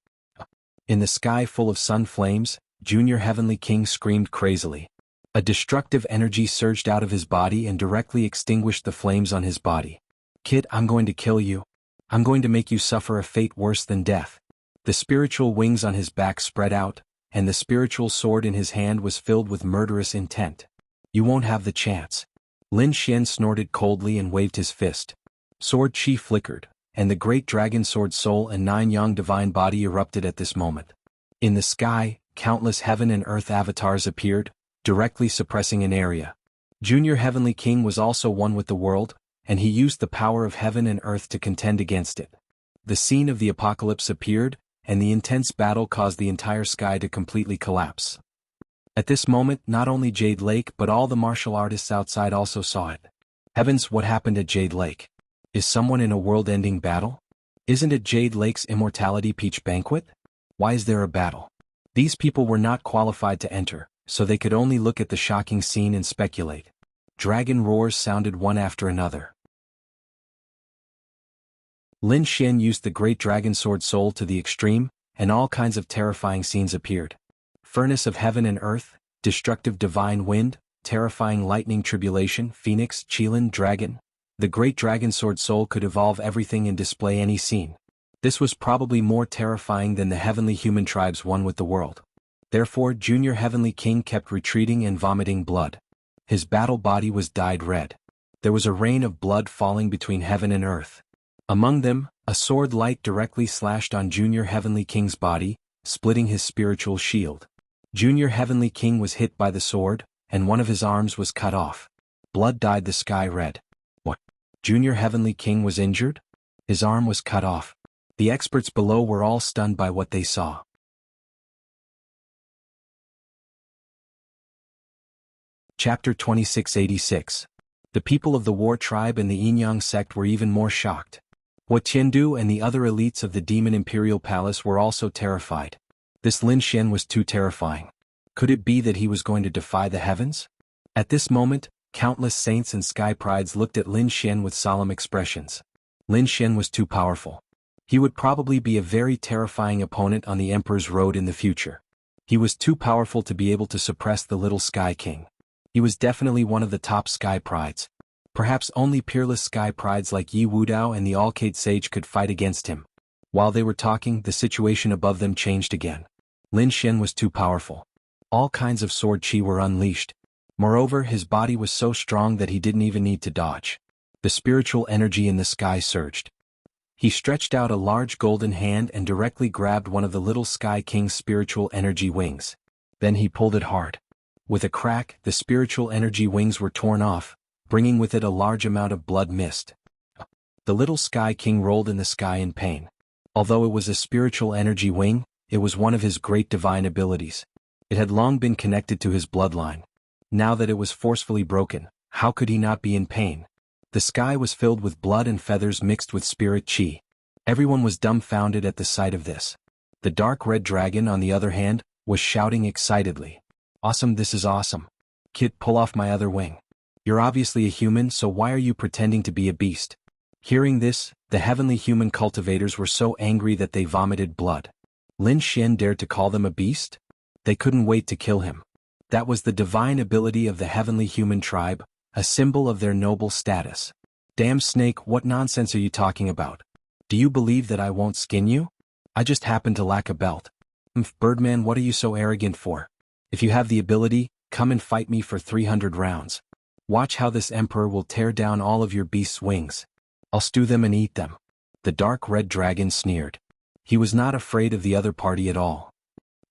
In the sky full of sun flames, Junior Heavenly King screamed crazily. A destructive energy surged out of his body and directly extinguished the flames on his body. Kid, I'm going to kill you. I'm going to make you suffer a fate worse than death. The spiritual wings on his back spread out, and the spiritual sword in his hand was filled with murderous intent. You won't have the chance. Lin Xian snorted coldly and waved his fist. Sword chi flickered, and the great dragon sword soul and 9-yang divine body erupted at this moment. In the sky, countless heaven and earth avatars appeared, directly suppressing an area. Junior Heavenly King was also one with the world, and he used the power of heaven and earth to contend against it. The scene of the apocalypse appeared, and the intense battle caused the entire sky to completely collapse. At this moment, not only Jade Lake but all the martial artists outside also saw it. Heavens, what happened at Jade Lake? Is someone in a world-ending battle? Isn't it Jade Lake's Immortality Peach Banquet? Why is there a battle? These people were not qualified to enter, so they could only look at the shocking scene and speculate. Dragon roars sounded one after another. Lin Xian used the great dragon sword soul to the extreme, and all kinds of terrifying scenes appeared. Furnace of heaven and earth, destructive divine wind, terrifying lightning tribulation, phoenix, Qilin, dragon. The great dragon sword soul could evolve everything and display any scene. This was probably more terrifying than the heavenly human tribes one with the world. Therefore, Junior Heavenly King kept retreating and vomiting blood. His battle body was dyed red. There was a rain of blood falling between heaven and earth. Among them, a sword light directly slashed on Junior Heavenly King's body, splitting his spiritual shield. Junior Heavenly King was hit by the sword, and one of his arms was cut off. Blood dyed the sky red. What? Junior Heavenly King was injured? His arm was cut off. The experts below were all stunned by what they saw. Chapter 2686. The people of the war tribe and the Yin-Yang sect were even more shocked. What Tiandu and the other elites of the Demon Imperial Palace were also terrified. This Lin Xian was too terrifying. Could it be that he was going to defy the heavens? At this moment, countless saints and sky prides looked at Lin Xian with solemn expressions. Lin Xian was too powerful. He would probably be a very terrifying opponent on the Emperor's road in the future. He was too powerful to be able to suppress the little Sky King. He was definitely one of the top sky prides. Perhaps only peerless sky prides like Yi Wudao and the Alcade Sage could fight against him. While they were talking, the situation above them changed again. Lin Xian was too powerful. All kinds of sword chi were unleashed. Moreover, his body was so strong that he didn't even need to dodge. The spiritual energy in the sky surged. He stretched out a large golden hand and directly grabbed one of the little Sky King's spiritual energy wings. Then he pulled it hard. With a crack, the spiritual energy wings were torn off, bringing with it a large amount of blood mist. The little Sky King rolled in the sky in pain. Although it was a spiritual energy wing, it was one of his great divine abilities. It had long been connected to his bloodline. Now that it was forcefully broken, how could he not be in pain? The sky was filled with blood and feathers mixed with spirit chi. Everyone was dumbfounded at the sight of this. The dark red dragon, on the other hand, was shouting excitedly. Awesome, this is awesome. Kid, pull off my other wing. You're obviously a human, so why are you pretending to be a beast? Hearing this, the heavenly human cultivators were so angry that they vomited blood. Lin Xian dared to call them a beast? They couldn't wait to kill him. That was the divine ability of the heavenly human tribe, a symbol of their noble status. Damn snake, what nonsense are you talking about? Do you believe that I won't skin you? I just happen to lack a belt. Birdman, what are you so arrogant for? If you have the ability, come and fight me for 300 rounds. Watch how this emperor will tear down all of your beast's wings. I'll stew them and eat them. The dark red dragon sneered. He was not afraid of the other party at all.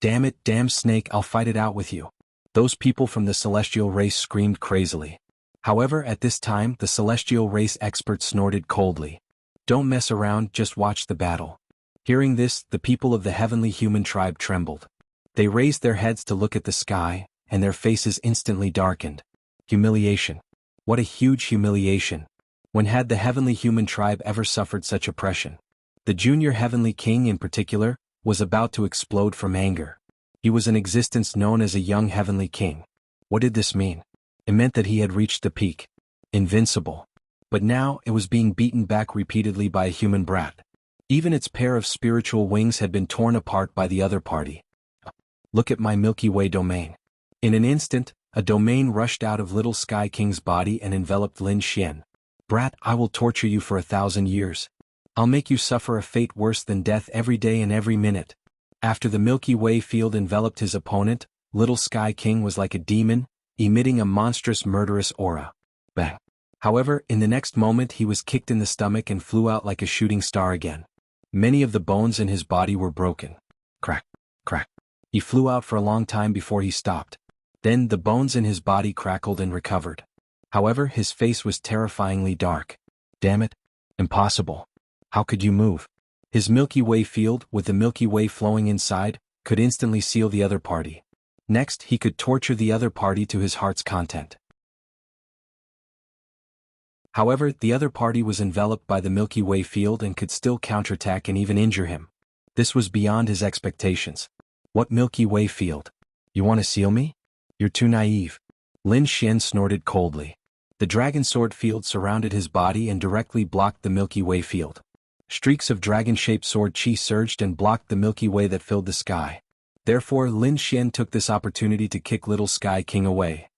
Damn it, damn snake, I'll fight it out with you. Those people from the celestial race screamed crazily. However, at this time, the celestial race expert snorted coldly. Don't mess around, just watch the battle. Hearing this, the people of the heavenly human tribe trembled. They raised their heads to look at the sky, and their faces instantly darkened. Humiliation. What a huge humiliation. When had the heavenly human tribe ever suffered such oppression? The junior heavenly king in particular, was about to explode from anger. He was in existence known as a young heavenly king. What did this mean? It meant that he had reached the peak. Invincible. But now it was being beaten back repeatedly by a human brat. Even its pair of spiritual wings had been torn apart by the other party. Look at my Milky Way domain. In an instant, a domain rushed out of Little Sky King's body and enveloped Lin Xian. Brat, I will torture you for 1,000 years. I'll make you suffer a fate worse than death every day and every minute. After the Milky Way field enveloped his opponent, Little Sky King was like a demon, emitting a monstrous murderous aura. Bang. However, in the next moment he was kicked in the stomach and flew out like a shooting star again. Many of the bones in his body were broken. Crack, crack. He flew out for a long time before he stopped. Then the bones in his body crackled and recovered. However, his face was terrifyingly dark. Damn it. Impossible. How could you move? His Milky Way field, with the Milky Way flowing inside, could instantly seal the other party. Next, he could torture the other party to his heart's content. However, the other party was enveloped by the Milky Way field and could still counterattack and even injure him. This was beyond his expectations. What Milky Way field? You want to seal me? You're too naive. Lin Xian snorted coldly. The dragon sword field surrounded his body and directly blocked the Milky Way field. Streaks of dragon-shaped sword chi surged and blocked the Milky Way that filled the sky. Therefore, Lin Xian took this opportunity to kick Little Sky King away.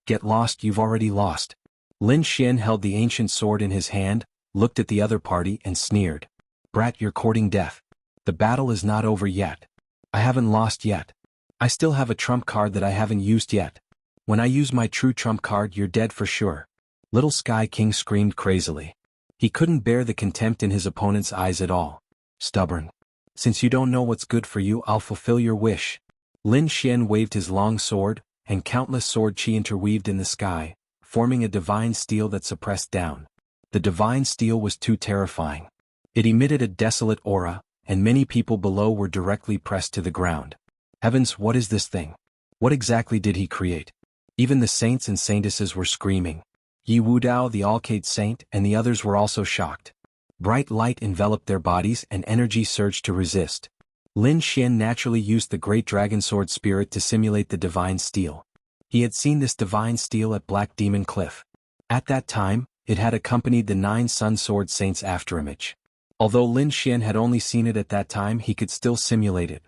Get lost, you've already lost. Lin Xian held the ancient sword in his hand, looked at the other party and sneered. Brat, you're courting death. The battle is not over yet. I haven't lost yet. I still have a trump card that I haven't used yet. When I use my true trump card, you're dead for sure. Little Sky King screamed crazily. He couldn't bear the contempt in his opponent's eyes at all. Stubborn. Since you don't know what's good for you, I'll fulfill your wish. Lin Xian waved his long sword, and countless sword chi interweaved in the sky, forming a divine steel that suppressed down. The divine steel was too terrifying. It emitted a desolate aura, and many people below were directly pressed to the ground. Heavens, what is this thing? What exactly did he create? Even the saints and saintesses were screaming. Yi Wudao, the Alcade Saint, and the others were also shocked. Bright light enveloped their bodies and energy surged to resist. Lin Xian naturally used the great dragon sword spirit to simulate the divine steel. He had seen this divine steel at Black Demon Cliff. At that time, it had accompanied the 9 Sun Sword Saints' afterimage. Although Lin Xian had only seen it at that time, he could still simulate it.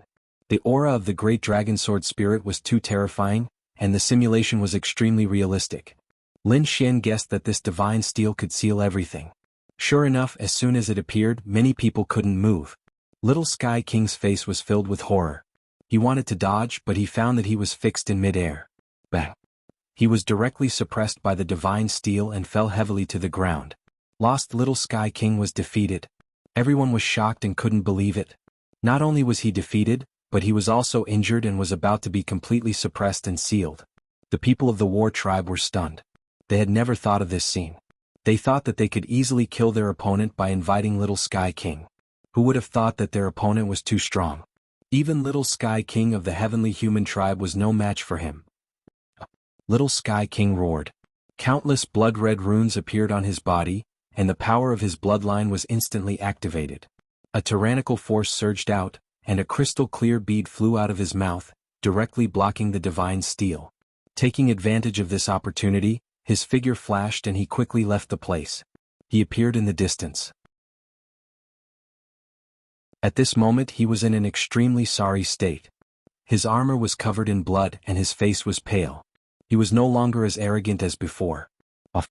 The aura of the great dragon sword spirit was too terrifying, and the simulation was extremely realistic. Lin Xian guessed that this divine steel could seal everything. Sure enough, as soon as it appeared, many people couldn't move. Little Sky King's face was filled with horror. He wanted to dodge, but he found that he was fixed in mid-air. Bang! He was directly suppressed by the divine steel and fell heavily to the ground. Lost Little Sky King was defeated. Everyone was shocked and couldn't believe it. Not only was he defeated, but he was also injured and was about to be completely suppressed and sealed. The people of the war tribe were stunned. They had never thought of this scene. They thought that they could easily kill their opponent by inviting Little Sky King. Who would have thought that their opponent was too strong? Even Little Sky King of the heavenly human tribe was no match for him. Little Sky King roared. Countless blood-red runes appeared on his body, and the power of his bloodline was instantly activated. A tyrannical force surged out, and a crystal-clear bead flew out of his mouth, directly blocking the divine steel. Taking advantage of this opportunity, his figure flashed and he quickly left the place. He appeared in the distance. At this moment he was in an extremely sorry state. His armor was covered in blood and his face was pale. He was no longer as arrogant as before. Off.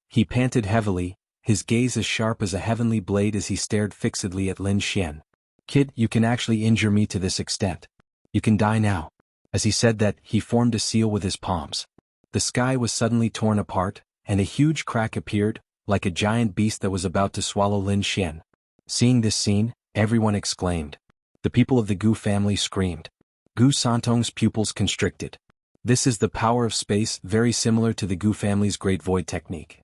He panted heavily, his gaze as sharp as a heavenly blade as he stared fixedly at Lin Xian. "Kid, you can actually injure me to this extent. You can die now." As he said that, he formed a seal with his palms. The sky was suddenly torn apart, and a huge crack appeared, like a giant beast that was about to swallow Lin Xian. Seeing this scene, everyone exclaimed. The people of the Gu family screamed. Gu Santong's pupils constricted. This is the power of space, very similar to the Gu family's Great Void technique.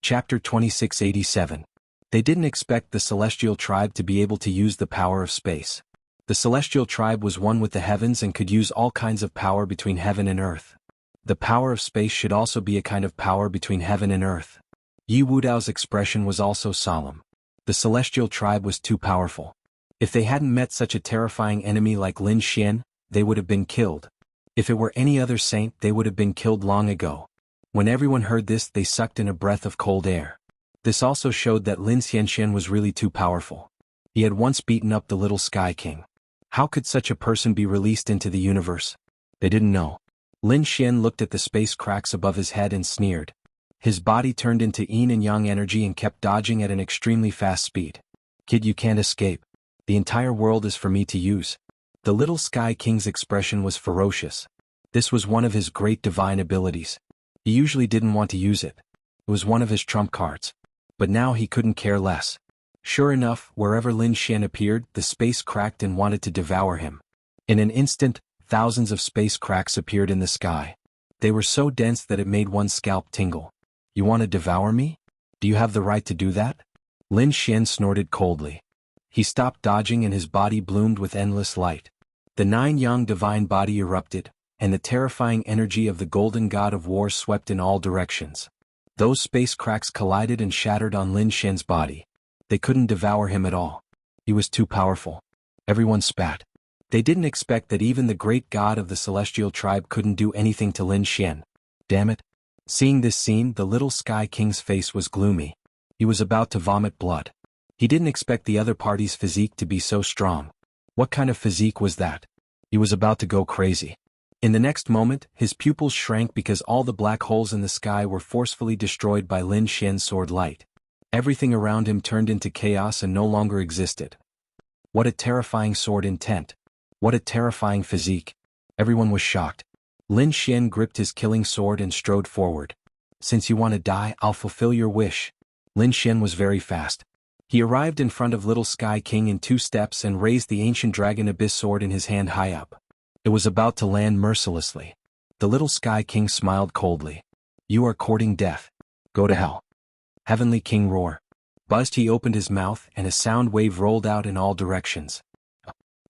Chapter 2687. They didn't expect the Celestial Tribe to be able to use the power of space. The Celestial Tribe was one with the heavens and could use all kinds of power between heaven and earth. The power of space should also be a kind of power between heaven and earth. Yi Wudao's expression was also solemn. The Celestial Tribe was too powerful. If they hadn't met such a terrifying enemy like Lin Xian, they would have been killed. If it were any other saint, they would have been killed long ago. When everyone heard this, they sucked in a breath of cold air. This also showed that Lin Xianxian was really too powerful. He had once beaten up the Little Sky King. How could such a person be released into the universe? They didn't know. Lin Xian looked at the space cracks above his head and sneered. His body turned into yin and yang energy and kept dodging at an extremely fast speed. "Kid, you can't escape. The entire world is for me to use." The Little Sky King's expression was ferocious. This was one of his great divine abilities. He usually didn't want to use it. It was one of his trump cards. But now he couldn't care less. Sure enough, wherever Lin Xian appeared, the space cracked and wanted to devour him. In an instant, thousands of space cracks appeared in the sky. They were so dense that it made one's scalp tingle. "You want to devour me? Do you have the right to do that?" Lin Xian snorted coldly. He stopped dodging and his body bloomed with endless light. The nine-yang divine body erupted, and the terrifying energy of the golden god of war swept in all directions. Those space cracks collided and shattered on Lin Xian's body. They couldn't devour him at all. He was too powerful. Everyone spat. They didn't expect that even the great god of the Celestial Tribe couldn't do anything to Lin Xian. Damn it. Seeing this scene, the Little Sky King's face was gloomy. He was about to vomit blood. He didn't expect the other party's physique to be so strong. What kind of physique was that? He was about to go crazy. In the next moment, his pupils shrank because all the black holes in the sky were forcefully destroyed by Lin Xian's sword light. Everything around him turned into chaos and no longer existed. What a terrifying sword intent. What a terrifying physique. Everyone was shocked. Lin Xian gripped his killing sword and strode forward. "Since you want to die, I'll fulfill your wish." Lin Xian was very fast. He arrived in front of Little Sky King in 2 steps and raised the ancient dragon abyss sword in his hand high up. It was about to land mercilessly. The Little Sky King smiled coldly. "You are courting death. Go to hell." Heavenly King roar. Buzzed, he opened his mouth and a sound wave rolled out in all directions.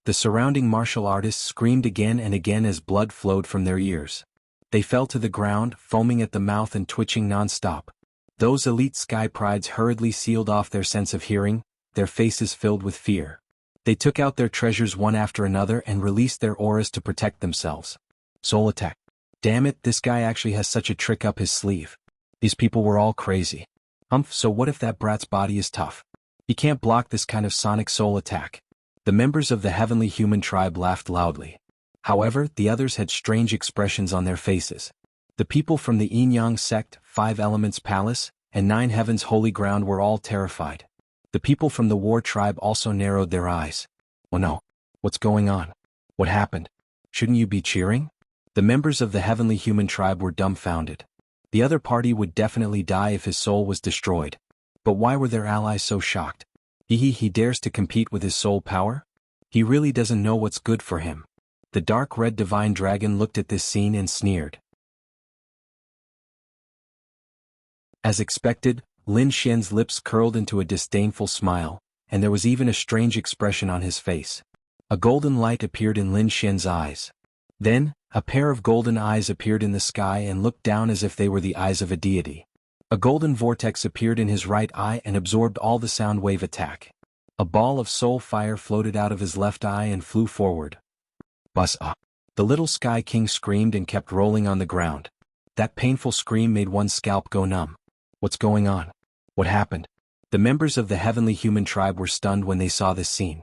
The surrounding martial artists screamed again and again as blood flowed from their ears. They fell to the ground, foaming at the mouth and twitching non-stop. Those elite sky prides hurriedly sealed off their sense of hearing, their faces filled with fear. They took out their treasures one after another and released their auras to protect themselves. Soul attack. Damn it, this guy actually has such a trick up his sleeve. These people were all crazy. So what if that brat's body is tough? He can't block this kind of sonic soul attack. The members of the heavenly human tribe laughed loudly. However, the others had strange expressions on their faces. The people from the Yin-Yang sect, 5 Elements Palace, and 9 Heavens Holy Ground were all terrified. The people from the War tribe also narrowed their eyes. Oh no. What's going on? What happened? Shouldn't you be cheering? The members of the heavenly human tribe were dumbfounded. The other party would definitely die if his soul was destroyed. But why were their allies so shocked? He dares to compete with his soul power? He really doesn't know what's good for him. The dark red divine dragon looked at this scene and sneered. As expected, Lin Xian's lips curled into a disdainful smile, and there was even a strange expression on his face. A golden light appeared in Lin Xian's eyes. Then, a pair of golden eyes appeared in the sky and looked down as if they were the eyes of a deity. A golden vortex appeared in his right eye and absorbed all the sound wave attack. A ball of soul fire floated out of his left eye and flew forward. Buzz up. The little Sky King screamed and kept rolling on the ground. That painful scream made one's scalp go numb. What's going on? What happened? The members of the heavenly human tribe were stunned when they saw this scene.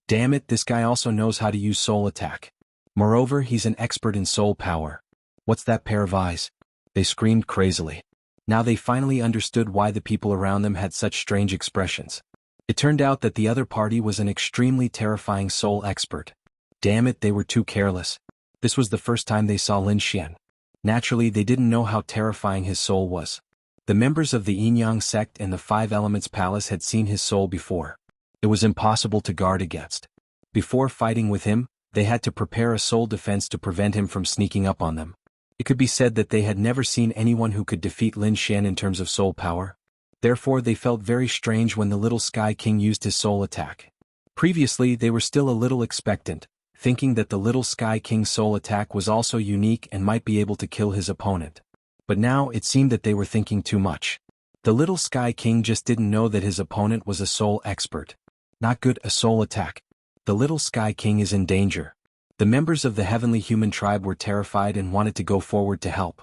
Damn it, this guy also knows how to use soul attack. Moreover, he's an expert in soul power. What's that pair of eyes? They screamed crazily. Now they finally understood why the people around them had such strange expressions. It turned out that the other party was an extremely terrifying soul expert. Damn it, they were too careless. This was the first time they saw Lin Xian. Naturally, they didn't know how terrifying his soul was. The members of the Yin-Yang sect and the Five Elements Palace had seen his soul before. It was impossible to guard against. Before fighting with him, they had to prepare a soul defense to prevent him from sneaking up on them. It could be said that they had never seen anyone who could defeat Lin Xian in terms of soul power. Therefore, they felt very strange when the little Sky King used his soul attack. Previously, they were still a little expectant, thinking that the little Sky King's soul attack was also unique and might be able to kill his opponent. But now it seemed that they were thinking too much. The little Sky King just didn't know that his opponent was a soul expert. Not good, a soul attack. The little Sky King is in danger. The members of the heavenly human tribe were terrified and wanted to go forward to help.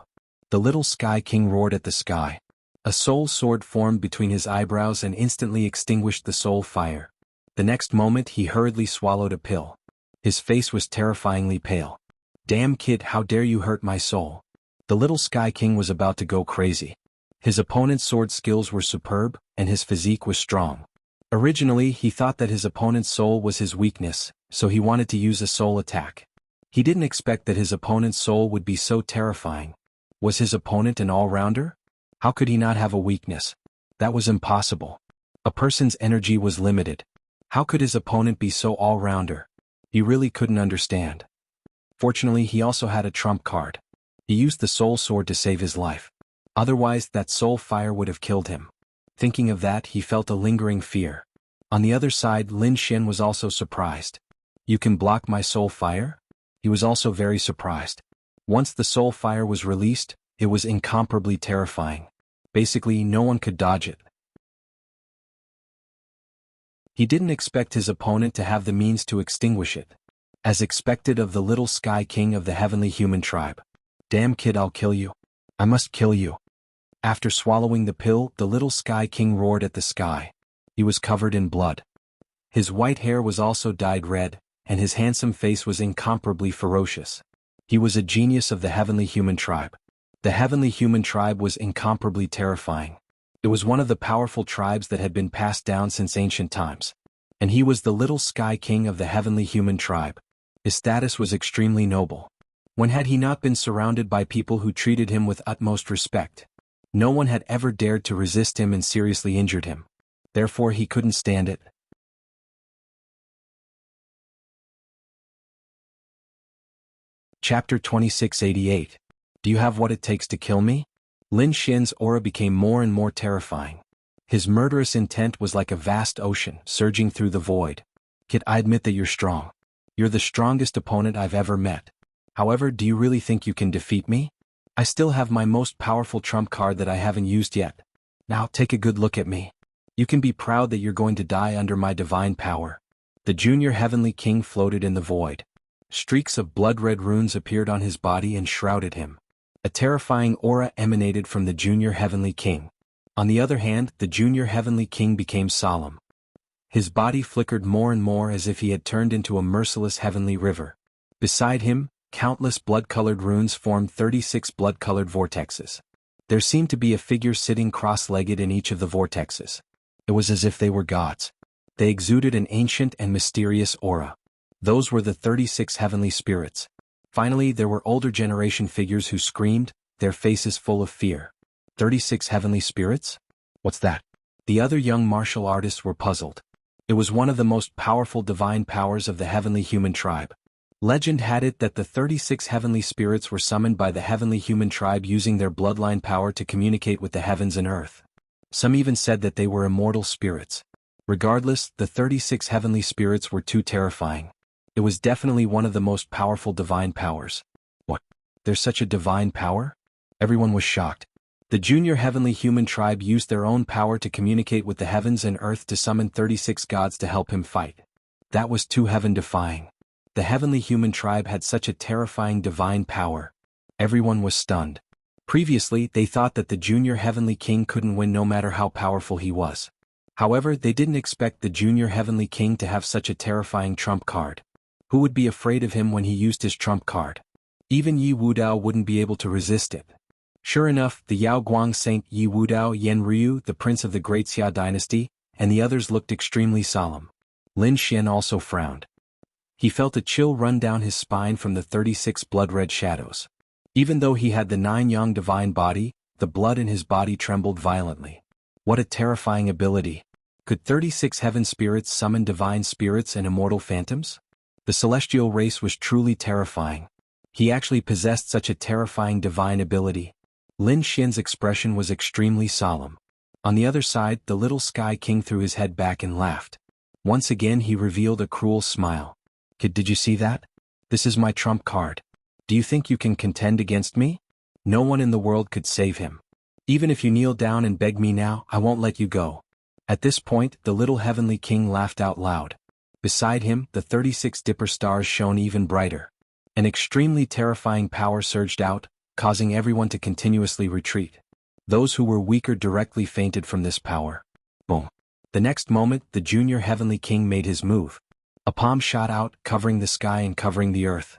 The little Sky King roared at the sky. A soul sword formed between his eyebrows and instantly extinguished the soul fire. The next moment he hurriedly swallowed a pill. His face was terrifyingly pale. Damn kid, how dare you hurt my soul? The little Sky King was about to go crazy. His opponent's sword skills were superb, and his physique was strong. Originally, he thought that his opponent's soul was his weakness, so he wanted to use a soul attack. He didn't expect that his opponent's soul would be so terrifying. Was his opponent an all-rounder? How could he not have a weakness? That was impossible. A person's energy was limited. How could his opponent be so all-rounder? He really couldn't understand. Fortunately, he also had a trump card. He used the soul sword to save his life. Otherwise, that soul fire would have killed him. Thinking of that, he felt a lingering fear. On the other side, Lin Xian was also surprised. You can block my soul fire? He was also very surprised. Once the soul fire was released, it was incomparably terrifying. Basically, no one could dodge it. He didn't expect his opponent to have the means to extinguish it. As expected of the little Sky King of the heavenly human tribe. Damn kid, I'll kill you. I must kill you. After swallowing the pill, the little Sky King roared at the sky. He was covered in blood. His white hair was also dyed red, and his handsome face was incomparably ferocious. He was a genius of the heavenly human tribe. The heavenly human tribe was incomparably terrifying. It was one of the powerful tribes that had been passed down since ancient times. And he was the little Sky King of the heavenly human tribe. His status was extremely noble. When had he not been surrounded by people who treated him with utmost respect? No one had ever dared to resist him and seriously injured him. Therefore he couldn't stand it. Chapter 2688. Do you have what it takes to kill me? Lin Xian's aura became more and more terrifying. His murderous intent was like a vast ocean surging through the void. Kid, I admit that you're strong. You're the strongest opponent I've ever met. However, do you really think you can defeat me? I still have my most powerful trump card that I haven't used yet. Now take a good look at me. You can be proud that you're going to die under my divine power. The junior heavenly king floated in the void. Streaks of blood-red runes appeared on his body and shrouded him. A terrifying aura emanated from the junior heavenly king. On the other hand, the junior heavenly king became solemn. His body flickered more and more as if he had turned into a merciless heavenly river. Beside him, countless blood-colored runes formed 36 blood-colored vortexes. There seemed to be a figure sitting cross-legged in each of the vortexes. It was as if they were gods. They exuded an ancient and mysterious aura. Those were the 36 heavenly spirits. Finally, there were older generation figures who screamed, their faces full of fear. 36 heavenly spirits? What's that? The other young martial artists were puzzled. It was one of the most powerful divine powers of the heavenly human tribe. Legend had it that the 36 heavenly spirits were summoned by the heavenly human tribe using their bloodline power to communicate with the heavens and earth. Some even said that they were immortal spirits. Regardless, the 36 heavenly spirits were too terrifying. It was definitely one of the most powerful divine powers. What? There's such a divine power? Everyone was shocked. The junior heavenly human tribe used their own power to communicate with the heavens and earth to summon 36 gods to help him fight. That was too heaven-defying. The heavenly human tribe had such a terrifying divine power. Everyone was stunned. Previously, they thought that the junior heavenly king couldn't win no matter how powerful he was. However, they didn't expect the junior heavenly king to have such a terrifying trump card. Who would be afraid of him when he used his trump card? Even Yi Wudao wouldn't be able to resist it. Sure enough, the Yao Guang Saint Yi Wudao Yen Ryu, the prince of the Great Xia dynasty, and the others looked extremely solemn. Lin Xian also frowned. He felt a chill run down his spine from the 36 blood-red shadows. Even though he had the 9 yang divine body, the blood in his body trembled violently. What a terrifying ability! Could 36 heaven spirits summon divine spirits and immortal phantoms? The celestial race was truly terrifying. He actually possessed such a terrifying divine ability. Lin Xian's expression was extremely solemn. On the other side, the little Sky King threw his head back and laughed. Once again he revealed a cruel smile. Kid, did you see that? This is my trump card. Do you think you can contend against me? No one in the world could save him. Even if you kneel down and beg me now, I won't let you go. At this point, the little heavenly king laughed out loud. Beside him, the 36 dipper stars shone even brighter. An extremely terrifying power surged out, causing everyone to continuously retreat. Those who were weaker directly fainted from this power. Boom. The next moment, the junior heavenly king made his move. A palm shot out, covering the sky and covering the earth.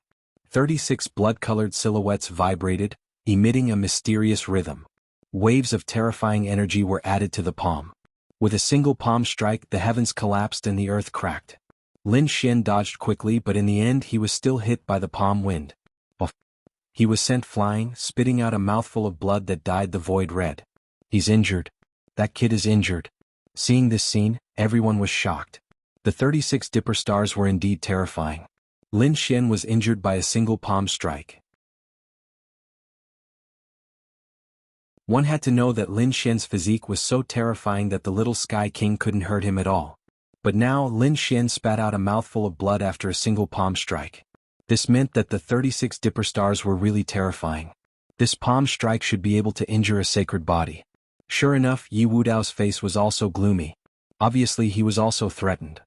36 blood-colored silhouettes vibrated, emitting a mysterious rhythm. Waves of terrifying energy were added to the palm. With a single palm strike, the heavens collapsed and the earth cracked. Lin Xian dodged quickly, but in the end he was still hit by the palm wind. He was sent flying, spitting out a mouthful of blood that dyed the void red. He's injured. That kid is injured. Seeing this scene, everyone was shocked. The 36 dipper stars were indeed terrifying. Lin Xian was injured by a single palm strike. One had to know that Lin Xian's physique was so terrifying that the little Sky King couldn't hurt him at all. But now Lin Xian spat out a mouthful of blood after a single palm strike. This meant that the 36 dipper stars were really terrifying. This palm strike should be able to injure a sacred body. Sure enough, Yi Wudao's face was also gloomy. Obviously he was also threatened.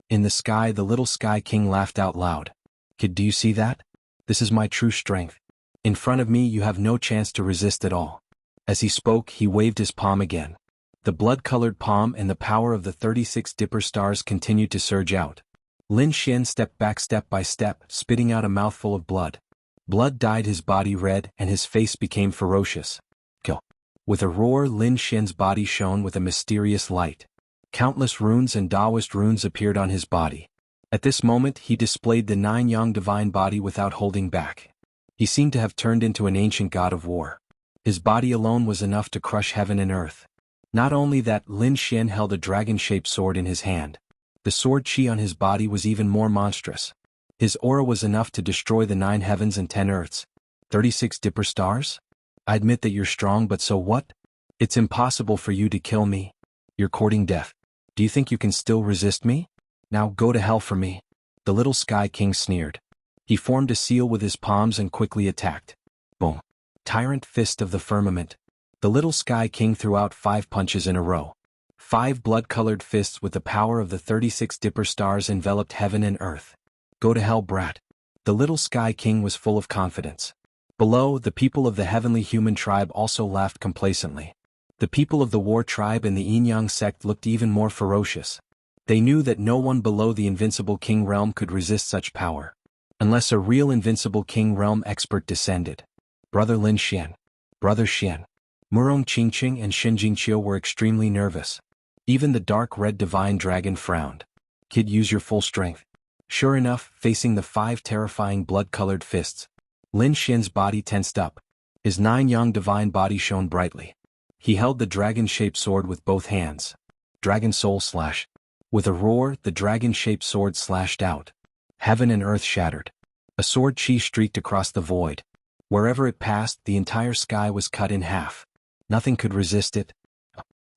In the sky, the little Sky King laughed out loud. Kid, do you see that? This is my true strength. In front of me you have no chance to resist at all. As he spoke, he waved his palm again. The blood-colored palm and the power of the 36 dipper stars continued to surge out. Lin Xian stepped back step by step, spitting out a mouthful of blood. Blood dyed his body red and his face became ferocious. Kill. With a roar, Lin Xian's body shone with a mysterious light. Countless runes and Taoist runes appeared on his body. At this moment he displayed the 9 yang divine body without holding back. He seemed to have turned into an ancient god of war. His body alone was enough to crush heaven and earth. Not only that, Lin Xian held a dragon-shaped sword in his hand. The sword chi on his body was even more monstrous. His aura was enough to destroy the 9 heavens and 10 earths. 36 dipper stars? I admit that you're strong, but so what? It's impossible for you to kill me. You're courting death. Do you think you can still resist me? Now go to hell for me. The little Sky King sneered. He formed a seal with his palms and quickly attacked. Boom. Tyrant fist of the firmament. The little Sky King threw out 5 punches in a row. 5 blood-colored fists with the power of the 36 dipper stars enveloped heaven and earth. Go to hell, brat. The little Sky King was full of confidence. Below, the people of the heavenly human tribe also laughed complacently. The people of the war tribe and the Yin-Yang sect looked even more ferocious. They knew that no one below the invincible king realm could resist such power. Unless a real invincible king realm expert descended. Brother Lin Xian. Brother Xian. Murong Qingqing and Shen Jingqiu were extremely nervous. Even the dark red divine dragon frowned. Kid, use your full strength. Sure enough, facing the 5 terrifying blood-colored fists, Lin Xian's body tensed up. His 9 yang divine body shone brightly. He held the dragon-shaped sword with both hands. Dragon Soul Slash. With a roar, the dragon-shaped sword slashed out. Heaven and earth shattered. A sword chi streaked across the void. Wherever it passed, the entire sky was cut in half. Nothing could resist it.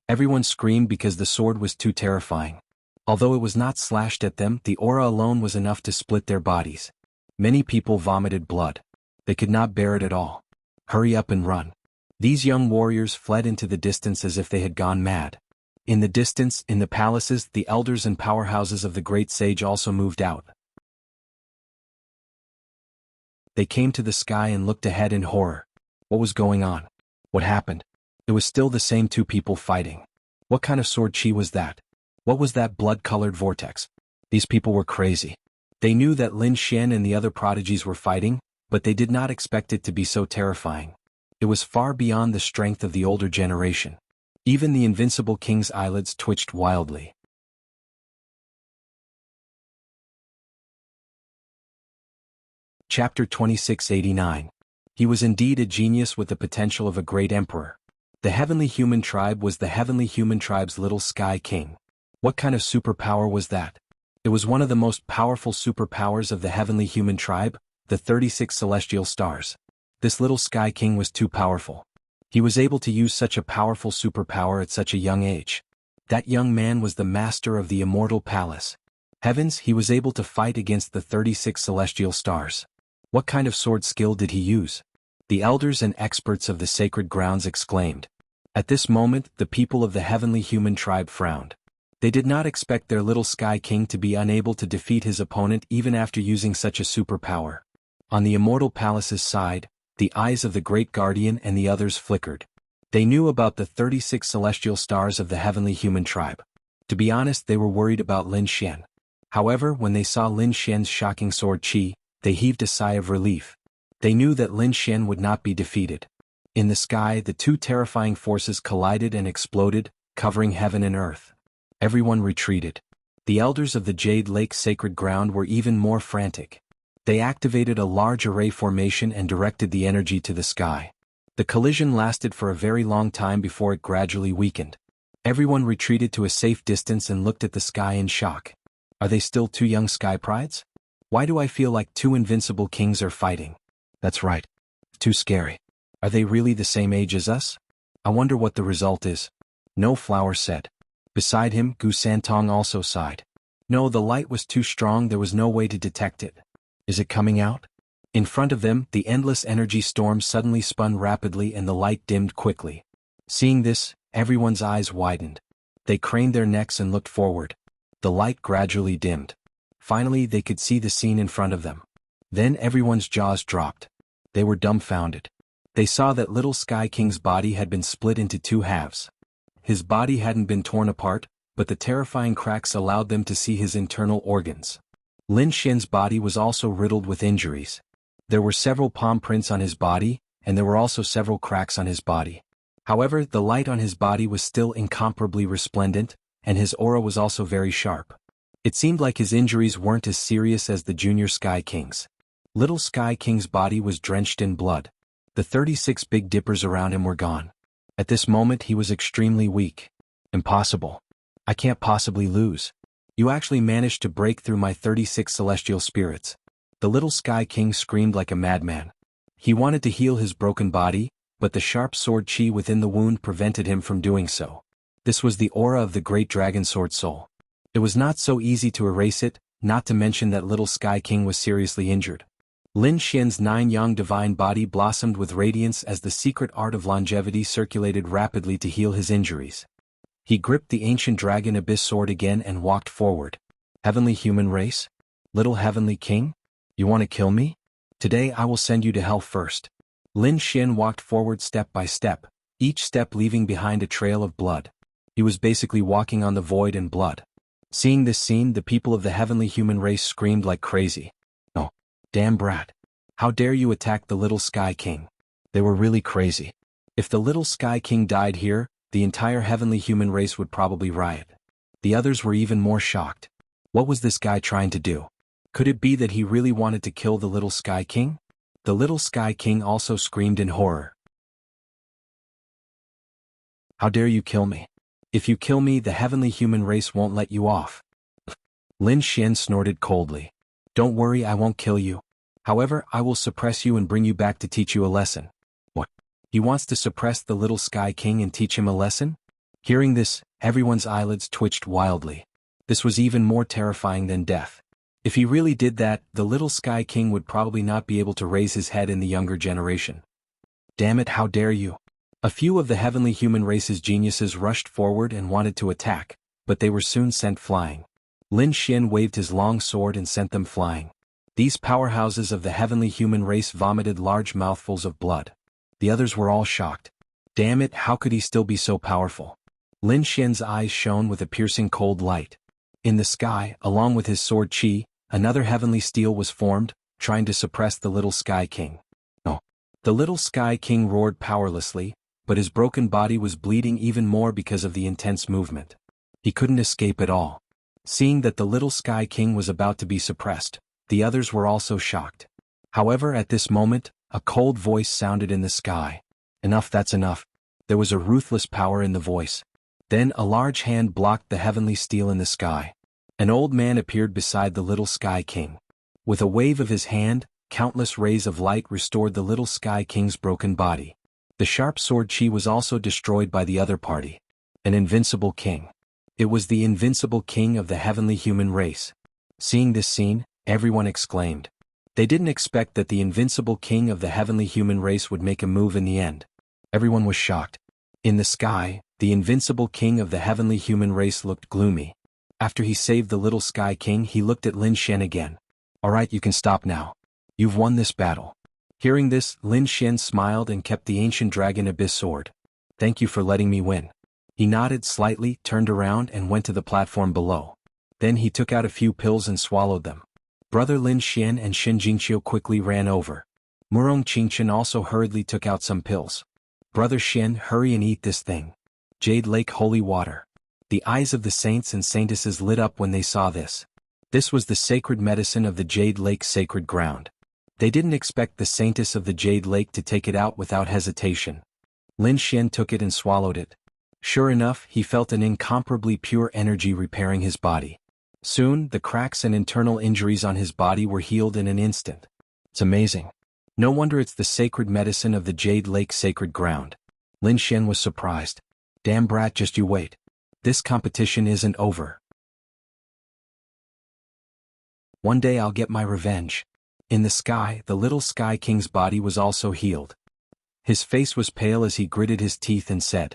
Everyone screamed because the sword was too terrifying. Although it was not slashed at them, the aura alone was enough to split their bodies. Many people vomited blood. They could not bear it at all. Hurry up and run. These young warriors fled into the distance as if they had gone mad. In the distance, in the palaces, the elders and powerhouses of the great sage also moved out. They came to the sky and looked ahead in horror. What was going on? What happened? It was still the same two people fighting. What kind of sword chi was that? What was that blood-colored vortex? These people were crazy. They knew that Lin Xian and the other prodigies were fighting, but they did not expect it to be so terrifying. It was far beyond the strength of the older generation. Even the invincible king's eyelids twitched wildly. Chapter 2689. He was indeed a genius with the potential of a great emperor. The heavenly human tribe was the heavenly human tribe's little sky king. What kind of superpower was that? It was one of the most powerful superpowers of the heavenly human tribe, the 36 celestial stars. This little sky king was too powerful. He was able to use such a powerful superpower at such a young age. That young man was the master of the immortal palace. Heavens, he was able to fight against the 36 celestial stars. What kind of sword skill did he use? The elders and experts of the sacred grounds exclaimed. At this moment, the people of the heavenly human tribe frowned. They did not expect their little sky king to be unable to defeat his opponent even after using such a superpower. On the immortal palace's side, the eyes of the great guardian and the others flickered. They knew about the 36 celestial stars of the heavenly human tribe. To be honest, they were worried about Lin Xian. However, when they saw Lin Xian's shocking sword chi, they heaved a sigh of relief. They knew that Lin Xian would not be defeated. In the sky, the two terrifying forces collided and exploded, covering heaven and earth. Everyone retreated. The elders of the Jade Lake sacred ground were even more frantic. They activated a large array formation and directed the energy to the sky. The collision lasted for a very long time before it gradually weakened. Everyone retreated to a safe distance and looked at the sky in shock. Are they still two young sky prides? Why do I feel like two invincible kings are fighting? That's right. Too scary. Are they really the same age as us? I wonder what the result is. No Flower said. Beside him, Gu Santong also sighed. No, the light was too strong, there was no way to detect it. Is it coming out? In front of them, the endless energy storm suddenly spun rapidly and the light dimmed quickly. Seeing this, everyone's eyes widened. They craned their necks and looked forward. The light gradually dimmed. Finally, they could see the scene in front of them. Then everyone's jaws dropped. They were dumbfounded. They saw that little Sky King's body had been split into two halves. His body hadn't been torn apart, but the terrifying cracks allowed them to see his internal organs. Lin Xian's body was also riddled with injuries. There were several palm prints on his body, and there were also several cracks on his body. However, the light on his body was still incomparably resplendent, and his aura was also very sharp. It seemed like his injuries weren't as serious as the junior Sky King's. Little Sky King's body was drenched in blood. The 36 Big Dippers around him were gone. At this moment he was extremely weak. Impossible. I can't possibly lose. You actually managed to break through my 36 celestial spirits. The little Sky King screamed like a madman. He wanted to heal his broken body, but the sharp sword chi within the wound prevented him from doing so. This was the aura of the great dragon sword soul. It was not so easy to erase it, not to mention that little Sky King was seriously injured. Lin Xian's 9-yang divine body blossomed with radiance as the secret art of longevity circulated rapidly to heal his injuries. He gripped the ancient dragon abyss sword again and walked forward. Heavenly human race? Little heavenly king? You want to kill me? Today I will send you to hell first. Lin Xian walked forward step by step, each step leaving behind a trail of blood. He was basically walking on the void and blood. Seeing this scene, the people of the heavenly human race screamed like crazy. Oh, damn brat. How dare you attack the little Sky King? They were really crazy. If the little Sky King died here, the entire heavenly human race would probably riot. The others were even more shocked. What was this guy trying to do? Could it be that he really wanted to kill the little Sky King? The little Sky King also screamed in horror. How dare you kill me? If you kill me, the heavenly human race won't let you off. Lin Xian snorted coldly. Don't worry, I won't kill you. However, I will suppress you and bring you back to teach you a lesson. What? He wants to suppress the little Sky King and teach him a lesson? Hearing this, everyone's eyelids twitched wildly. This was even more terrifying than death. If he really did that, the little Sky King would probably not be able to raise his head in the younger generation. Damn it, how dare you! A few of the heavenly human race's geniuses rushed forward and wanted to attack, but they were soon sent flying. Lin Xian waved his long sword and sent them flying. These powerhouses of the heavenly human race vomited large mouthfuls of blood. The others were all shocked. Damn it, how could he still be so powerful? Lin Xian's eyes shone with a piercing cold light. In the sky, along with his sword Qi, another heavenly steel was formed, trying to suppress the little Sky King. No. The little Sky King roared powerlessly, but his broken body was bleeding even more because of the intense movement. He couldn't escape at all. Seeing that the little Sky King was about to be suppressed, the others were also shocked. However, at this moment, a cold voice sounded in the sky. Enough, that's enough. There was a ruthless power in the voice. Then a large hand blocked the heavenly steel in the sky. An old man appeared beside the little Sky King. With a wave of his hand, countless rays of light restored the little Sky King's broken body. The sharp sword Qi was also destroyed by the other party. An invincible king. It was the invincible king of the heavenly human race. Seeing this scene, everyone exclaimed. They didn't expect that the invincible king of the heavenly human race would make a move in the end. Everyone was shocked. In the sky, the invincible king of the heavenly human race looked gloomy. After he saved the little Sky King, he looked at Lin Xian again. Alright, you can stop now. You've won this battle. Hearing this, Lin Xian smiled and kept the ancient dragon abyss sword. Thank you for letting me win. He nodded slightly, turned around and went to the platform below. Then he took out a few pills and swallowed them. Brother Lin Xian and Xin Jingqiu quickly ran over. Murong Qingchen also hurriedly took out some pills. Brother Xian, hurry and eat this thing. Jade Lake Holy Water. The eyes of the saints and saintesses lit up when they saw this. This was the sacred medicine of the Jade Lake sacred ground. They didn't expect the saintess of the Jade Lake to take it out without hesitation. Lin Xian took it and swallowed it. Sure enough, he felt an incomparably pure energy repairing his body. Soon, the cracks and internal injuries on his body were healed in an instant. It's amazing. No wonder it's the sacred medicine of the Jade Lake sacred ground. Lin Xian was surprised. Damn brat, just you wait. This competition isn't over. One day I'll get my revenge. In the sky, the little Sky King's body was also healed. His face was pale as he gritted his teeth and said,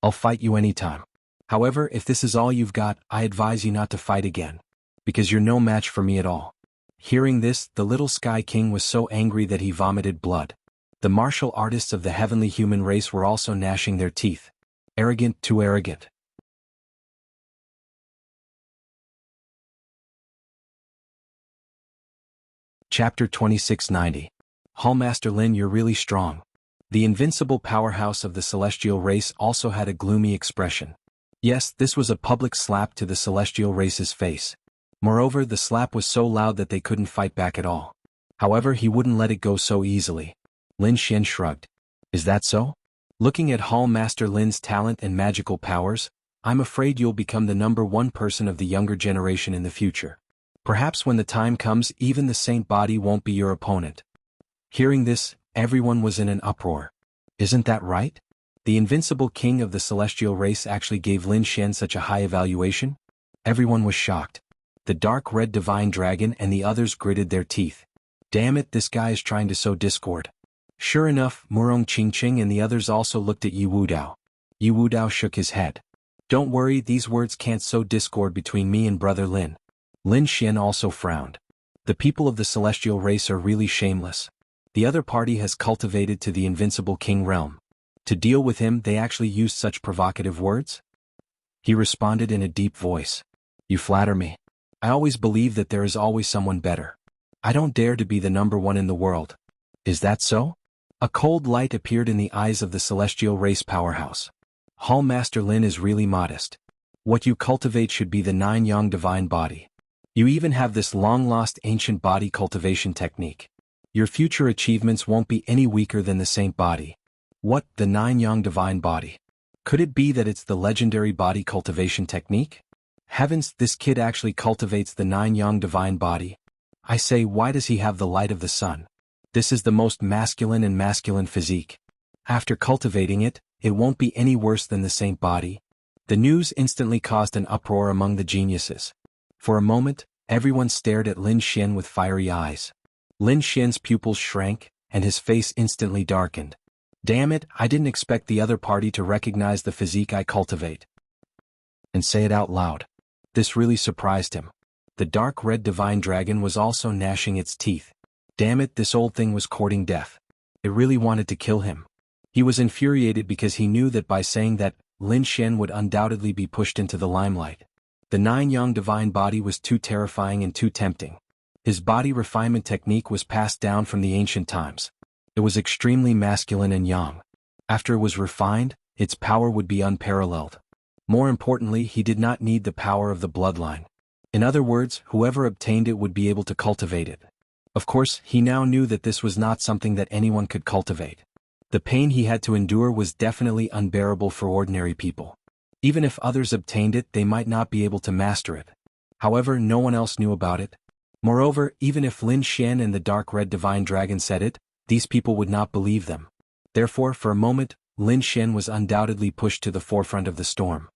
I'll fight you anytime. However, if this is all you've got, I advise you not to fight again. Because you're no match for me at all. Hearing this, the little Sky King was so angry that he vomited blood. The martial artists of the heavenly human race were also gnashing their teeth. Arrogant, too arrogant. Chapter 2690. Hallmaster Lin, you're really strong. The invincible powerhouse of the celestial race also had a gloomy expression. Yes, this was a public slap to the celestial race's face. Moreover, the slap was so loud that they couldn't fight back at all. However, he wouldn't let it go so easily. Lin Xian shrugged. Is that so? Looking at Hallmaster Lin's talent and magical powers, I'm afraid you'll become the #1 person of the younger generation in the future. Perhaps when the time comes, even the saint body won't be your opponent. Hearing this, everyone was in an uproar. Isn't that right? The invincible king of the celestial race actually gave Lin Xian such a high evaluation? Everyone was shocked. The dark red divine dragon and the others gritted their teeth. Damn it, this guy is trying to sow discord. Sure enough, Murong Qingqing and the others also looked at Yi Wudao. Yi Wudao shook his head. Don't worry, these words can't sow discord between me and Brother Lin. Lin Xian also frowned. The people of the celestial race are really shameless. The other party has cultivated to the invincible king realm. To deal with him, they actually used such provocative words? He responded in a deep voice. You flatter me. I always believe that there is always someone better. I don't dare to be the #1 in the world. Is that so? A cold light appeared in the eyes of the celestial race powerhouse. Hallmaster Lin is really modest. What you cultivate should be the 9-yang divine body. You even have this long-lost ancient body cultivation technique. Your future achievements won't be any weaker than the saint body. What, the 9-yang divine body? Could it be that it's the legendary body cultivation technique? Heavens, this kid actually cultivates the 9-yang divine body. I say, why does he have the light of the sun? This is the most masculine and masculine physique. After cultivating it, it won't be any worse than the saint body. The news instantly caused an uproar among the geniuses. For a moment, everyone stared at Lin Xian with fiery eyes. Lin Xian's pupils shrank, and his face instantly darkened. Damn it, I didn't expect the other party to recognize the physique I cultivate. And say it out loud. This really surprised him. The dark red divine dragon was also gnashing its teeth. Damn it, this old thing was courting death. It really wanted to kill him. He was infuriated because he knew that by saying that, Lin Xian would undoubtedly be pushed into the limelight. The 9-yang divine body was too terrifying and too tempting. His body refinement technique was passed down from the ancient times. It was extremely masculine and yang. After it was refined, its power would be unparalleled. More importantly, he did not need the power of the bloodline. In other words, whoever obtained it would be able to cultivate it. Of course, he now knew that this was not something that anyone could cultivate. The pain he had to endure was definitely unbearable for ordinary people. Even if others obtained it, they might not be able to master it. However, no one else knew about it. Moreover, even if Lin Xian and the dark red divine dragon said it, these people would not believe them. Therefore, for a moment, Lin Xian was undoubtedly pushed to the forefront of the storm.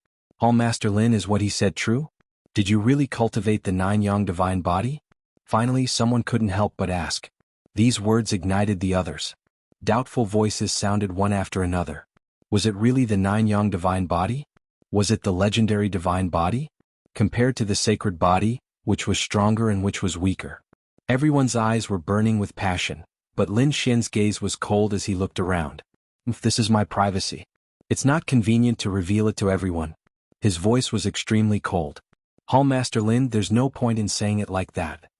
Master Lin, is what he said true? Did you really cultivate the 9-yang divine body? Finally, someone couldn't help but ask. These words ignited the others. Doubtful voices sounded one after another. Was it really the 9-yang divine body? Was it the legendary divine body? Compared to the sacred body, which was stronger and which was weaker? Everyone's eyes were burning with passion, but Lin Xian's gaze was cold as he looked around. This is my privacy. It's not convenient to reveal it to everyone. His voice was extremely cold. Master Lin, there's no point in saying it like that.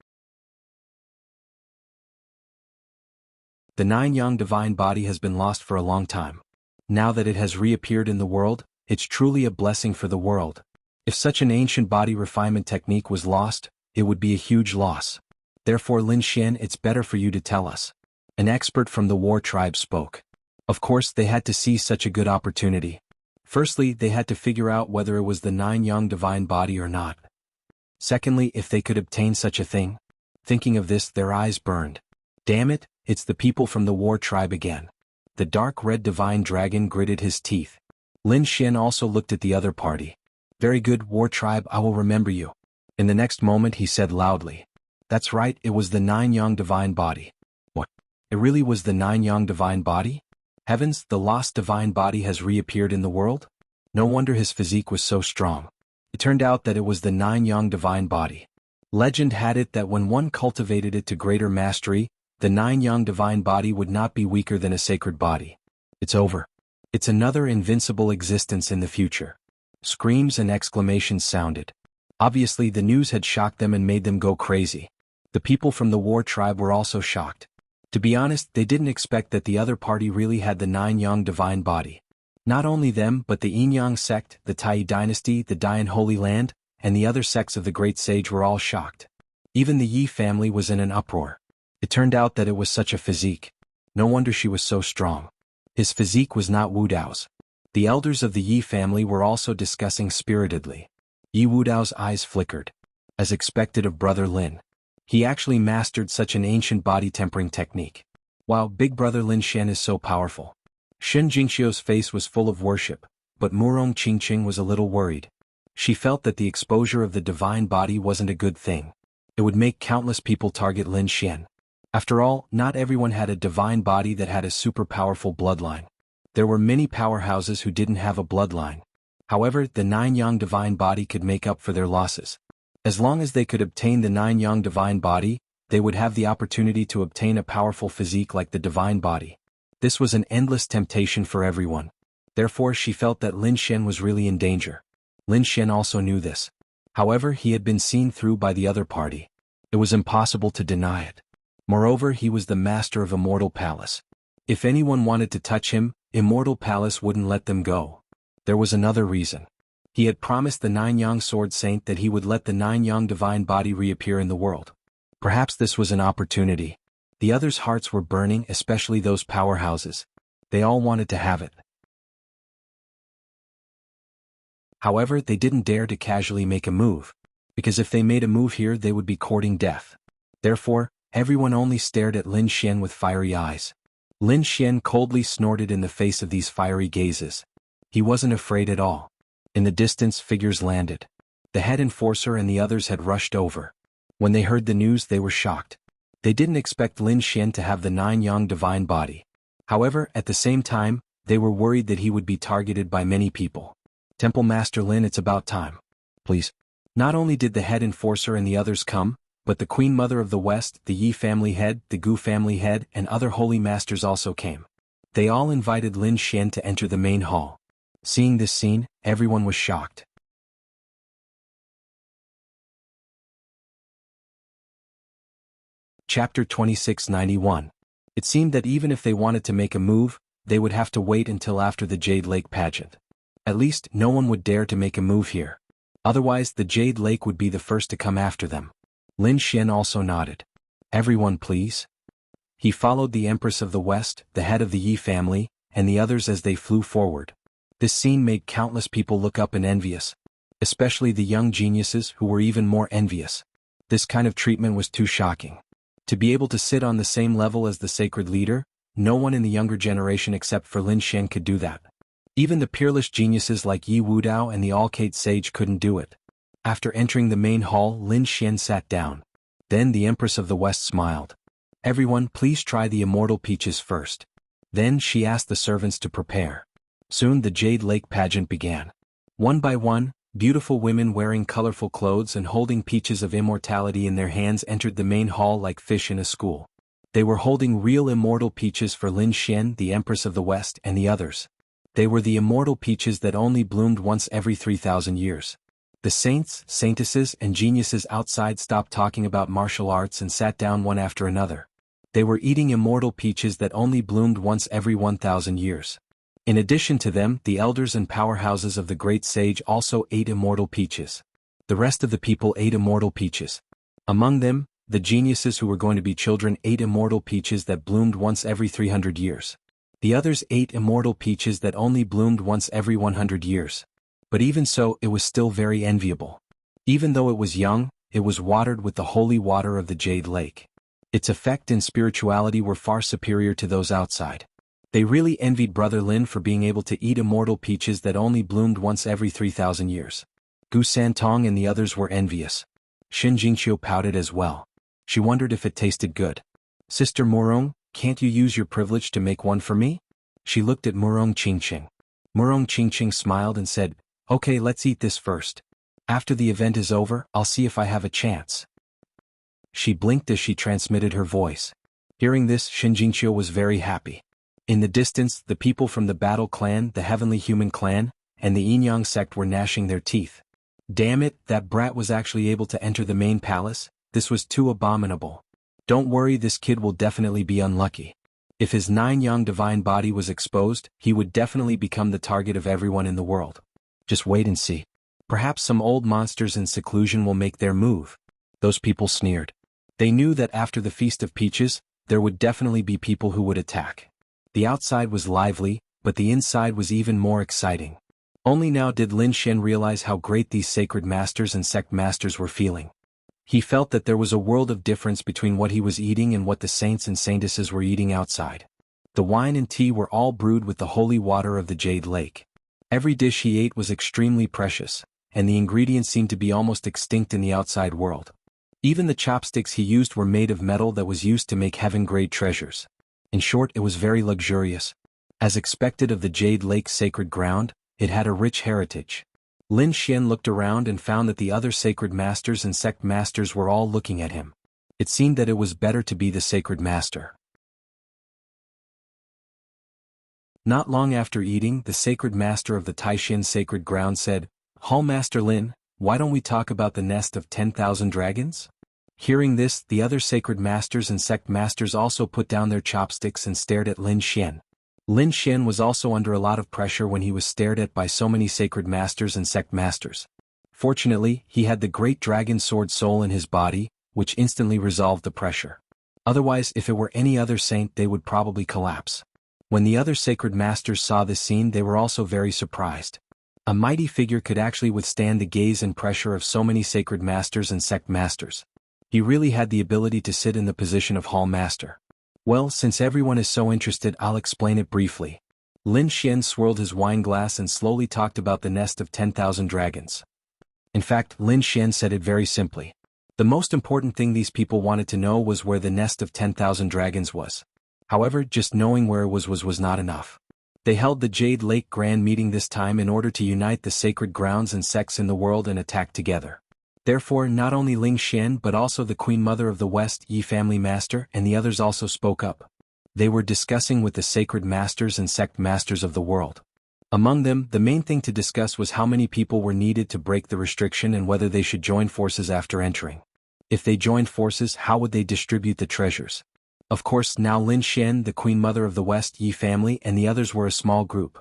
The 9-yang divine body has been lost for a long time. Now that it has reappeared in the world, it's truly a blessing for the world. If such an ancient body refinement technique was lost, it would be a huge loss. Therefore, Lin Xian, it's better for you to tell us. An expert from the war tribe spoke. Of course, they had to seize such a good opportunity. Firstly, they had to figure out whether it was the 9-yang divine body or not. Secondly, if they could obtain such a thing. Thinking of this, their eyes burned. Damn it, it's the people from the war tribe again. The dark red divine dragon gritted his teeth. Lin Xian also looked at the other party. Very good, war tribe, I will remember you. In the next moment he said loudly. That's right, it was the 9-yang divine body. What? It really was the 9-yang divine body? Heavens, the lost divine body has reappeared in the world? No wonder his physique was so strong. It turned out that it was the 9-yang divine body. Legend had it that when one cultivated it to greater mastery, the 9-yang divine body would not be weaker than a sacred body. It's over. It's another invincible existence in the future. Screams and exclamations sounded. Obviously, the news had shocked them and made them go crazy. The people from the war tribe were also shocked. To be honest, they didn't expect that the other party really had the 9-yang divine body. Not only them, but the Yin-yang sect, the Tai dynasty, the Dian Holy Land, and the other sects of the great sage were all shocked. Even the Yi family was in an uproar. It turned out that it was such a physique. No wonder she was so strong. His physique was not Wu Dao's. The elders of the Yi family were also discussing spiritedly. Yi Wu Dao's eyes flickered. As expected of Brother Lin. He actually mastered such an ancient body tempering technique. Wow, Big Brother Lin Xian is so powerful. Shen Jingxiu's face was full of worship, but Murong Qingqing was a little worried. She felt that the exposure of the divine body wasn't a good thing. It would make countless people target Lin Xian. After all, not everyone had a divine body that had a super powerful bloodline. There were many powerhouses who didn't have a bloodline. However, the 9-yang divine body could make up for their losses. As long as they could obtain the 9-yang divine body, they would have the opportunity to obtain a powerful physique like the divine body. This was an endless temptation for everyone. Therefore, she felt that Lin Xian was really in danger. Lin Xian also knew this. However, he had been seen through by the other party. It was impossible to deny it. Moreover, he was the master of Immortal Palace. If anyone wanted to touch him, Immortal Palace wouldn't let them go. There was another reason. He had promised the 9-yang sword saint that he would let the 9-yang divine body reappear in the world. Perhaps this was an opportunity. The others' hearts were burning, especially those powerhouses. They all wanted to have it. However, they didn't dare to casually make a move, because if they made a move here they would be courting death. Therefore, everyone only stared at Lin Xian with fiery eyes. Lin Xian coldly snorted in the face of these fiery gazes. He wasn't afraid at all. In the distance, figures landed. The head enforcer and the others had rushed over. When they heard the news, they were shocked. They didn't expect Lin Xian to have the 9-yang divine body. However, at the same time, they were worried that he would be targeted by many people. Temple Master Lin, it's about time. Please. Not only did the head enforcer and the others come, but the Queen Mother of the West, the Yi family head, the Gu family head, and other holy masters also came. They all invited Lin Xian to enter the main hall. Seeing this scene, everyone was shocked. Chapter 2691. It seemed that even if they wanted to make a move, they would have to wait until after the Jade Lake pageant. At least, no one would dare to make a move here. Otherwise, the Jade Lake would be the first to come after them. Lin Xian also nodded. Everyone please. He followed the Empress of the West, the head of the Yi family, and the others as they flew forward. This scene made countless people look up and envious. Especially the young geniuses who were even more envious. This kind of treatment was too shocking. To be able to sit on the same level as the sacred leader, no one in the younger generation except for Lin Xian could do that. Even the peerless geniuses like Yi Wudao and the All-Kate Sage couldn't do it. After entering the main hall, Lin Xian sat down. Then the Empress of the West smiled. Everyone, please try the immortal peaches first. Then she asked the servants to prepare. Soon the Jade Lake pageant began. One by one, beautiful women wearing colorful clothes and holding peaches of immortality in their hands entered the main hall like fish in a school. They were holding real immortal peaches for Lin Xian, the Empress of the West, and the others. They were the immortal peaches that only bloomed once every 3,000 years. The saints, saintesses, and geniuses outside stopped talking about martial arts and sat down one after another. They were eating immortal peaches that only bloomed once every 1,000 years. In addition to them, the elders and powerhouses of the great sage also ate immortal peaches. The rest of the people ate immortal peaches. Among them, the geniuses who were going to be children ate immortal peaches that bloomed once every 300 years. The others ate immortal peaches that only bloomed once every 100 years. But even so, it was still very enviable. Even though it was young, it was watered with the holy water of the Jade Lake. Its effect and spirituality were far superior to those outside. They really envied Brother Lin for being able to eat immortal peaches that only bloomed once every 3,000 years. Gu Santong and the others were envious. Xin Jingqiu pouted as well. She wondered if it tasted good. Sister Murong, can't you use your privilege to make one for me? She looked at Murong Qingqing. Murong Qingqing smiled and said, Okay, let's eat this first. After the event is over, I'll see if I have a chance. She blinked as she transmitted her voice. Hearing this, Xin Jingqiu was very happy. In the distance, the people from the Battle Clan, the Heavenly Human Clan, and the Yin-Yang sect were gnashing their teeth. Damn it, that brat was actually able to enter the main palace? This was too abominable. Don't worry, this kid will definitely be unlucky. If his 9-yang divine body was exposed, he would definitely become the target of everyone in the world. Just wait and see. Perhaps some old monsters in seclusion will make their move. Those people sneered. They knew that after the Feast of Peaches, there would definitely be people who would attack. The outside was lively, but the inside was even more exciting. Only now did Lin Xian realize how great these sacred masters and sect masters were feeling. He felt that there was a world of difference between what he was eating and what the saints and saintesses were eating outside. The wine and tea were all brewed with the holy water of the Jade Lake. Every dish he ate was extremely precious, and the ingredients seemed to be almost extinct in the outside world. Even the chopsticks he used were made of metal that was used to make heaven-grade treasures. In short, it was very luxurious. As expected of the Jade Lake's sacred ground, it had a rich heritage. Lin Xian looked around and found that the other sacred masters and sect masters were all looking at him. It seemed that it was better to be the sacred master. Not long after eating, the sacred master of the Taishan sacred ground said, Hall Master Lin, why don't we talk about the nest of 10,000 dragons? Hearing this, the other sacred masters and sect masters also put down their chopsticks and stared at Lin Xian. Lin Xian was also under a lot of pressure when he was stared at by so many sacred masters and sect masters. Fortunately, he had the great dragon sword soul in his body, which instantly resolved the pressure. Otherwise, if it were any other saint, they would probably collapse. When the other sacred masters saw this scene, they were also very surprised. A mighty figure could actually withstand the gaze and pressure of so many sacred masters and sect masters. He really had the ability to sit in the position of Hall Master. Well, since everyone is so interested, I'll explain it briefly. Lin Xian swirled his wine glass and slowly talked about the nest of 10,000 dragons. In fact, Lin Xian said it very simply. The most important thing these people wanted to know was where the nest of 10,000 dragons was. However, just knowing where it was not enough. They held the Jade Lake Grand Meeting this time in order to unite the sacred grounds and sects in the world and attack together. Therefore, not only Ling Xian but also the Queen Mother of the West, Yi Family Master, and the others also spoke up. They were discussing with the sacred masters and sect masters of the world. Among them, the main thing to discuss was how many people were needed to break the restriction and whether they should join forces after entering. If they joined forces, how would they distribute the treasures? Of course, now Lin Xian, the Queen Mother of the West, Yi Family, and the others were a small group.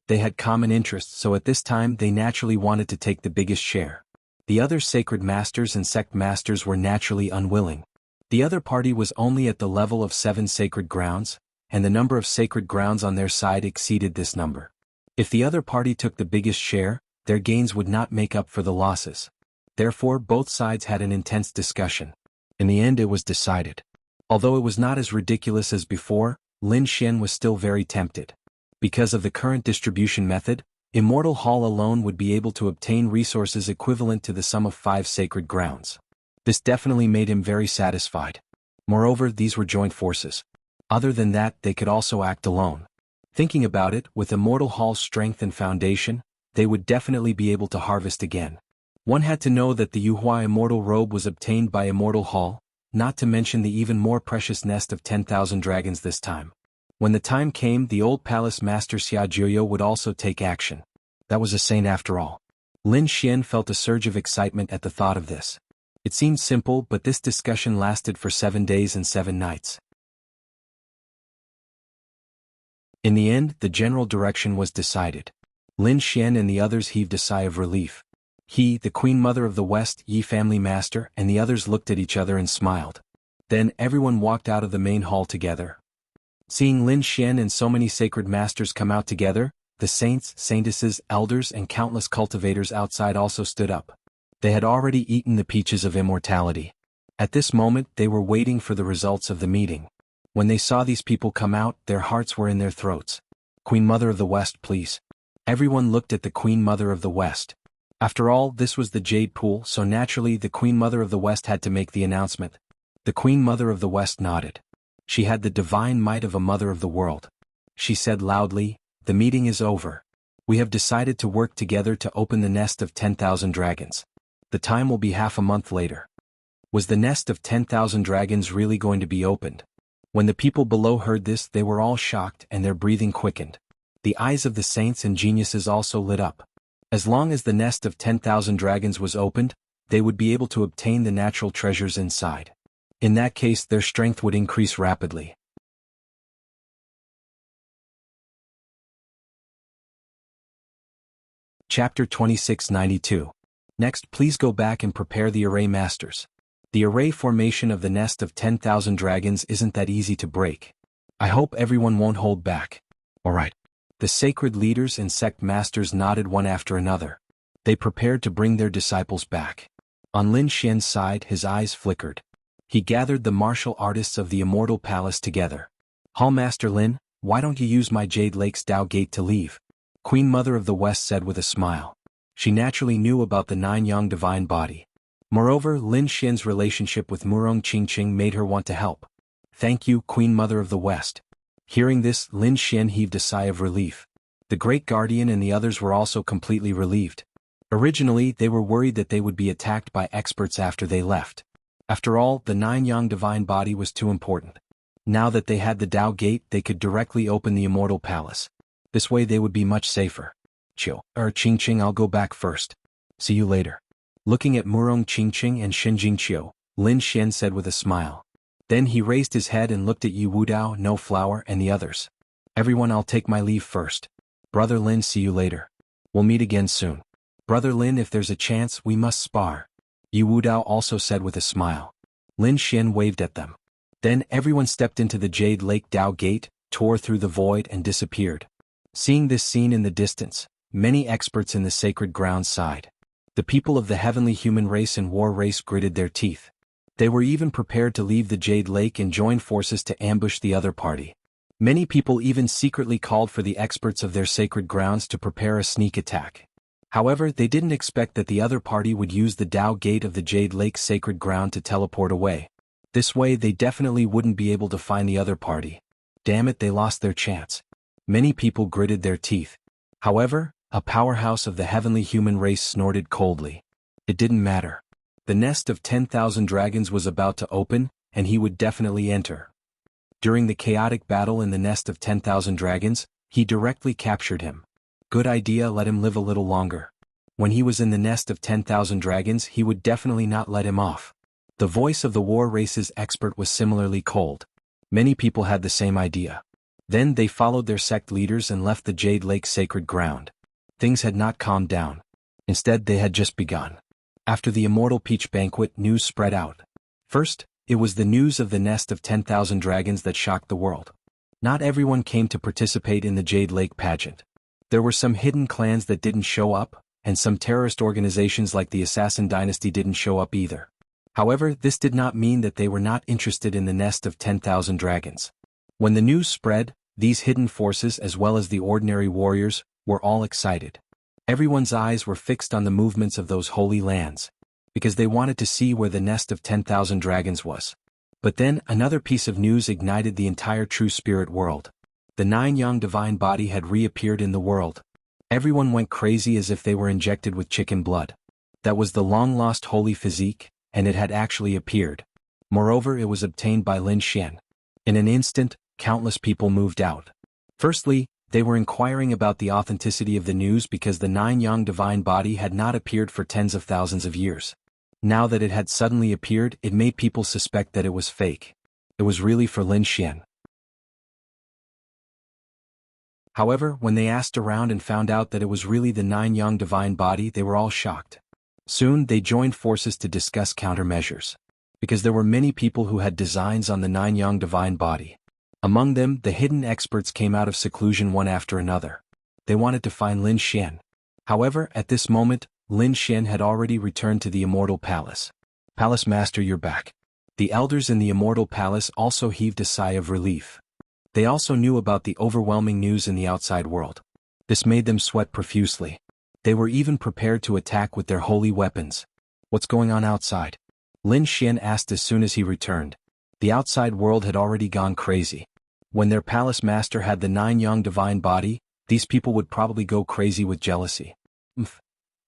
They had common interests, so at this time they naturally wanted to take the biggest share. The other sacred masters and sect masters were naturally unwilling. The other party was only at the level of 7 sacred grounds, and the number of sacred grounds on their side exceeded this number. If the other party took the biggest share, their gains would not make up for the losses. Therefore, both sides had an intense discussion. In the end, it was decided. Although it was not as ridiculous as before, Lin Xian was still very tempted. Because of the current distribution method, Immortal Hall alone would be able to obtain resources equivalent to the sum of 5 sacred grounds. This definitely made him very satisfied. Moreover, these were joint forces. Other than that, they could also act alone. Thinking about it, with Immortal Hall's strength and foundation, they would definitely be able to harvest again. One had to know that the Yuhua Immortal Robe was obtained by Immortal Hall, not to mention the even more precious nest of 10,000 dragons this time. When the time came, the old palace master Xia Jiuyo would also take action. That was a saint after all. Lin Xian felt a surge of excitement at the thought of this. It seemed simple, but this discussion lasted for 7 days and 7 nights. In the end, the general direction was decided. Lin Xian and the others heaved a sigh of relief. He, the Queen Mother of the West, Yi Family Master, and the others looked at each other and smiled. Then everyone walked out of the main hall together. Seeing Lin Xian and so many sacred masters come out together, the saints, saintesses, elders, and countless cultivators outside also stood up. They had already eaten the peaches of immortality. At this moment, they were waiting for the results of the meeting. When they saw these people come out, their hearts were in their throats. Queen Mother of the West, please. Everyone looked at the Queen Mother of the West. After all, this was the Jade Pool, so naturally the Queen Mother of the West had to make the announcement. The Queen Mother of the West nodded. She had the divine might of a mother of the world. She said loudly, "The meeting is over. We have decided to work together to open the nest of 10,000 dragons. The time will be half a month later." Was the nest of 10,000 dragons really going to be opened? When the people below heard this, they were all shocked and their breathing quickened. The eyes of the saints and geniuses also lit up. As long as the nest of 10,000 dragons was opened, they would be able to obtain the natural treasures inside. In that case, their strength would increase rapidly. Chapter 2692. Next, please go back and prepare the array masters. The array formation of the nest of 10,000 dragons isn't that easy to break. I hope everyone won't hold back. Alright. The sacred leaders and sect masters nodded one after another. They prepared to bring their disciples back. On Lin Xian's side, his eyes flickered. He gathered the martial artists of the Immortal Palace together. "Hallmaster Lin, why don't you use my Jade Lake's Dao Gate to leave?" Queen Mother of the West said with a smile. She naturally knew about the 9 Yang divine body. Moreover, Lin Xian's relationship with Murong Qingqing made her want to help. "Thank you, Queen Mother of the West." Hearing this, Lin Xian heaved a sigh of relief. The Great Guardian and the others were also completely relieved. Originally, they were worried that they would be attacked by experts after they left. After all, the 9 Yang divine body was too important. Now that they had the Dao Gate, they could directly open the Immortal Palace. This way they would be much safer. Qingqing, I'll go back first. See you later." Looking at Murong Qingqing and Shinjingqiu, Lin Xian said with a smile. Then he raised his head and looked at Yu Wudao, No Flower, and the others. "Everyone, I'll take my leave first. Brother Lin, see you later. We'll meet again soon. Brother Lin, if there's a chance, we must spar." Yu Wudao also said with a smile. Lin Xian waved at them. Then everyone stepped into the Jade Lake Dao Gate, tore through the void and disappeared. Seeing this scene in the distance, many experts in the sacred grounds sighed. The people of the heavenly human race and war race gritted their teeth. They were even prepared to leave the Jade Lake and join forces to ambush the other party. Many people even secretly called for the experts of their sacred grounds to prepare a sneak attack. However, they didn't expect that the other party would use the Tao Gate of the Jade Lake's sacred ground to teleport away. This way they definitely wouldn't be able to find the other party. Damn it, they lost their chance. Many people gritted their teeth. However, a powerhouse of the heavenly human race snorted coldly. It didn't matter. The nest of 10,000 dragons was about to open, and he would definitely enter. During the chaotic battle in the nest of 10,000 dragons, he directly captured him. Good idea, let him live a little longer. When he was in the nest of 10,000 dragons, he would definitely not let him off. The voice of the war race's expert was similarly cold. Many people had the same idea. Then they followed their sect leaders and left the Jade Lake sacred ground. Things had not calmed down. Instead, they had just begun. After the Immortal Peach banquet, news spread out. First, it was the news of the nest of 10,000 dragons that shocked the world. Not everyone came to participate in the Jade Lake pageant. There were some hidden clans that didn't show up, and some terrorist organizations like the Assassin Dynasty didn't show up either. However, this did not mean that they were not interested in the nest of 10,000 dragons. When the news spread, these hidden forces as well as the ordinary warriors were all excited. Everyone's eyes were fixed on the movements of those holy lands, because they wanted to see where the nest of 10,000 dragons was. But then another piece of news ignited the entire true spirit world. The 9 young divine body had reappeared in the world. Everyone went crazy as if they were injected with chicken blood. That was the long-lost holy physique, and it had actually appeared. Moreover, it was obtained by Lin Xian. In an instant, countless people moved out. Firstly, they were inquiring about the authenticity of the news because the 9 young divine body had not appeared for tens of thousands of years. Now that it had suddenly appeared, it made people suspect that it was fake. It was really for Lin Xian. However, when they asked around and found out that it was really the 9 young divine body, they were all shocked. Soon, they joined forces to discuss countermeasures. Because there were many people who had designs on the 9 young divine body. Among them, the hidden experts came out of seclusion one after another. They wanted to find Lin Xian. However, at this moment, Lin Xian had already returned to the Immortal Palace. Palace Master, you're back. The elders in the Immortal Palace also heaved a sigh of relief. They also knew about the overwhelming news in the outside world. This made them sweat profusely. They were even prepared to attack with their holy weapons. What's going on outside? Lin Xian asked as soon as he returned. The outside world had already gone crazy. When their palace master had the 9 young divine body, these people would probably go crazy with jealousy.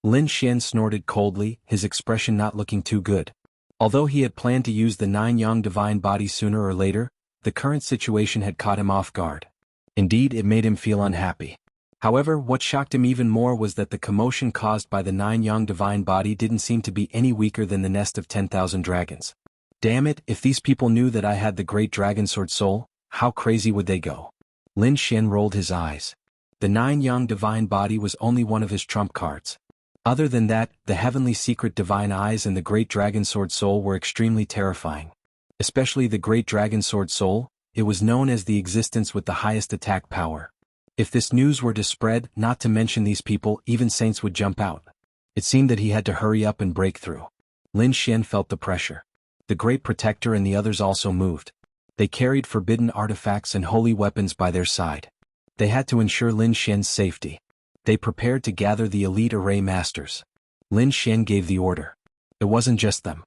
Lin Xian snorted coldly, his expression not looking too good. Although he had planned to use the 9 young divine body sooner or later, the current situation had caught him off guard. Indeed, it made him feel unhappy. However, what shocked him even more was that the commotion caused by the 9 young divine body didn't seem to be any weaker than the nest of 10,000 dragons. Damn it, if these people knew that I had the great dragon sword soul, how crazy would they go? Lin Xian rolled his eyes. The 9 young divine body was only one of his trump cards. Other than that, the heavenly secret divine eyes and the great dragon sword soul were extremely terrifying. Especially the great dragon sword soul, it was known as the existence with the highest attack power. If this news were to spread, not to mention these people, even saints would jump out. It seemed that he had to hurry up and break through. Lin Xian felt the pressure. The great protector and the others also moved. They carried forbidden artifacts and holy weapons by their side. They had to ensure Lin Xian's safety. They prepared to gather the elite array masters. Lin Xian gave the order. It wasn't just them.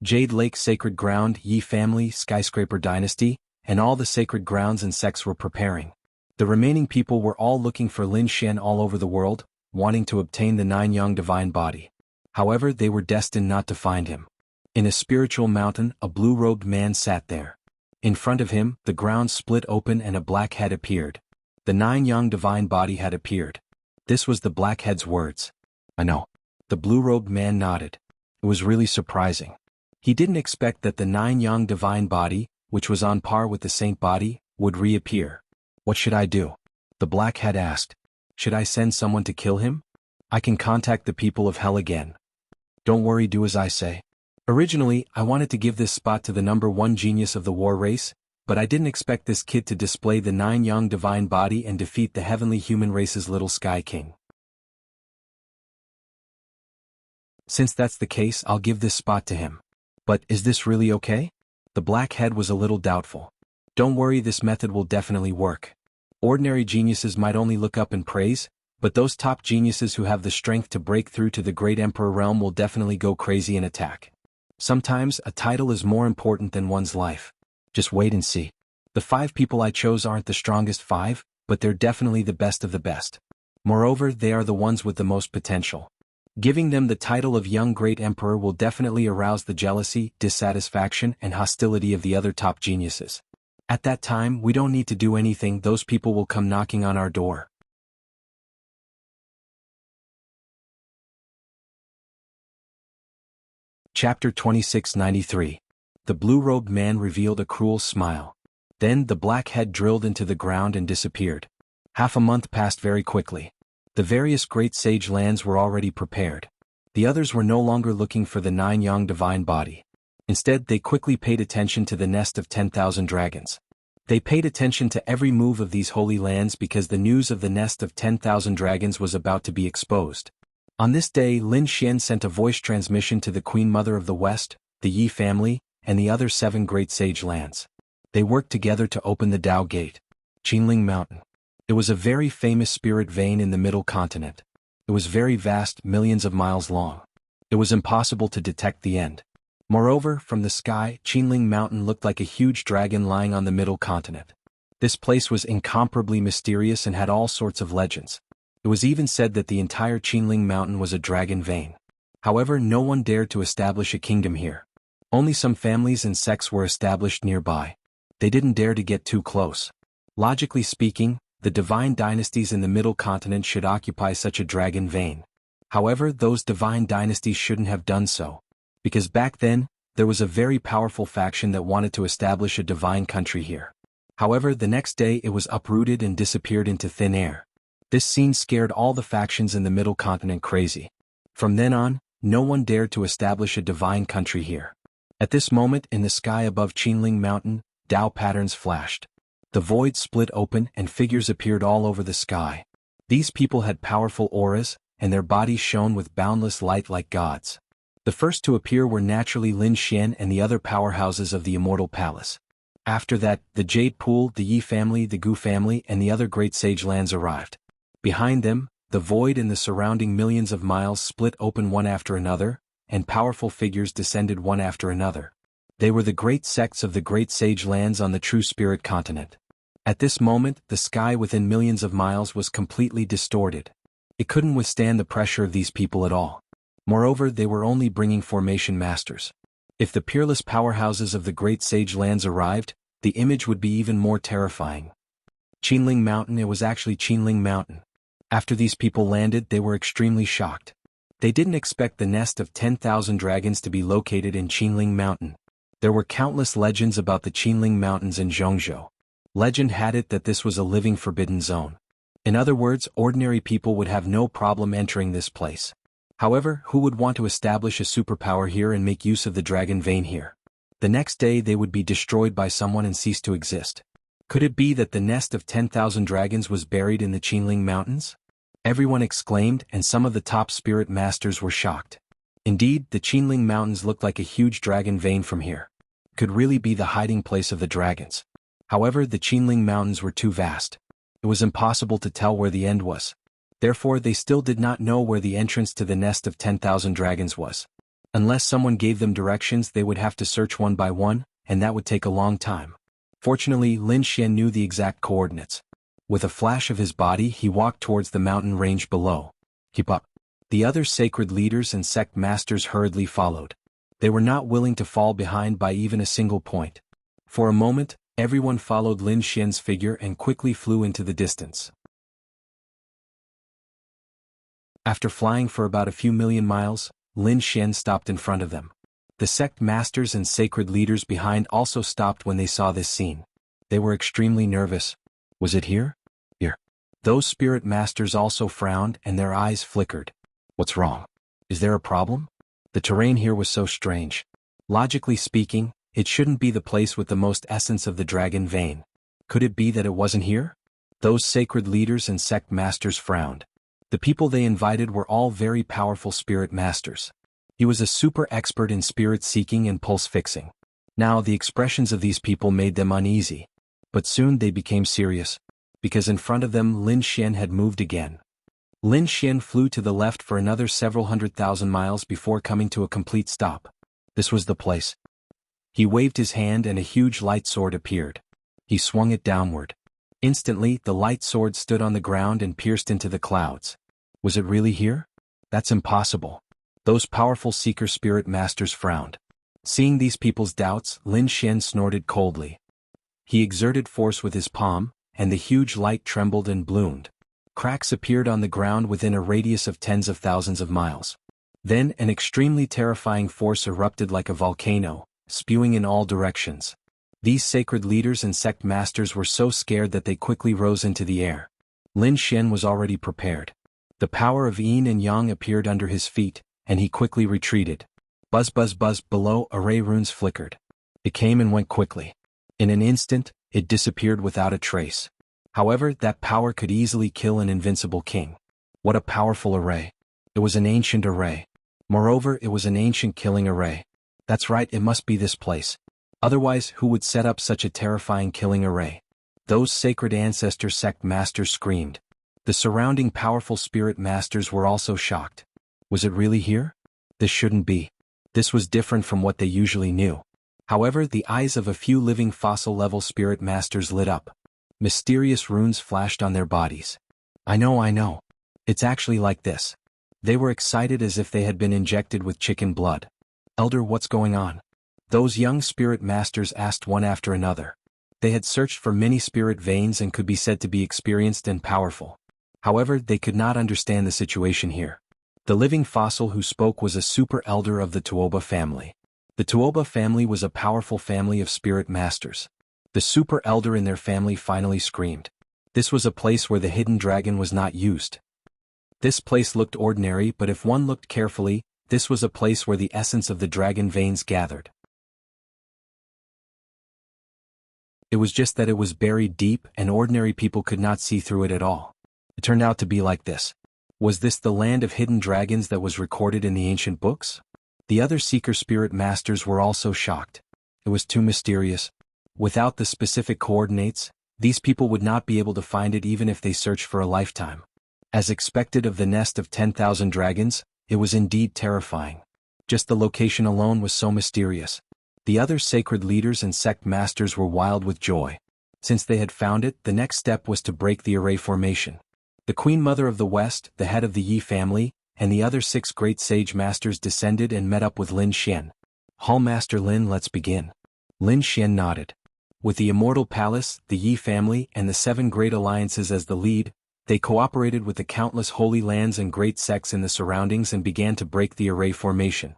Jade Lake Sacred Ground, Yi Family, Skyscraper Dynasty, and all the sacred grounds and sects were preparing. The remaining people were all looking for Lin Xian all over the world, wanting to obtain the 9 young divine body. However, they were destined not to find him. In a spiritual mountain, a blue-robed man sat there. In front of him, the ground split open and a black head appeared. The 9 young divine body had appeared. This was the black head's words. I know. The blue-robed man nodded. It was really surprising. He didn't expect that the 9 young divine body, which was on par with the saint body, would reappear. What should I do? The black head asked. Should I send someone to kill him? I can contact the people of hell again. Don't worry, do as I say. Originally, I wanted to give this spot to the number 1 genius of the war race, but I didn't expect this kid to display the 9 young divine body and defeat the heavenly human race's little Sky King. Since that's the case, I'll give this spot to him. But is this really okay? The black head was a little doubtful. Don't worry, this method will definitely work. Ordinary geniuses might only look up and praise, But those top geniuses who have the strength to break through to the great emperor realm will definitely go crazy and attack. Sometimes, a title is more important than one's life. Just wait and see. The 5 people I chose aren't the strongest 5, but they're definitely the best of the best. Moreover, they are the ones with the most potential. Giving them the title of young great emperor will definitely arouse the jealousy, dissatisfaction, and hostility of the other top geniuses. At that time, we don't need to do anything, those people will come knocking on our door. Chapter 2693. The blue-robed man revealed a cruel smile. Then the black head drilled into the ground and disappeared. Half a month passed very quickly. The various great sage lands were already prepared. The others were no longer looking for the 9 yang divine body. Instead, they quickly paid attention to the nest of 10,000 dragons. They paid attention to every move of these holy lands because the news of the nest of 10,000 dragons was about to be exposed. On this day, Lin Xian sent a voice transmission to the Queen Mother of the West, the Yi family, and the other 7 great sage lands. They worked together to open the Dao Gate. Qinling Mountain. It was a very famous spirit vein in the middle continent. It was very vast, millions of miles long. It was impossible to detect the end. Moreover, from the sky, Qinling Mountain looked like a huge dragon lying on the middle continent. This place was incomparably mysterious and had all sorts of legends. It was even said that the entire Qinling Mountain was a dragon vein. However, no one dared to establish a kingdom here. Only some families and sects were established nearby. They didn't dare to get too close. Logically speaking, the divine dynasties in the middle continent should occupy such a dragon vein. However, those divine dynasties shouldn't have done so. Because back then, there was a very powerful faction that wanted to establish a divine country here. However, the next day it was uprooted and disappeared into thin air. This scene scared all the factions in the middle continent crazy. From then on, no one dared to establish a divine country here. At this moment, in the sky above Qinling Mountain, Dao patterns flashed. The void split open and figures appeared all over the sky. These people had powerful auras, and their bodies shone with boundless light like gods. The first to appear were naturally Lin Xian and the other powerhouses of the Immortal Palace. After that, the Jade Pool, the Yi family, the Gu family, and the other great sage lands arrived. Behind them, the void and the surrounding millions of miles split open one after another, and powerful figures descended one after another. They were the great sects of the great sage lands on the true spirit continent. At this moment, the sky within millions of miles was completely distorted. It couldn't withstand the pressure of these people at all. Moreover, they were only bringing formation masters. If the peerless powerhouses of the great sage lands arrived, the image would be even more terrifying. Qinling Mountain. It was actually Qinling Mountain. After these people landed, they were extremely shocked. They didn't expect the nest of 10,000 dragons to be located in Qinling Mountain. There were countless legends about the Qinling Mountains in Jianghu. Legend had it that this was a living forbidden zone. In other words, ordinary people would have no problem entering this place. However, who would want to establish a superpower here and make use of the dragon vein here? The next day they would be destroyed by someone and cease to exist. Could it be that the nest of 10,000 dragons was buried in the Qinling Mountains? Everyone exclaimed, and some of the top spirit masters were shocked. Indeed, the Qinling Mountains looked like a huge dragon vein from here. It could really be the hiding place of the dragons. However, the Qinling Mountains were too vast. It was impossible to tell where the end was. Therefore, they still did not know where the entrance to the nest of 10,000 dragons was. Unless someone gave them directions, they would have to search one by one, and that would take a long time. Fortunately, Lin Xian knew the exact coordinates. With a flash of his body, he walked towards the mountain range below. Keep up. The other sacred leaders and sect masters hurriedly followed. They were not willing to fall behind by even a single point. For a moment, everyone followed Lin Xian's figure and quickly flew into the distance. After flying for about a few million miles, Lin Xian stopped in front of them. The sect masters and sacred leaders behind also stopped when they saw this scene. They were extremely nervous. Was it here? Here. Those spirit masters also frowned and their eyes flickered. What's wrong? Is there a problem? The terrain here was so strange. Logically speaking, it shouldn't be the place with the most essence of the dragon vein. Could it be that it wasn't here? Those sacred leaders and sect masters frowned. The people they invited were all very powerful spirit masters. He was a super expert in spirit seeking and pulse fixing. Now the expressions of these people made them uneasy. But soon they became serious, because in front of them Lin Xian had moved again. Lin Xian flew to the left for another several 100,000 miles before coming to a complete stop. This was the place. He waved his hand and a huge light sword appeared. He swung it downward. Instantly, the light sword stood on the ground and pierced into the clouds. Was it really here? That's impossible. Those powerful seeker spirit masters frowned. Seeing these people's doubts, Lin Xian snorted coldly. He exerted force with his palm, and the huge light trembled and bloomed. Cracks appeared on the ground within a radius of tens of thousands of miles. Then an extremely terrifying force erupted like a volcano, spewing in all directions. These sacred leaders and sect masters were so scared that they quickly rose into the air. Lin Xian was already prepared. The power of yin and yang appeared under his feet, and he quickly retreated. Buzz buzz buzz, below, array runes flickered. It came and went quickly. In an instant, it disappeared without a trace. However, that power could easily kill an invincible king. What a powerful array. It was an ancient array. Moreover, it was an ancient killing array. That's right, it must be this place. Otherwise, who would set up such a terrifying killing array? Those sacred ancestor sect masters screamed. The surrounding powerful spirit masters were also shocked. Was it really here? This shouldn't be. This was different from what they usually knew. However, the eyes of a few living fossil-level spirit masters lit up. Mysterious runes flashed on their bodies. I know. It's actually like this. They were excited as if they had been injected with chicken blood. Elder, what's going on? Those young spirit masters asked one after another. They had searched for many spirit veins and could be said to be experienced and powerful. However, they could not understand the situation here. The living fossil who spoke was a super elder of the Tuoba family. The Tuoba family was a powerful family of spirit masters. The super elder in their family finally screamed. This was a place where the hidden dragon was not used. This place looked ordinary, but if one looked carefully, this was a place where the essence of the dragon veins gathered. It was just that it was buried deep and ordinary people could not see through it at all. It turned out to be like this. Was this the land of hidden dragons that was recorded in the ancient books? The other seeker spirit masters were also shocked. It was too mysterious. Without the specific coordinates, these people would not be able to find it even if they searched for a lifetime. As expected of the nest of 10,000 dragons, it was indeed terrifying. Just the location alone was so mysterious. The other sacred leaders and sect masters were wild with joy. Since they had found it, the next step was to break the array formation. The Queen Mother of the West, the head of the Yi family, and the other 6 great sage masters descended and met up with Lin Xian. Hall Master Lin, let's begin. Lin Xian nodded. With the Immortal Palace, the Yi family, and the 7 great alliances as the lead, they cooperated with the countless holy lands and great sects in the surroundings and began to break the array formation.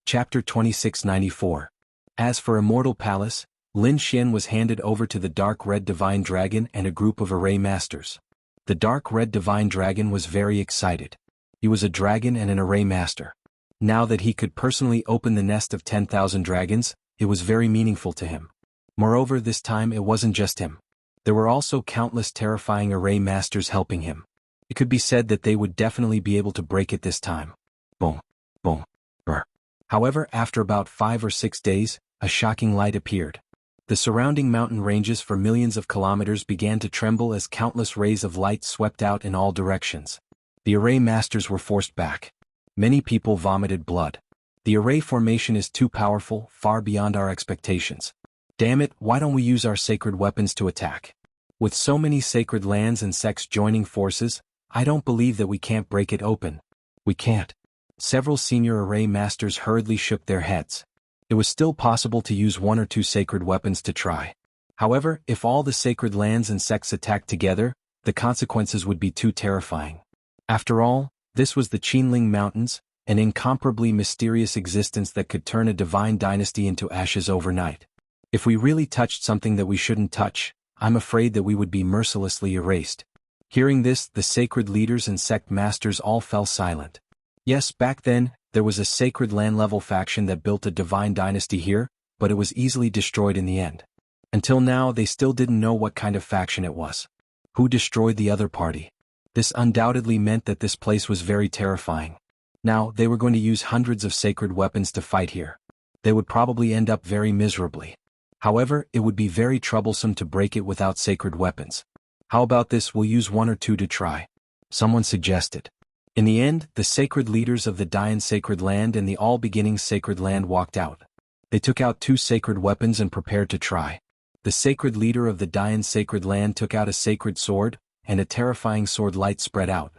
Chapter 2694. As for Immortal Palace, Lin Xian was handed over to the Dark Red Divine Dragon and a group of array masters. The Dark Red Divine Dragon was very excited. He was a dragon and an array master. Now that he could personally open the nest of 10,000 dragons, it was very meaningful to him. Moreover, this time it wasn't just him. There were also countless terrifying array masters helping him. It could be said that they would definitely be able to break it this time. Boom, boom, brr. However, after about 5 or 6 days, a shocking light appeared. The surrounding mountain ranges for millions of kilometers began to tremble as countless rays of light swept out in all directions. The array masters were forced back. Many people vomited blood. The array formation is too powerful, far beyond our expectations. Damn it, why don't we use our sacred weapons to attack? With so many sacred lands and sects joining forces, I don't believe that we can't break it open. We can't. Several senior array masters hurriedly shook their heads. It was still possible to use 1 or 2 sacred weapons to try. However, if all the sacred lands and sects attacked together, the consequences would be too terrifying. After all, this was the Qinling Mountains, an incomparably mysterious existence that could turn a divine dynasty into ashes overnight. If we really touched something that we shouldn't touch, I'm afraid that we would be mercilessly erased. Hearing this, the sacred leaders and sect masters all fell silent. Yes, back then, there was a sacred land-level faction that built a divine dynasty here, but it was easily destroyed in the end. Until now, they still didn't know what kind of faction it was. Who destroyed the other party? This undoubtedly meant that this place was very terrifying. Now, they were going to use hundreds of sacred weapons to fight here. They would probably end up very miserably. However, it would be very troublesome to break it without sacred weapons. How about this, we'll use 1 or 2 to try? Someone suggested. In the end, the sacred leaders of the Dian Sacred Land and the All Beginnings Sacred Land walked out. They took out 2 sacred weapons and prepared to try. The sacred leader of the Dian Sacred Land took out a sacred sword, and a terrifying sword light spread out.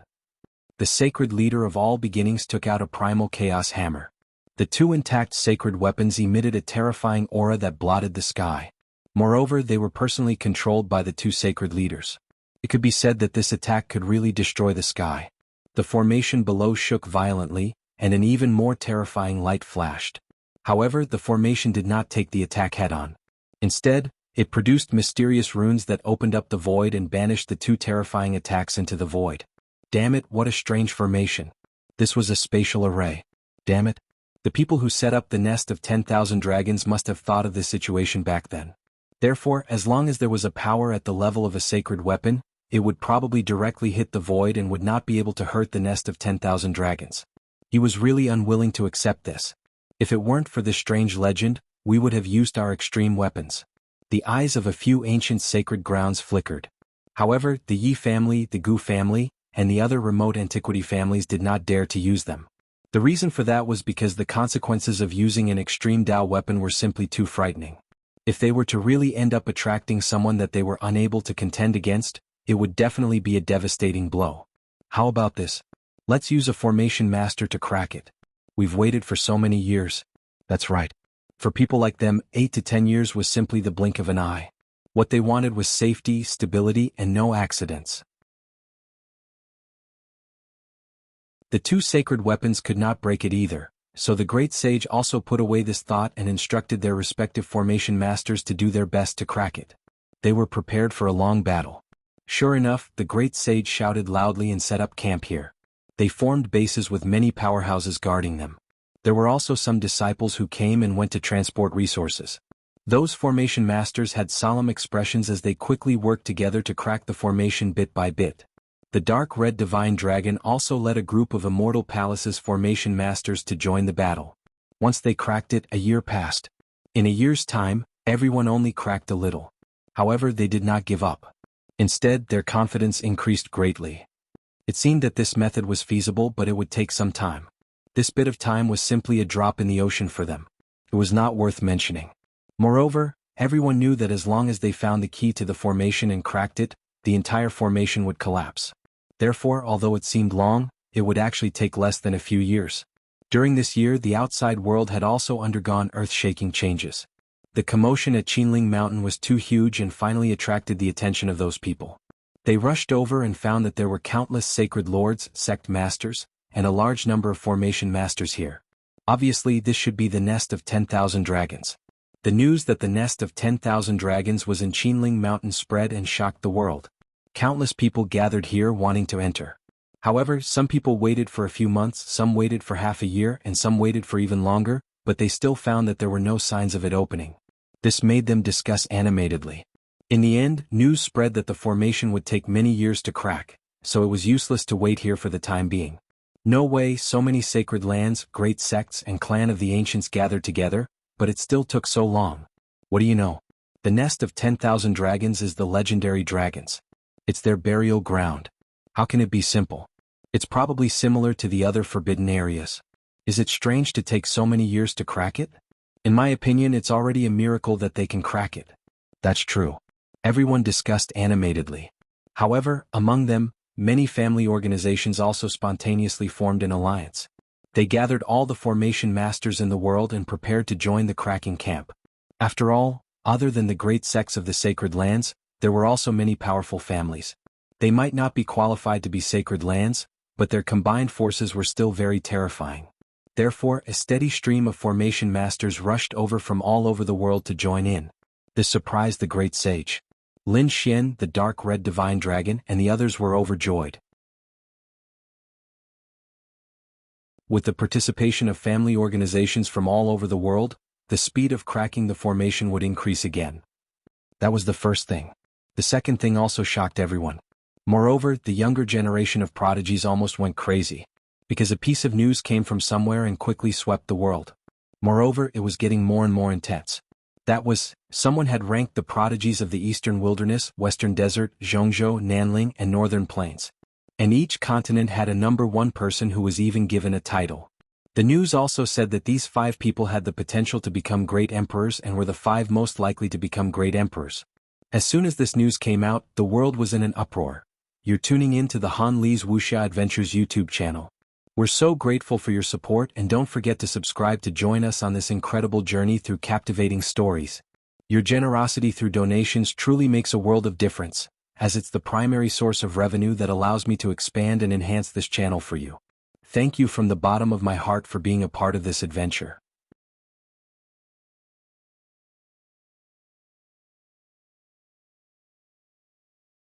The sacred leader of All Beginnings took out a primal chaos hammer. The 2 intact sacred weapons emitted a terrifying aura that blotted the sky. Moreover, they were personally controlled by the 2 sacred leaders. It could be said that this attack could really destroy the sky. The formation below shook violently, and an even more terrifying light flashed. However, the formation did not take the attack head-on. Instead, it produced mysterious runes that opened up the void and banished the 2 terrifying attacks into the void. Damn it, what a strange formation. This was a spatial array. Damn it. The people who set up the nest of 10,000 dragons must have thought of this situation back then. Therefore, as long as there was a power at the level of a sacred weapon, it would probably directly hit the void and would not be able to hurt the nest of 10,000 dragons. He was really unwilling to accept this. If it weren't for this strange legend, we would have used our extreme weapons. The eyes of a few ancient sacred grounds flickered. However, the Yi family, the Gu family, and the other remote antiquity families did not dare to use them. The reason for that was because the consequences of using an extreme Dao weapon were simply too frightening. If they were to really end up attracting someone that they were unable to contend against, it would definitely be a devastating blow. How about this? Let's use a formation master to crack it. We've waited for so many years. That's right. For people like them, 8 to 10 years was simply the blink of an eye. What they wanted was safety, stability, and no accidents. The 2 sacred weapons could not break it either, so the great sage also put away this thought and instructed their respective formation masters to do their best to crack it. They were prepared for a long battle. Sure enough, the great sage shouted loudly and set up camp here. They formed bases with many powerhouses guarding them. There were also some disciples who came and went to transport resources. Those formation masters had solemn expressions as they quickly worked together to crack the formation bit by bit. The dark red divine dragon also led a group of Immortal Palace's formation masters to join the battle. Once they cracked it, a year passed. In a year's time, everyone only cracked a little. However, they did not give up. Instead, their confidence increased greatly. It seemed that this method was feasible, but it would take some time. This bit of time was simply a drop in the ocean for them. It was not worth mentioning. Moreover, everyone knew that as long as they found the key to the formation and cracked it, the entire formation would collapse. Therefore, although it seemed long, it would actually take less than a few years. During this year, the outside world had also undergone earth-shaking changes. The commotion at Qinling Mountain was too huge and finally attracted the attention of those people. They rushed over and found that there were countless sacred lords, sect masters, and a large number of formation masters here. Obviously, this should be the nest of 10,000 dragons. The news that the nest of 10,000 dragons was in Qinling Mountain spread and shocked the world. Countless people gathered here wanting to enter. However, some people waited for a few months, some waited for half a year, and some waited for even longer, but they still found that there were no signs of it opening. This made them discuss animatedly. In the end, news spread that the formation would take many years to crack, so it was useless to wait here for the time being. No way, so many sacred lands, great sects, and clan of the ancients gathered together, but it still took so long. What do you know? The nest of 10,000 dragons is the legendary dragons. It's their burial ground. How can it be simple? It's probably similar to the other forbidden areas. Is it strange to take so many years to crack it? In my opinion, it's already a miracle that they can crack it. That's true. Everyone discussed animatedly. However, among them, many family organizations also spontaneously formed an alliance. They gathered all the formation masters in the world and prepared to join the cracking camp. After all, other than the great sects of the sacred lands, there were also many powerful families. They might not be qualified to be sacred lands, but their combined forces were still very terrifying. Therefore, a steady stream of formation masters rushed over from all over the world to join in. This surprised the great sage. Lin Xian, the dark red divine dragon, and the others were overjoyed. With the participation of family organizations from all over the world, the speed of cracking the formation would increase again. That was the first thing. The second thing also shocked everyone. Moreover, the younger generation of prodigies almost went crazy, because a piece of news came from somewhere and quickly swept the world. Moreover, it was getting more and more intense. Someone had ranked the prodigies of the Eastern Wilderness, Western Desert, Jianghu, Nanling, and Northern Plains. And each continent had a number one person who was even given a title. The news also said that these 5 people had the potential to become great emperors and were the 5 most likely to become great emperors. As soon as this news came out, the world was in an uproar. You're tuning in to the Han Li's Wuxia Adventures YouTube channel. We're so grateful for your support, and don't forget to subscribe to join us on this incredible journey through captivating stories. Your generosity through donations truly makes a world of difference, as it's the primary source of revenue that allows me to expand and enhance this channel for you. Thank you from the bottom of my heart for being a part of this adventure.